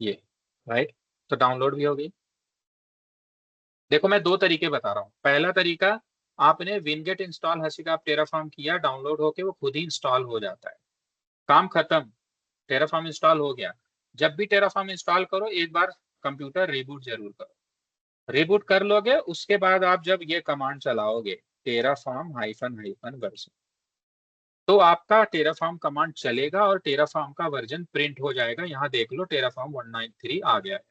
S1: ये, राइट। तो डाउनलोड भी हो गई। देखो मैं दो तरीके बता रहा हूँ। पहला तरीका, आपने winget इंस्टॉल हैशिकार्प टेराफॉर्म किया, डाउनलोड होके वो खुद ही इंस्टॉल हो जाता है, काम खत्म, टेराफॉर्म इंस्टॉल हो गया। जब भी टेराफॉर्म इंस्टॉल करो एक बार कंप्यूटर रिबूट जरूर करो। रिबूट कर लोगे उसके बाद आप जब ये कमांड चलाओगे टेराफॉर्म -- वर्जन, तो आपका टेराफॉर्म कमांड चलेगा और टेराफॉर्म का वर्जन प्रिंट हो जाएगा। यहाँ देख लो टेराफॉर्म 193 आ गया है।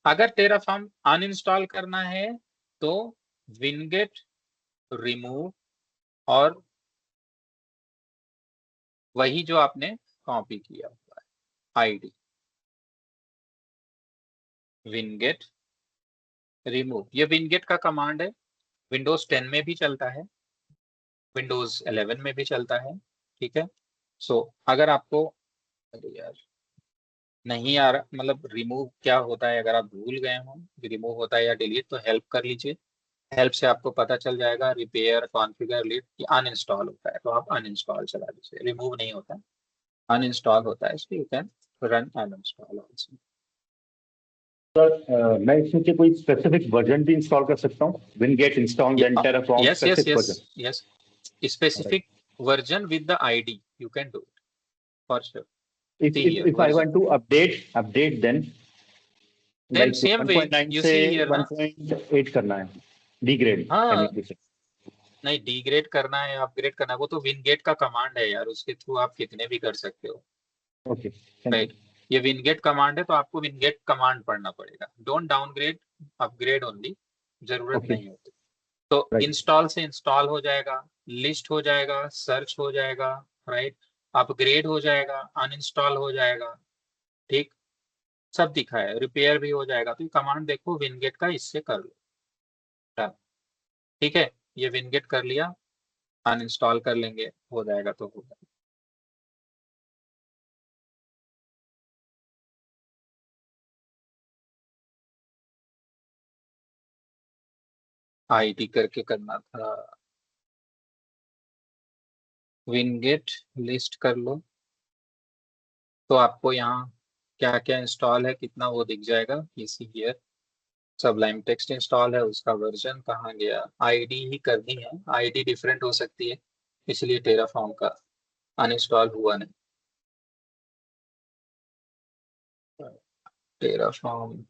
S1: अगर टेराफॉर्म अनइंस्टॉल करना है तो winget रिमूव और वही जो आपने कॉपी किया हुआ है आईडी, winget रिमूव, ये winget का कमांड है। विंडोज 10 में भी चलता है, विंडोज 11 में भी चलता है, ठीक है। सो अगर आपको, अरे यार नहीं आ रहा, मतलब रिमूव क्या होता है, अगर आप भूल गए हो रिमूव होता है या डिलीट, तो हेल्प कर लीजिए। हेल्प से आपको पता चल जाएगा रिपेयर कॉन्फ़िगर लिट कि अनइंस्टॉल होता है, तो आप अनइंस्टॉल चला दीजिए। रिमूव नहीं होता है, अनइंस्टॉल होता है, इसलिए you can run uninstall also.
S9: मैं इसमें से कोई स्पेसिफिक वर्जन भी इंस्टॉल कर सकता हूँ? winget install then terraform
S1: yes
S9: specific version.
S1: yes specific version with the id you can do it for sure.
S9: If I want to update then like
S1: same way
S9: 1.9
S1: you
S9: से
S1: see here
S9: 1.8 करना है, degrade
S1: हाँ,
S9: करने के।
S1: नहीं डिग्रेड करना है, अपग्रेड करना है, वो तो विनगेट का कमांड है यार, उसके थ्रू आप कितने भी कर सकते हो।
S9: ओके,
S1: राइट, ये विनगेट कमांड है, तो आपको विनगेट कमांड पढ़ना पड़ेगा। डोंट डाउनग्रेड, अपग्रेड ओनली, जरूरत नहीं होती। तो इंस्टॉल से इंस्टॉल हो जाएगा, लिस्ट हो जाएगा, सर्च हो जाएगा, राइट, अपग्रेड हो जाएगा, अनइंस्टॉल हो जाएगा, ठीक, सब दिखा है, रिपेयर भी हो जाएगा। तो ये कमांड देखो विनगेट का, इससे कर लो, ठीक है। ये विनगेट कर लिया, अनइंस्टॉल कर लेंगे, हो जाएगा तो हो जाएगा। आईडी करके करना था, विनगेट लिस्ट कर लो, तो आपको यहाँ क्या क्या इंस्टॉल है, कितना, वो दिख जाएगा। इसी हियर सबलाइम टेक्स्ट इंस्टॉल है, उसका वर्जन कहाँ गया, आईडी ही करनी है, आईडी डिफरेंट हो सकती है, इसलिए टेराफॉर्म का अनइंस्टॉल हुआ नहीं। टेराफॉर्म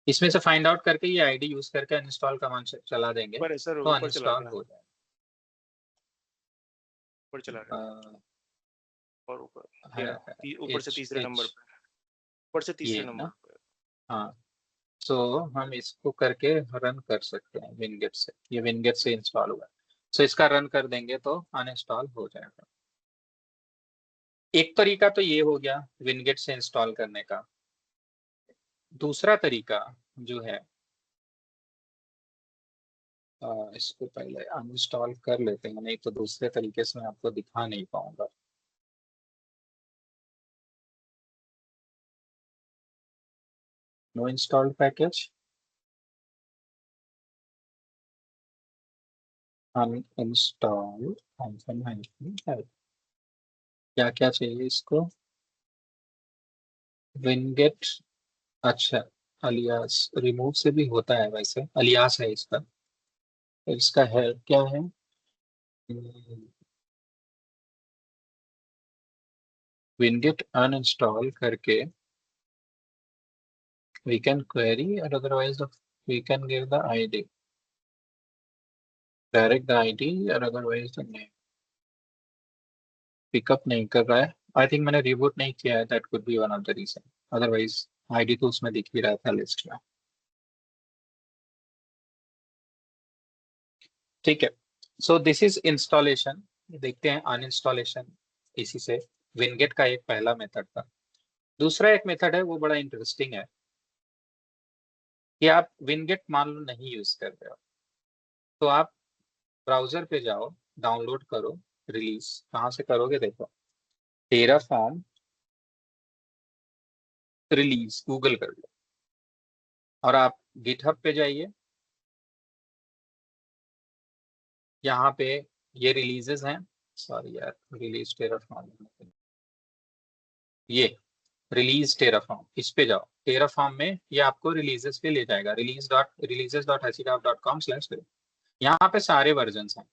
S1: इसमें से फाइंड आउट करके ये आईडी यूज करके अनइंस्टॉल कमांड चला देंगे, तो अनइंस्टॉल हो जाएगा।
S4: ऊपर चला रहा है और ऊपर से तीसरे नंबर पे, ऊपर से तीसरे नंबर पे।
S1: हाँ, सो हम इसको करके रन कर सकते हैं विनगेट से, ये विनगेट से इंस्टॉल हुआ, सो इसका रन कर देंगे तो अनइंस्टॉल हो जाएगा। एक तरीका तो ये हो गया विनगेट से इंस्टॉल करने का। दूसरा तरीका जो है, इसको पहले अनइंस्टॉल कर लेते हैं, नहीं तो दूसरे तरीके से मैं आपको दिखा नहीं पाऊंगा। नो इंस्टॉल्ड पैकेज, अनइंस्टॉल, क्या क्या चाहिए इसको, विनगेट, अच्छा अलियास, रिमूव से भी होता है वैसे, अलियास है इसका। इसका हेल्प क्या है, विनगेट अनइंस्टॉल करके we can query or otherwise we can give the id, direct the id or otherwise the name। Pickup नहीं कर रहा है, आई थिंक मैंने रिबूट नहीं किया है, that could be one of the reason, otherwise ID तो उसमें दिख ही रहा था लिस्ट में। ठीक है, सो दिस इज इंस्टॉलेशन। देखते हैं अनइंस्टॉलेशन, इसी से विनगेट का एक पहला मेथड था। दूसरा एक मेथड है, वो बड़ा इंटरेस्टिंग है, कि आप विनगेट मान लो नहीं यूज कर रहे हो, तो आप ब्राउजर पे जाओ, डाउनलोड करो रिलीज, कहाँ से करोगे देखो, टेराफॉर्म रिलीज गूगल कर लो, और आप गिटहब पे जाइए, यहाँ पे ये रिलीजेस हैं, सॉरी यार, रिलीज टेराफॉर्म, ये रिलीज टेराफॉर्म, इस पे जाओ, टेराफॉर्म में ये आपको रिलीजेस पे ले जाएगा, releases.hackadown.com/. यहाँ पे सारे वर्जन हैं,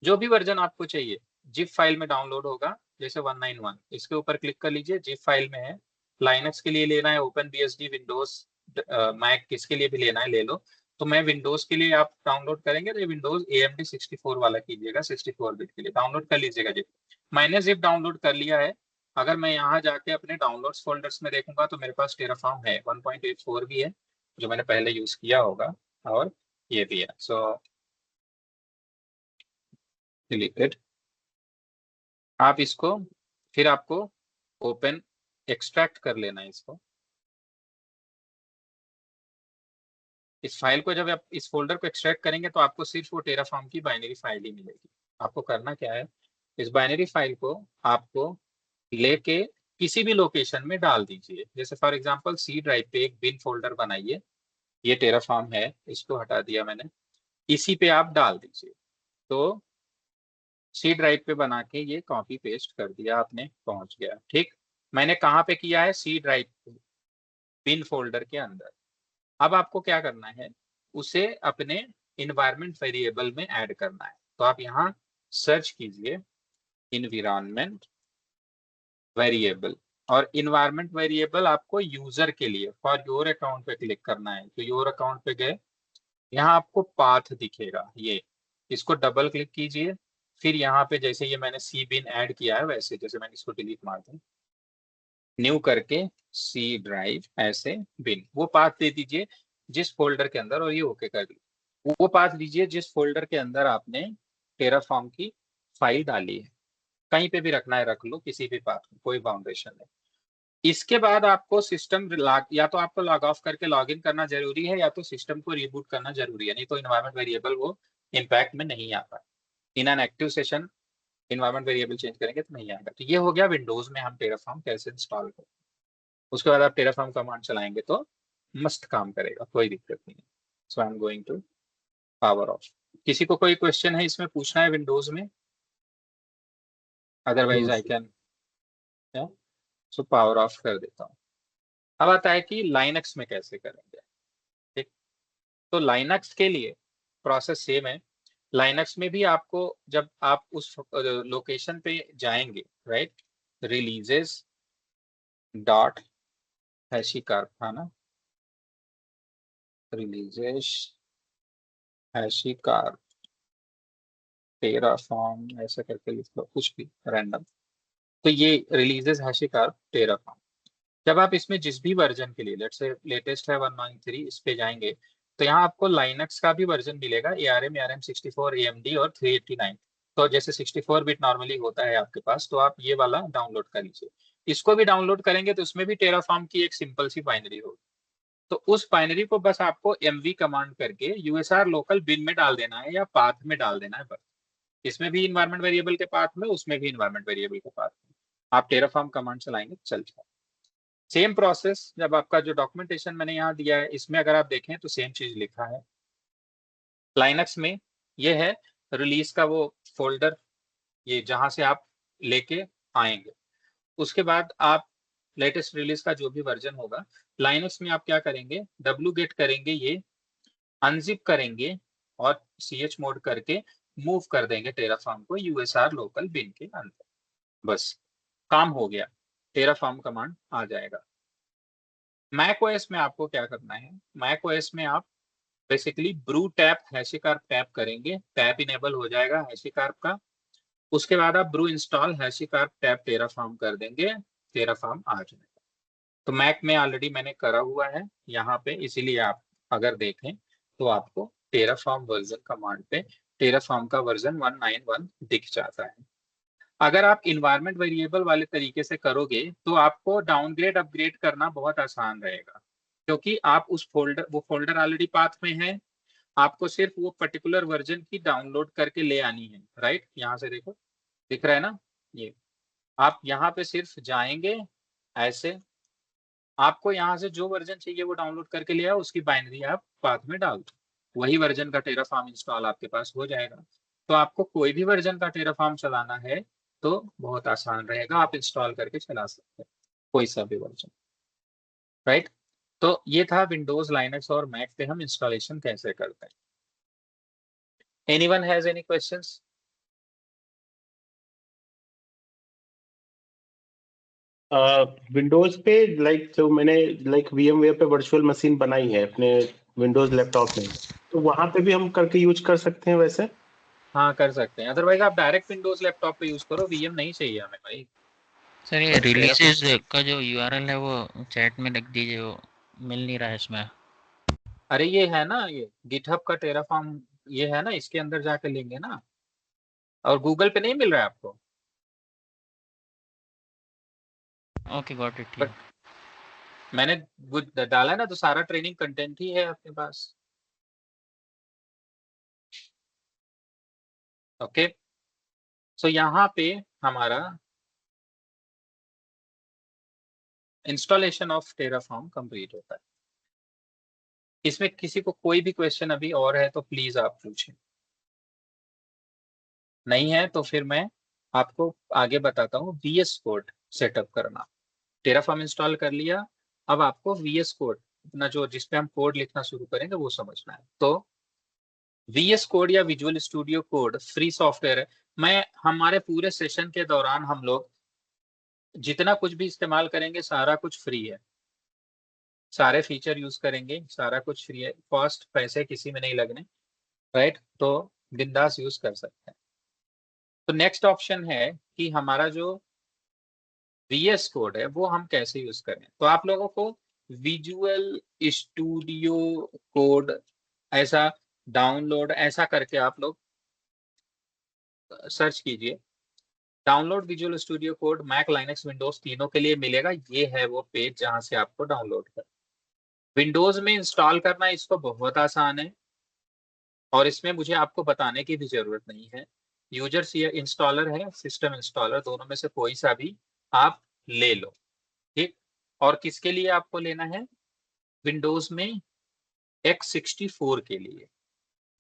S1: जो भी वर्जन आपको चाहिए जिप फाइल में डाउनलोड होगा, जैसे 191, इसके ऊपर क्लिक कर लीजिए, जिप फाइल में है, लाइनक्स के लिए लेना है, ओपन बीएसडी, विंडोज, मैक, किसके लिए भी लेना है ले लो। तो मैं विंडोज के लिए आप डाउनलोड करेंगे तो विंडोज AMD 64 वाला कीजिएगा, 64 बिट के लिए डाउनलोड कर लीजिएगा जिप। मैंने जिप डाउनलोड कर लिया है, अगर मैं यहाँ जाके अपने डाउनलोड्स फोल्डर्स में देखूंगा तो मेरे पास टेराफॉर्म है, 1.84 भी है जो मैंने पहले यूज किया होगा, और ये भी है, सो डिलीटेड। आप इसको फिर आपको ओपन एक्सट्रैक्ट कर लेना है इसको, इस फाइल को जब आप इस फोल्डर को एक्सट्रैक्ट करेंगे तो आपको सिर्फ वो टेराफॉर्म की बाइनरी फाइल ही मिलेगी। आपको करना क्या है, इस बाइनरी फाइल को आपको लेके किसी भी लोकेशन में डाल दीजिए। जैसे फॉर एग्जांपल सी ड्राइव पे एक बिन फोल्डर बनाइए, ये टेराफॉर्म है, इसको हटा दिया मैंने, इसी पे आप डाल दीजिए। तो सी ड्राइव पे बना के ये कॉपी पेस्ट कर दिया आपने, पहुंच गया। ठीक, मैंने कहाँ पे किया है? सी ड्राइव पे, बिन फोल्डर के अंदर। अब आपको क्या करना है? उसे अपने इन्वायरमेंट वेरिएबल में ऐड करना है। तो आप यहाँ सर्च कीजिए इन्वायरमेंट वेरिएबल, और इन्वायरमेंट वेरिएबल आपको यूजर के लिए फॉर योर अकाउंट पे क्लिक करना है। तो योर अकाउंट पे गए, यहाँ आपको पाथ दिखेगा, ये इसको डबल क्लिक कीजिए। फिर यहाँ पे जैसे ये मैंने सी बिन ऐड किया है, वैसे जैसे मैंने इसको डिलीट मार दूं, न्यू करके सी ड्राइव ऐसे बिन, वो पाथ दे दीजिए जिस फोल्डर के अंदर, और ये ओके कर दीजिए। वो पाथ दीजिए जिस फोल्डर के अंदर आपने टेराफॉर्म की फाइल डाली है। कहीं पे भी रखना है रख लो, किसी भी पाथ में, कोई बाउंडेशन नहीं। इसके बाद आपको सिस्टम या तो आपको लॉग ऑफ करके लॉग इन करना जरूरी है, या तो सिस्टम को रिबूट करना जरूरी है, नहीं तो इन्वायरमेंट वेरिएबल वो इम्पैक्ट में नहीं आता। In an active session environment variable change करेंगे तो नहीं आएगा। तो ये हो गया विंडोज में हम टेराफॉर्म कैसे इंस्टॉल करें। उसके बाद आप टेराफॉर्म कमांड चलाएंगे तो मस्त काम करेगा, कोई दिक्कत नहीं है। So I am going to power off. किसी को कोई क्वेश्चन है इसमें पूछना है विंडोज में? Otherwise I can, so power of कर देता हूँ। अब आता है कि लाइनक्स में कैसे करेंगे। ठीक, तो लाइनक्स के लिए प्रोसेस सेम है। लाइनक्स में भी आपको, जब आप उस लोकेशन पे जाएंगे, राइट, रिलीजेस डॉट हैशिकार्प था ना, रिलीजेस हैशिकार्प टेराफॉर्म ऐसा करके लिख लो, कुछ भी रैंडम। तो ये रिलीजेस हैशिकार्प टेराफॉर्म, जब आप इसमें जिस भी वर्जन के लिए, लेट्स से लेटेस्ट है 193, इस पे जाएंगे तो यहाँ आपको लाइनक्स का भी वर्जन मिलेगा, ARM, ARM64, AMD और 389। तो जैसे 64 बिट नॉर्मली होता है आपके पास, तो आप ये वाला डाउनलोड कर लीजिए। इसको भी डाउनलोड करेंगे तो उसमें भी टेराफॉर्म की एक सिंपल सी बाइनरी होगी। तो उस बाइनरी को बस आपको MV कमांड करके USR लोकल बिन में डाल देना है, या पाथ में डाल देना है बस। इसमें भी इन्वायरमेंट वेरिएबल के पाथ में, उसमें भी इन्वायरमेंट वेरिएबल के पाथ में आप टेराफॉर्म कमांड चलाएंगे, चल जाए। सेम प्रोसेस, जब आपका जो डॉक्यूमेंटेशन मैंने यहाँ दिया है, इसमें अगर आप देखें तो सेम चीज लिखा है। लाइनक्स में ये है रिलीज का वो फोल्डर, ये जहां से आप लेके आएंगे। उसके बाद आप लेटेस्ट रिलीज का जो भी वर्जन होगा, लाइनक्स में आप क्या करेंगे, wget करेंगे, ये अनजिप करेंगे और ch मोड करके मूव कर देंगे टेराफॉर्म को USR लोकल बिन के अंदर। बस काम हो गया, टेराफॉर्म कमांड आ जाएगा। मैक ओएस में आपको क्या करना है, मैक ओएस में आप बेसिकली ब्रू टैप हैशिकार्प टैप करेंगे, टैप इनेबल हो जाएगा हैशिकार्प का। उसके बाद आप ब्रू इंस्टॉल हैशिकार्प टैप टेराफॉर्म कर देंगे, टेराफॉर्म आ जाएगा। तो मैक में ऑलरेडी मैंने करा हुआ है यहाँ पे, इसीलिए आप अगर देखें तो आपको टेराफॉर्म वर्जन कमांड पे टेराफॉर्म का वर्जन 191 दिख जाता है। अगर आप इन्वायरमेंट वेरिएबल वाले तरीके से करोगे तो आपको डाउनग्रेड अपग्रेड करना बहुत आसान रहेगा, क्योंकि आप उस फोल्डर, वो फोल्डर ऑलरेडी पाथ में है, आपको सिर्फ वो पर्टिकुलर वर्जन की डाउनलोड करके ले आनी है। राइट, यहाँ से देखो दिख रहा है ना, ये आप यहाँ पे सिर्फ जाएंगे ऐसे, आपको यहाँ से जो वर्जन चाहिए वो डाउनलोड करके ले आओ, उसकी बाइनरी आप पाथ में डाल दो, वही वर्जन का टेराफॉर्म इंस्टॉल आपके पास हो जाएगा। तो आपको कोई भी वर्जन का टेराफॉर्म चलाना है तो बहुत आसान रहेगा, आप इंस्टॉल करके चला सकते हैं कोई सा भी वर्जन। राइट, तो ये था विंडोज, लाइनक्स और मैक पे हम इंस्टॉलेशन कैसे करते हैं। Anyone has any questions?
S2: Windows पे जो मैंने VMware पे वर्चुअल मशीन बनाई है अपने विंडोज लैपटॉप में, तो वहां पे भी हम करके यूज कर सकते हैं वैसे?
S1: हाँ कर सकते हैं, अदरवाइज आप डायरेक्ट विंडोज लैपटॉप पे यूज करो, VM नहीं चाहिए हमें भाई।
S12: सर ये रिलीजेस का जो URL है वो चैट में रख दीजिए, वो मिल नहीं रहा है इसमें।
S1: अरे ये है ना, ये गिटहब का टेराफॉर्म ये है ना, इसके अंदर जाके लेंगे ना, और गूगल पे नहीं मिल रहा है आपको?
S12: ओके गॉट इट, ठीक।
S1: मैंने डाला है ना, तो सारा ट्रेनिंग कंटेंट ही है आपके पास। ओके, सो यहाँ पे हमारा इंस्टॉलेशन ऑफ टेराफॉर्म कंप्लीट होता है। इसमें किसी को कोई भी क्वेश्चन अभी और है तो प्लीज आप पूछें, नहीं है तो फिर मैं आपको आगे बताता हूँ VS कोड सेटअप करना। टेराफॉर्म इंस्टॉल कर लिया, अब आपको VS कोड अपना जो जिसपे हम कोड लिखना शुरू करेंगे वो समझना है। तो VS कोड या visual Studio code free software है। मैं हमारे पूरे सेशन के दौरान हम लोग जितना कुछ भी इस्तेमाल करेंगे सारा कुछ फ्री है, सारे फीचर यूज करेंगे, सारा कुछ फ्री है, कॉस्ट पैसे किसी में नहीं लगने, राइट। तो बिंदास यूज कर सकते हैं। तो नेक्स्ट ऑप्शन है कि हमारा जो VS कोड है वो हम कैसे यूज करें। तो आप लोगों को विजुअल स्टूडियो कोड ऐसा डाउनलोड ऐसा करके आप लोग सर्च कीजिए, download Visual Studio Code Mac Linux Windows तीनों के लिए मिलेगा। ये है वो पेज जहां से आपको डाउनलोड कर। विंडोज में इंस्टॉल करना इसको बहुत आसान है और इसमें मुझे आपको बताने की भी जरूरत नहीं है। यूजर इंस्टॉलर है, सिस्टम इंस्टॉलर, दोनों में से कोई सा भी आप ले लो, ठीक। और किसके लिए आपको लेना है, विंडोज में x64 के लिए,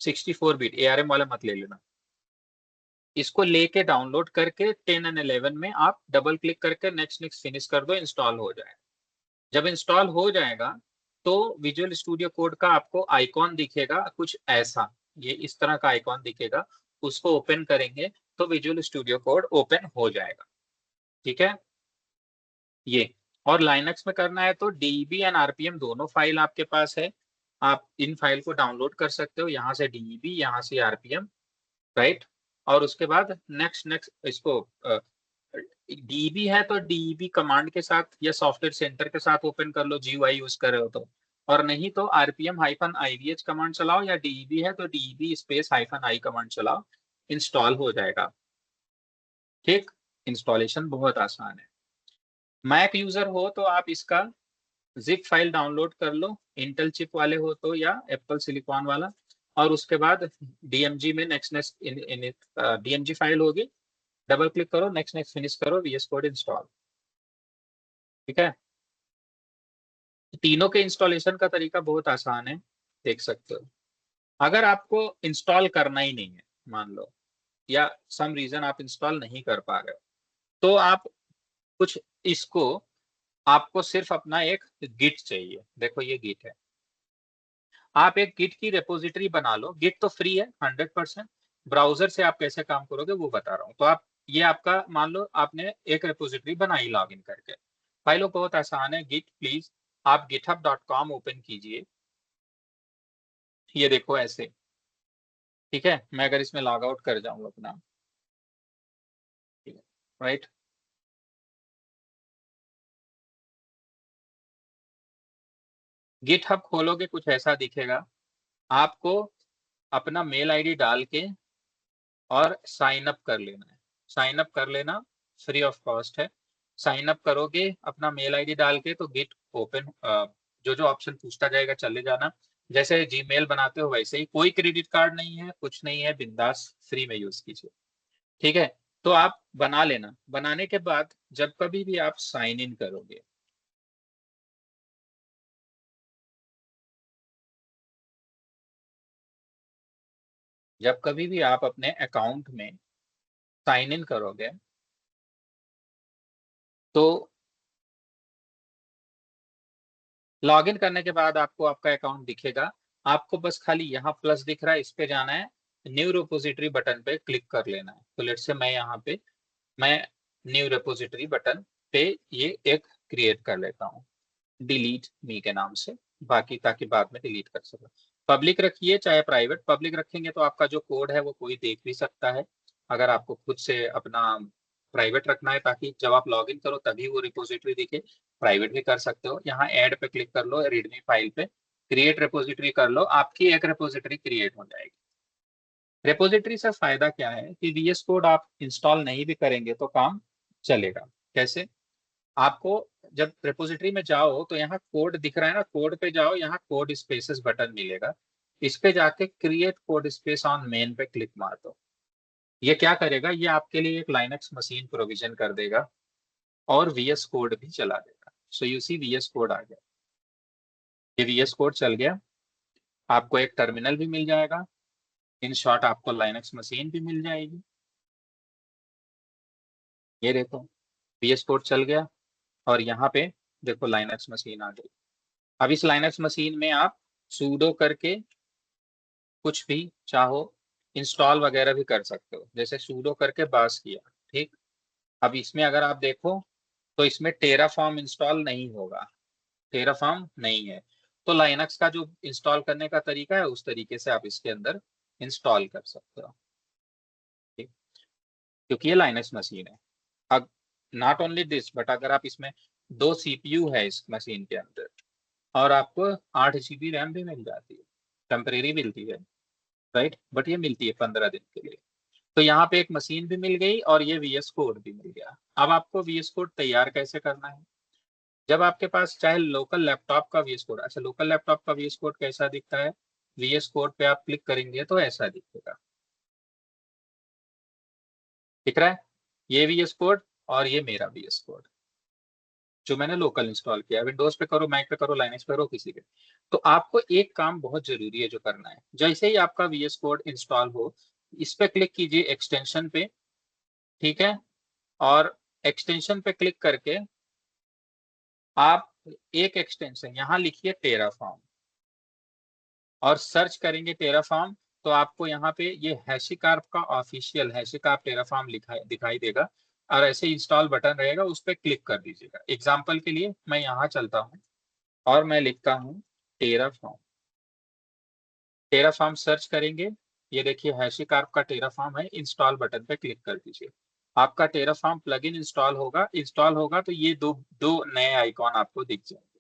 S1: 64 बिट ARM वाला मत ले लेना। इसको लेके डाउनलोड करके 10 और 11 में आप डबल क्लिक करके नेक्स्ट नेक्स्ट फिनिश कर दो, इंस्टॉल हो जाएगा। जब इंस्टॉल हो जाएगा तो विजुअल स्टूडियो कोड का आपको आइकॉन दिखेगा कुछ ऐसा, ये इस तरह का आइकॉन दिखेगा, उसको ओपन करेंगे तो विजुअल स्टूडियो कोड ओपन हो जाएगा, ठीक है। ये और लाइनक्स में करना है तो DEB एंड RPM दोनों फाइल आपके पास है, आप इन फाइल को डाउनलोड कर सकते हो, यहाँ से DEB यहाँ से RPM, राइट। और उसके बाद नेक्स्ट इसको DEB है तो DEB कमांड के साथ या सॉफ्टवेयर सेंटर के साथ ओपन कर लो, GUI यूज कर रहे हो तो, और नहीं तो RPM-IVH कमांड चलाओ, या DEB है तो DEB -i कमांड चलाओ, इंस्टॉल हो जाएगा, ठीक। इंस्टॉलेशन बहुत आसान है। मैक यूजर हो तो आप इसका जिप फाइल डाउनलोड कर लो, इंटेल चिप वाले हो तो या एप्पल सिलिकॉन वाला, और उसके बाद DMG में नेक्स्ट DMG फाइल होगी, डबल क्लिक करो, नेक्स्ट फिनिश करो, VS कोड इंस्टॉल, ठीक है। तीनों के इंस्टॉलेशन का तरीका बहुत आसान है, देख सकते हो। अगर आपको इंस्टॉल करना ही नहीं है मान लो, या सम रीजन आप इंस्टॉल नहीं कर पा रहे हो, तो आप कुछ इसको आपको सिर्फ अपना एक गिट चाहिए। देखो ये गिट है, आप एक गिट की रेपोजिटरी बना लो। गिट तो फ्री है 100%, ब्राउजर से आप कैसे काम करोगे वो बता रहा हूँ। तो आप ये आपका मान लो आपने एक रेपोजिटरी बनाई लॉगिन करके, फाइलों बहुत आसान है। गिट प्लीज आप github.com ओपन कीजिए, ये देखो ऐसे, ठीक है। मैं अगर इसमें लॉग आउट कर जाऊँ अपना, ठीक है, राइट। गिटहब खोलोगे कुछ ऐसा दिखेगा, आपको अपना मेल आईडी डाल के और साइन अप कर लेना है। साइन अप कर लेना, फ्री ऑफ कॉस्ट है। साइन अप करोगे अपना मेल आईडी डाल के तो गिट ओपन, जो जो ऑप्शन पूछता जाएगा चले जाना, जैसे जीमेल बनाते हो वैसे ही। कोई क्रेडिट कार्ड नहीं है, कुछ नहीं है, बिंदास फ्री में यूज कीजिए, ठीक है। तो आप बना लेना, बनाने के बाद जब कभी भी आप साइन इन करोगे, जब कभी भी आप अपने अकाउंट में साइन इन करोगे तो लॉगिन करने के बाद आपको आपका अकाउंट दिखेगा। आपको बस खाली यहाँ प्लस दिख रहा है, इस पे जाना है, न्यू रिपोजिटरी बटन पे क्लिक कर लेना है। तो लेट्स से मैं यहाँ पे न्यू रिपोजिटरी बटन पे ये एक क्रिएट कर लेता हूँ, डिलीट मी के नाम से, बाकी ताकि बाद में डिलीट कर सको। पब्लिक रखिए चाहे प्राइवेट, पब्लिक रखेंगे तो आपका जो कोड है वो कोई देख भी सकता है। अगर आपको खुद से अपना प्राइवेट रखना है ताकि जब आप लॉगिन करो तभी वो रिपोजिटरी दिखे, प्राइवेट भी कर सकते हो। यहाँ ऐड पे क्लिक कर लो, रीडमी फाइल पे क्रिएट रिपोजिटरी कर लो, आपकी एक रिपोजिटरी क्रिएट हो जाएगी। रिपोजिटरी से फायदा क्या है कि VS कोड आप इंस्टॉल नहीं भी करेंगे तो काम चलेगा। कैसे, आपको जब रिपोजिटरी में जाओ तो यहाँ कोड दिख रहा है ना, कोड पे जाओ, यहाँ कोड स्पेसेस बटन मिलेगा, इस पे जाके create code space on main पे क्लिक मार दो। ये क्या करेगा, ये आपके लिए एक लाइनक्स मशीन प्रोविजन कर देगा और VS कोड भी चला देगा। So you see VS code आ गया, ये VS कोड चल गया, आपको एक टर्मिनल भी मिल जाएगा, इन शॉर्ट आपको लाइनक्स मशीन भी मिल जाएगी। ये देखो VS कोड चल गया और यहाँ पे देखो लाइनक्स मशीन आ गई। अब इस लाइनक्स मशीन में आप सूडो करके कुछ भी चाहो इंस्टॉल वगैरह भी कर सकते हो, जैसे सूडो करके बास किया, ठीक। अब इसमें अगर आप देखो तो इसमें टेराफॉर्म इंस्टॉल नहीं होगा, टेराफॉर्म नहीं है, तो लाइनक्स का जो इंस्टॉल करने का तरीका है उस तरीके से आप इसके अंदर इंस्टॉल कर सकते हो, ठीक, क्योंकि ये लाइनक्स मशीन है। अब नॉट ओनली दिस बट अगर आप इसमें 2 CPU है इस मशीन के अंदर और आपको 8 GB रैम भी मिल जाती है, टेम्परेरी मिलती है, राइट, बट ये मिलती है 15 दिन के लिए। तो यहाँ पे एक मशीन भी मिल गई और ये VS कोड भी मिल गया। अब आपको VS कोड तैयार कैसे करना है, जब आपके पास चाहे लोकल लैपटॉप का VS कोड, अच्छा लोकल लैपटॉप का VS कोड कैसा दिखता है, VS कोड पे आप क्लिक करेंगे तो ऐसा दिखेगा, दिख रहा है, ये VS कोड और ये मेरा VS कोड जो मैंने लोकल इंस्टॉल किया। विंडोज पे करो, मैक पे करो, लाइनक्स पे करो, किसी पे। तो आपको एक काम बहुत जरूरी है जो करना है, जैसे ही आपका VS कोड इंस्टॉल हो इस पे क्लिक कीजिए एक्सटेंशन पे, ठीक है, और एक्सटेंशन पे क्लिक करके आप एक एक्सटेंशन यहाँ लिखिए टेराफॉर्म और सर्च करेंगे टेराफॉर्म, तो आपको यहाँ पे ये हैशिकार्प का ऑफिशियल हैशिकार्प टेराफॉर्म दिखाई देगा और ऐसे इंस्टॉल बटन रहेगा, उस पर क्लिक कर दीजिएगा। एग्जाम्पल के लिए मैं यहाँ चलता हूँ और मैं लिखता हूँ टेराफॉर्म, टेराफॉर्म सर्च करेंगे, ये देखिए हैशिकार्प का टेराफॉर्म है, इंस्टॉल बटन पे क्लिक कर दीजिए, आपका टेराफॉर्म प्लगइन इंस्टॉल होगा तो ये दो नए आइकॉन आपको दिख जाएंगे।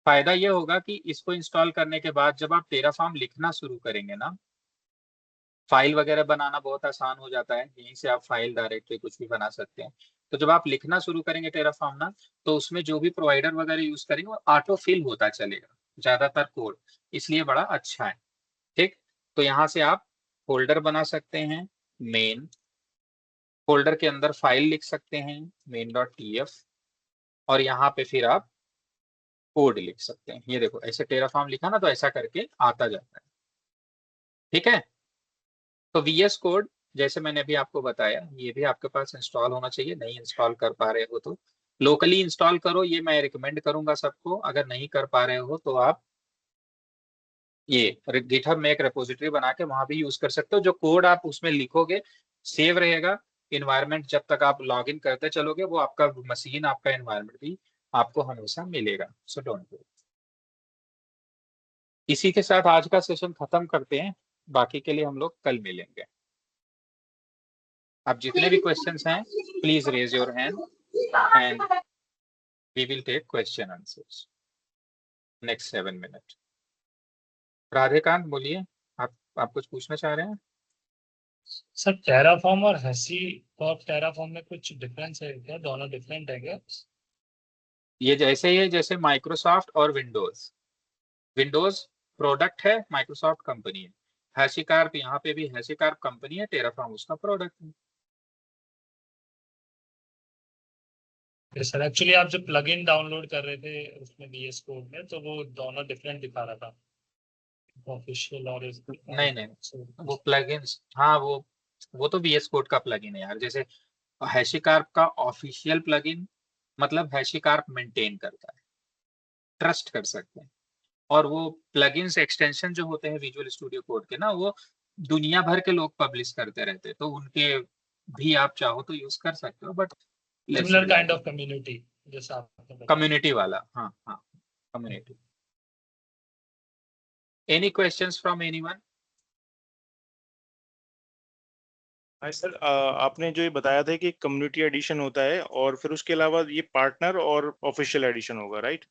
S1: फायदा ये होगा कि इसको इंस्टॉल करने के बाद जब आप टेराफॉर्म लिखना शुरू करेंगे ना, फाइल वगैरह बनाना बहुत आसान हो जाता है, यहीं से आप फाइल डायरेक्टली कुछ भी बना सकते हैं। तो जब आप लिखना शुरू करेंगे टेराफॉर्म ना, तो उसमें जो भी प्रोवाइडर वगैरह यूज करेंगे वो ऑटो फिल होता चलेगा ज्यादातर कोड, इसलिए बड़ा अच्छा है, ठीक। तो यहाँ से आप फोल्डर बना सकते हैं, मेन फोल्डर के अंदर फाइल लिख सकते हैं main.tf और यहाँ पे फिर आप कोड लिख सकते हैं। ये देखो ऐसे टेराफॉर्म लिखा ना तो ऐसा करके आता जाता है, ठीक है। तो VS कोड जैसे मैंने अभी आपको बताया ये भी आपके पास इंस्टॉल होना चाहिए, नहीं इंस्टॉल कर पा रहे हो तो लोकली इंस्टॉल करो, ये मैं रिकमेंड करूंगा सबको। अगर नहीं कर पा रहे हो तो आप ये गिटहब में एक रेपोजिटरी बना के वहां भी यूज कर सकते हो, जो कोड आप उसमें लिखोगे सेव रहेगा, इन्वायरमेंट जब तक आप लॉग इन करते चलोगे वो आपका मशीन आपका एनवायरमेंट भी आपको हमेशा मिलेगा, सो डोंट वरी। इसी के साथ आज का सेशन खत्म करते हैं, बाकी के लिए हम लोग कल मिलेंगे। अब जितने भी क्वेश्चंस हैं please raise your hand and we will take question answers next 7 minute. Radhekant बोलिए, आप कुछ पूछना चाह रहे हैं?
S10: सर टेराफॉर्म और हसी और टेराफॉर्म में कुछ डिफरेंस है क्या, दोनों डिफरेंट है क्या?
S1: ये जैसे ही है जैसे माइक्रोसॉफ्ट और विंडोज प्रोडक्ट है, माइक्रोसॉफ्ट कंपनी है, हैशिकार्प यहाँ पे भी हैशिकार्प कंपनी है, टेराफॉर्म उसका प्रोडक्ट है।
S10: सर एक्चुअली आप जो प्लगइन डाउनलोड कर रहे थे उसमें VS कोड में, तो वो दोनों डिफरेंट दिखा रहा था ऑफिशियल और
S1: नहीं वो प्लगइन्स, हाँ वो तो VS कोड का प्लगइन है यार। जैसे हैशिकार्प का ऑफिशियल प्लगइन मतलब हैशिकार्प मेंटेन करता है, ट्रस्ट कर सकते हैं, और वो प्लगइन्स एक्सटेंशन जो होते हैं विजुअल स्टूडियो कोड के ना, वो दुनिया भर के लोग पब्लिश करते रहते हैं, तो उनके भी आप चाहो तो यूज कर सकते हो, but
S10: similar kind of community जैसा आपने बताया,
S1: कम्युनिटी वाला, हाँ community. Any questions from anyone?
S4: हाँ सर, आपने जो ये बताया था कि कम्युनिटी एडिशन होता है और फिर उसके अलावा ये पार्टनर और ऑफिशियल एडिशन होगा, राइट?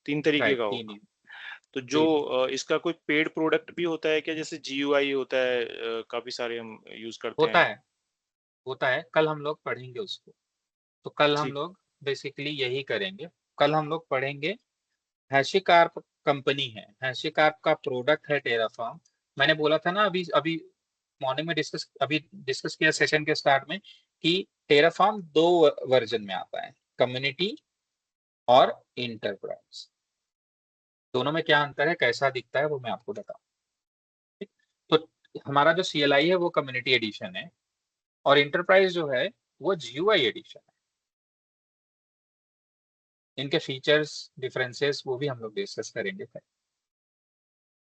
S4: 3 तरीके का होगा। तो जो इसका कोई पेड प्रोडक्ट भी होता है क्या, जैसे GUI होता है, काफी सारे हम यूज करते हैं?
S1: होता है, कल हम लोग पढ़ेंगे उसको। तो कल हम लोग बेसिकली यही करेंगे, कल हम लोग पढ़ेंगे हैशिकार्प कंपनी है, हैशिकार्प का प्रोडक्ट है टेराफॉर्म। मैंने बोला था ना अभी मॉर्निंग में डिस्कस किया सेशन के स्टार्ट में कि टेराफॉर्म 2 वर्जन में आता है, कम्युनिटी और इंटरप्राइज। दोनों में क्या अंतर है, कैसा दिखता है, वो मैं आपको बताऊं। तो हमारा जो CLI है वो कम्युनिटी एडिशन है और इंटरप्राइज जो है वो GUI एडिशन है। इनके फीचर्स डिफरेंसेस वो भी हम लोग डिस्कस करेंगे फिर।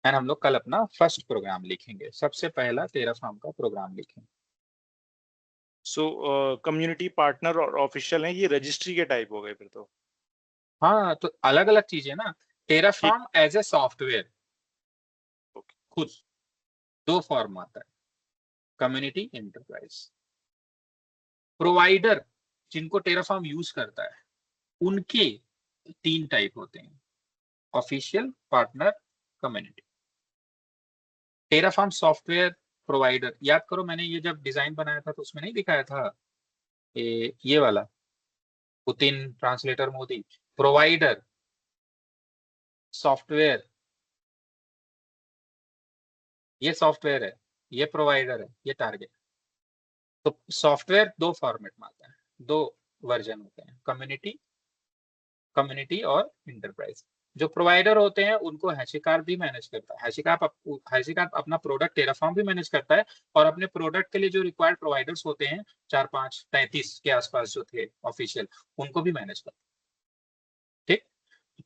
S1: एंड हम लोग कल अपना फर्स्ट प्रोग्राम लिखेंगे, सबसे पहला टेराफॉर्म का प्रोग्राम लिखेंगे।
S4: सो कम्युनिटी पार्टनर और ऑफिशियल है, ये रजिस्ट्री के टाइप हो गए फिर तो।
S1: हाँ, तो अलग अलग चीजें ना। टेराफॉर्म एज ए सॉफ्टवेयर खुद 2 फॉर्म आता है, कम्युनिटी, इंटरप्राइज। प्रोवाइडर जिनको टेराफॉर्म यूज करता है उनके 3 टाइप होते हैं, official, partner, community. Terraform software provider, याद करो मैंने ये जब डिजाइन बनाया था तो उसमें नहीं दिखाया था ये वाला Putin translator Modi. Provider software, ये सॉफ्टवेयर है, ये प्रोवाइडर है, ये टारगेट। तो सॉफ्टवेयर 2 फॉर्मेट में आता है, 2 वर्जन होते हैं, कम्युनिटी और इंटरप्राइज। जो प्रोवाइडर होते हैं उनको हैशिकार्प भी मैनेज करता है। हैशिकार्प अपना प्रोडक्ट टेराफॉर्म भी मैनेज करता है और अपने प्रोडक्ट के लिए जो रिक्वायर्ड प्रोवाइडर्स होते हैं 4, 5, 33 के आसपास जो थे ऑफिशियल, उनको भी मैनेज करता है। ठीक,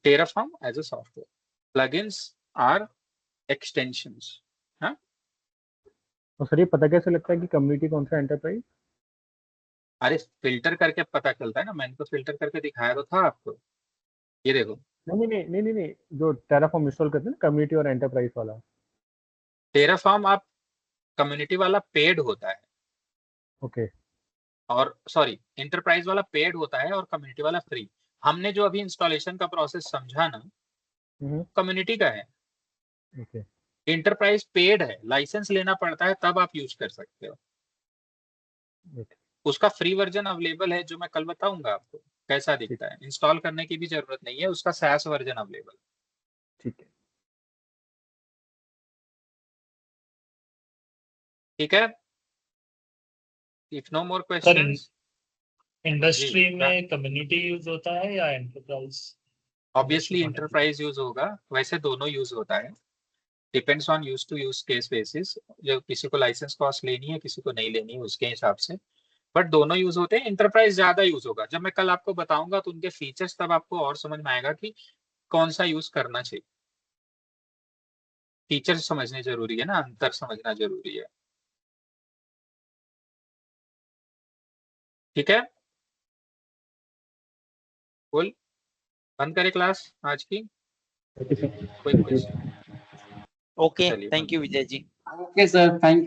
S1: Terraform as a software, plugins are extensions. हाँ,
S3: और सर ये पता कैसे लगता है कि कम्युनिटी कौन सा, एंटरप्राइज?
S1: अरे फिल्टर करके पता चलता है ना, मैंने तो फिल्टर करके दिखाया तो था आपको। ये देखो,
S3: नहीं, जो टेराफॉर्म इंस्टॉल करते हैं ना, कम्युनिटी और एंटरप्राइज वाला।
S1: टेराफॉर्म आप कम्युनिटी वाला पेड होता है
S3: ओके।
S1: और सॉरी इंटरप्राइज वाला पेड होता है और कम्युनिटी वाला फ्री। हमने जो अभी इंस्टॉलेशन का प्रोसेस समझा ना, कम्युनिटी का है।
S3: ओके।
S1: इंटरप्राइज पेड है, लाइसेंस लेना पड़ता है तब आप यूज कर सकते हो। उसका फ्री वर्जन अवेलेबल है जो मैं कल बताऊंगा आपको कैसा दिखता है। इंस्टॉल करने की भी जरूरत नहीं है, उसका SaaS वर्जन अवेलेबल है।
S3: ठीक है।
S1: ठीक है, if no more questions.
S10: Industry में कम्युनिटी यूज होता है या एंटरप्राइज?
S1: ऑब्वियसली इंटरप्राइज यूज होगा, वैसे दोनों यूज होता है, depends on use to use case basis. जो किसी को लाइसेंस कॉस्ट लेनी है, किसी को नहीं लेनी है, उसके हिसाब से, बट दोनों यूज होते हैं। इंटरप्राइज ज्यादा यूज होगा, जब मैं कल आपको बताऊंगा तो उनके फीचर्स तब आपको और समझ में आएगा कि कौन सा यूज करना चाहिए। फीचर्स समझने जरूरी है ना, अंतर समझना जरूरी है। ठीक है, बोल बंद करें क्लास आज की। कोई question?
S6: Okay, thank you Vijay ji.
S7: Okay sir, thank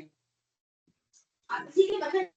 S7: you.